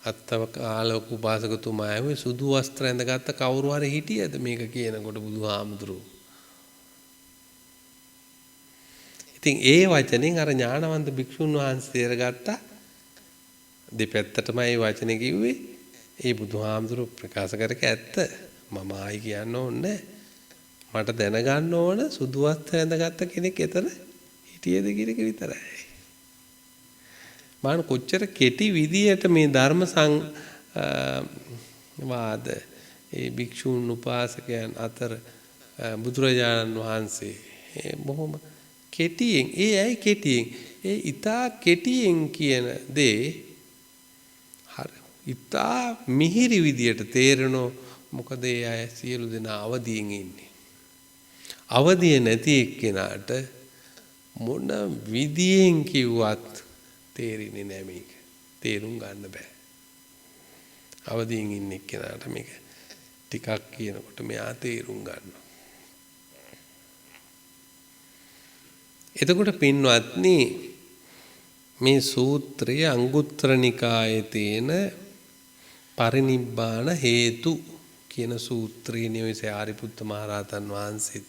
අත්තවක ආලෝක උපාසකතුමා ඇහුවේ සුදු වස්ත්‍ර ඇඳගත්ත කවුරු හරි හිටියද මේක කියනකොට බුදුහාමුදුරුවෝ. ඉතින් ඒ වචනෙන් අර ඥානවන්ත භික්ෂුන් වහන්සේ ගත්තා. දෙපැත්තටම මේ වචනේ කිව්වේ. ඒ බුදුහාමුදුරුවෝ ප්‍රකාශ කරක ඇත්ත. මම ආයි කියන්න ඕනේ. මට දැනගන්න ඕන සුදු වස්ත්‍ර ඇඳගත්ත කෙනෙක් එතන හිටියේද කියන එක විතරයි. මාන කොච්චර කෙටි විදියට මේ ධර්ම වාද ඒ භික්ෂුන් උපාසකයන් අතර බුදුරජාණන් වහන්සේ බොහොම කෙටියෙන් ඇයි කෙටියෙන් ඊතා කෙටියෙන් කියන දේ හරි ඊතා මිහිරි විදියට තේරෙනෝ. මොකද ඒ අය සියලු දෙනා අවදියෙන් ඉන්නේ. අවදිය නැති එක්කෙනාට මොන විදියෙන් කිව්වත් තේරෙන්නේ නැහැ මේක. තේරුම් ගන්න බෑ. අවදියෙන් ඉන්න එක්කෙනාට මේක ටිකක් කියනකොට මෙයා තේරුම් ගන්නවා. එතකොට පින්වත්නි මේ සූත්‍රයේ අංගුත්තර නිකායේ තියෙන පරිනිබ්බාන හේතු කියන සූත්‍රයේ නියෝජ්‍ය ආරිපුත්ත මහරහතන් වහන්සේත්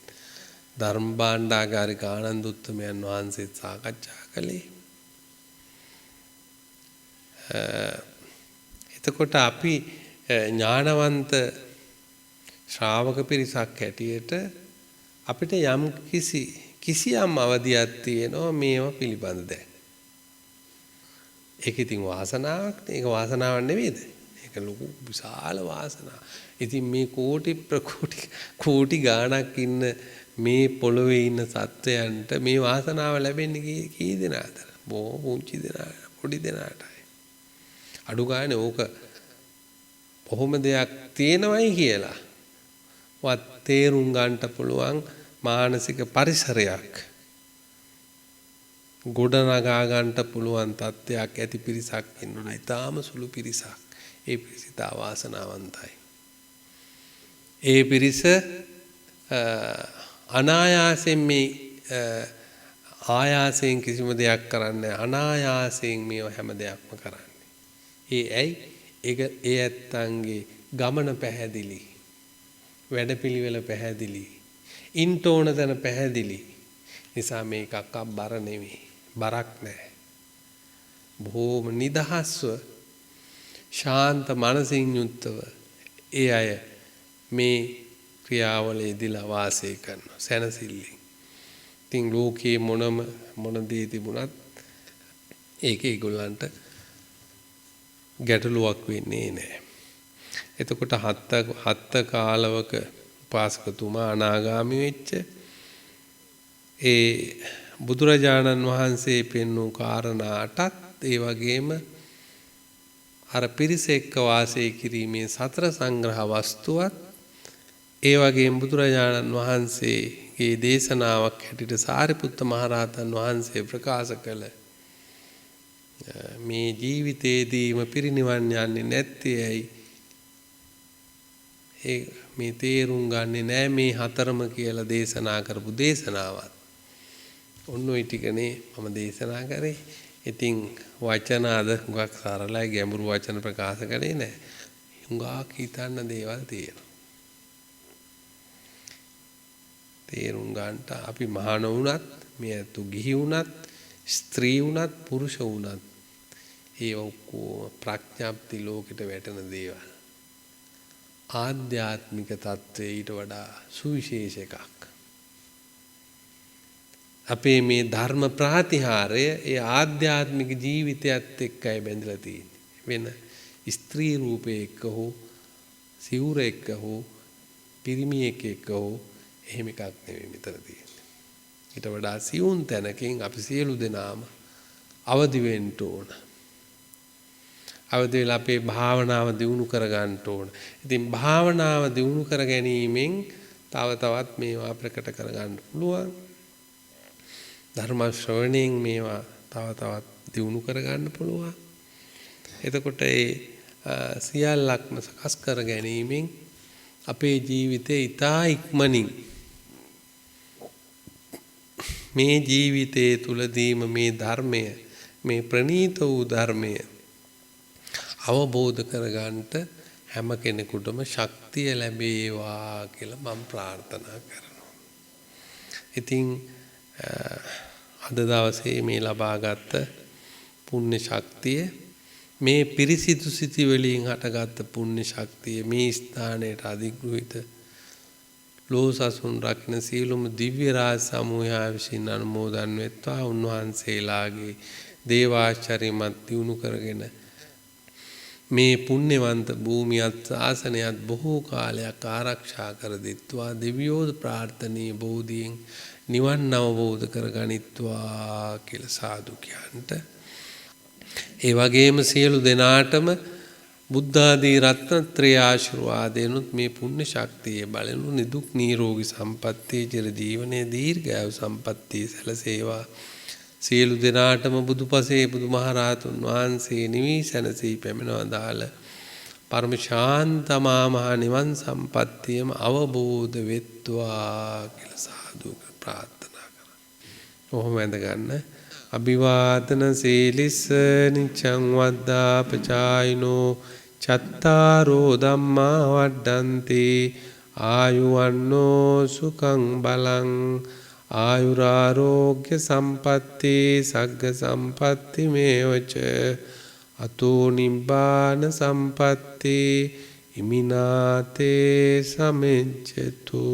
ධර්ම භාණ්ඩාගාරික ආනන්ද උත්තමයන් වහන්සේත් සාකච්ඡා කළේ. එතකොට අපි ඥානවන්ත ශ්‍රාවක පිරිසක් හැටියට අපිට යම් කිසියම් අවධියක් තියෙනවා මේව පිළිබඳ දැන්. ඒක ඉතින් වාසනාවක් නේ. ඒක වාසනාවක් නෙවෙයිද? ඒක ලොකු විශාල වාසනාවක්. ඉතින් මේ කෝටි ගාණක් ඉන්න මේ පොළොවේ ඉන්න සත්වයන්ට මේ වාසනාව ලැබෙන්නේ කී දෙනාද? බොහෝ පුංචි දෙනාට, පොඩි දෙනාටයි. අඩු ගානේ ඕක කොහොම දෙයක් තියෙනවයි කියලා වත් තේරුම් ගන්නට පුළුවන් මානසික පරිසරයක් ගොඩනගා ගන්නට පුළුවන් තත්ත්වයක් ඇති පිරිසක් ඉන්නවා. ඊටාම සුළු පිරිසක්. ඒ පිරිස වාසනාවන්තයි. ඒ පිරිස අනායාසයෙන් මේ ආයාසයෙන් කිසිම දෙයක් කරන්නේ අනායාසයෙන් මේව හැම දෙයක්ම කරන්නේ. ඇයි ඒ ඇත්තන්ගේ ගමන පැහැදිලි, වැඩපිළිවෙල පැහැදිලි, ඉන්ට ඕන තැන පැහැදිලි නිසා මේකක් බර නෙවෙයි, බරක් නැහැ. බොහෝම නිදහස්ව ශාන්ත මනසින් යුක්තව ඒ අය මේ ක්‍රියාවලයේදීලා වාසය කරනවා සැනසෙල්ලෙන්. ඉතින් ලෝකේ මොන දේ තිබුණත් ඒක ඒගොල්ලන්ට ගැටලුවක් වෙන්නේ නැහැ. එතකොට හත්ත කාලවක උපාසකතුමා අනාගාමී වෙච්ච ඒ බුදුරජාණන් වහන්සේ පෙන්වූ කාරණාටත් ඒ වගේම අර පිරිස එක්ක වාසය කිරීමේ සතර සංග්‍රහ වස්තුවත් ඒ වගේම බුදුරජාණන් වහන්සේගේ දේශනාවක් හැටියට සාරිපුත්ත මහරහතන් වහන්සේ ප්‍රකාශ කළ මේ ජීවිතේදීම පිරිනිවන් යන්නේ නැත්තේ ඇයි? මේ තේරුම් ගන්නේ නැහැ මේ හතරම කියලා දේශනා කරපු දේශනාවත්. ඔන්න ඔය ටිකනේ මම දේශනා කරේ. ඉතින් වචන අද හුඟක් සරලයි, ගැඹුරු වචන ප්‍රකාශ කරේ නැහැ. හුඟක් හිතන්න දේවල් තියෙනවා. තේරුම් ගන්නට අපි මහාන වුණත්, මේ අතු ගිහි වුණත්, ස්ත්‍රී වුණත්, පුරුෂ වුණත් ඒ ඔක්කොම ප්‍රඥාප්ති ලෝකෙට වැටෙන දේවල්. ආධ්‍යාත්මික தත්ත්වය ඊට වඩා සුවිශේෂ එකක්. අපේ මේ ධර්ම ප්‍රාතිහාරය ඒ ආධ්‍යාත්මික ජීවිතයත් එක්කයි බැඳලා තියෙන්නේ. වෙන ස්ත්‍රී රූපේ එක්ක හෝ සිවුර එක්ක හෝ පිරිමියෙක් එක්ක හෝ එහෙම එකක් නෙවෙයි මෙතන තියෙන්නේ. ඊට වඩා සියුම් තැනකින් අපි සියලු දෙනාම අවදි වෙන්න ඕන. අවදි වෙලා අපේ භාවනාව දියුණු කර ගන්න ඕන. ඉතින් භාවනාව දියුණු කර ගැනීමෙන් තව තවත් මේවා ප්‍රකට කර ගන්න පුළුවන්. ධර්ම ශ්‍රවණයෙන් මේවා තව තවත් දියුණු කර ගන්න පුළුවන්. එතකොට ඒ සියල්ලක්ම සකස් කර ගැනීමෙන් අපේ ජීවිතේ ඊටා ඉක්මනින් මේ ජීවිතයේ තුලදීම මේ ධර්මය, මේ ප්‍රණීත වූ ධර්මය අවබෝධ කරගන්නට හැම කෙනෙකුටම ශක්තිය ලැබේවා කියලා මම ප්‍රාර්ථනා කරනවා. ඉතින් අද දවසේ මේ ලබාගත් පුණ්‍ය ශක්තිය, මේ පිරිසිදු සිටි වලින් හටගත් පුණ්‍ය ශක්තිය මේ ස්ථානයට අධිග්‍රහිත ලෝසසුන් රකින්න සීලොම දිව්‍ය රාජ සමූහයා විසින් අනුමෝදන් වෙත්වා. උන්වහන්සේලාගේ දේවාශ්චර්යමත් දියුණු කරගෙන මේ පුණ්‍යවන්ත භූමියත් ආසනයත් බොහෝ කාලයක් ආරක්ෂා කර දෙත්වා. දිව්‍යෝද ප්‍රාර්ථනීය බෝධියෙන් නිවන් අවබෝධ කරගනිත්වා කියලා සාදු කියන්ට. ඒ වගේම සියලු දෙනාටම බුද්ධ ආදී රත්නත්‍රය ආශිර්වාදයෙන්ුත් මේ පුණ්‍ය ශක්තිය බලෙනු නිදුක් නිරෝගී සම්පන්නිය චිර ජීවනයේ දීර්ඝායු සම්පන්නිය සැලසේවා. සියලු දෙනාටම බුදුපසේ බුදුමහරහතුන් වහන්සේ නිවී සැනසී පැමිණවදාළ පරම ශාන්තමා මහ නිවන් සම්පත්තියම අවබෝධ වෙත්වා කියලා සාදු ප්‍රාර්ථනා කරා. ඔහොම වැඳ ගන්න. අභිවාදන සීලිස්ස නිච්ඡං වද්දා පචායිනෝ චත්තාරෝ ධම්මා වඩ්ඩන්ති ආයුවන්නෝ සුඛං බලං ආයුරාෝග්‍ය සම්පatti සග්ග සම්පatti මේවච අතෝ නිබ්බාන සම්පatti ඉමිනාතේ සමෙච්ඡතු.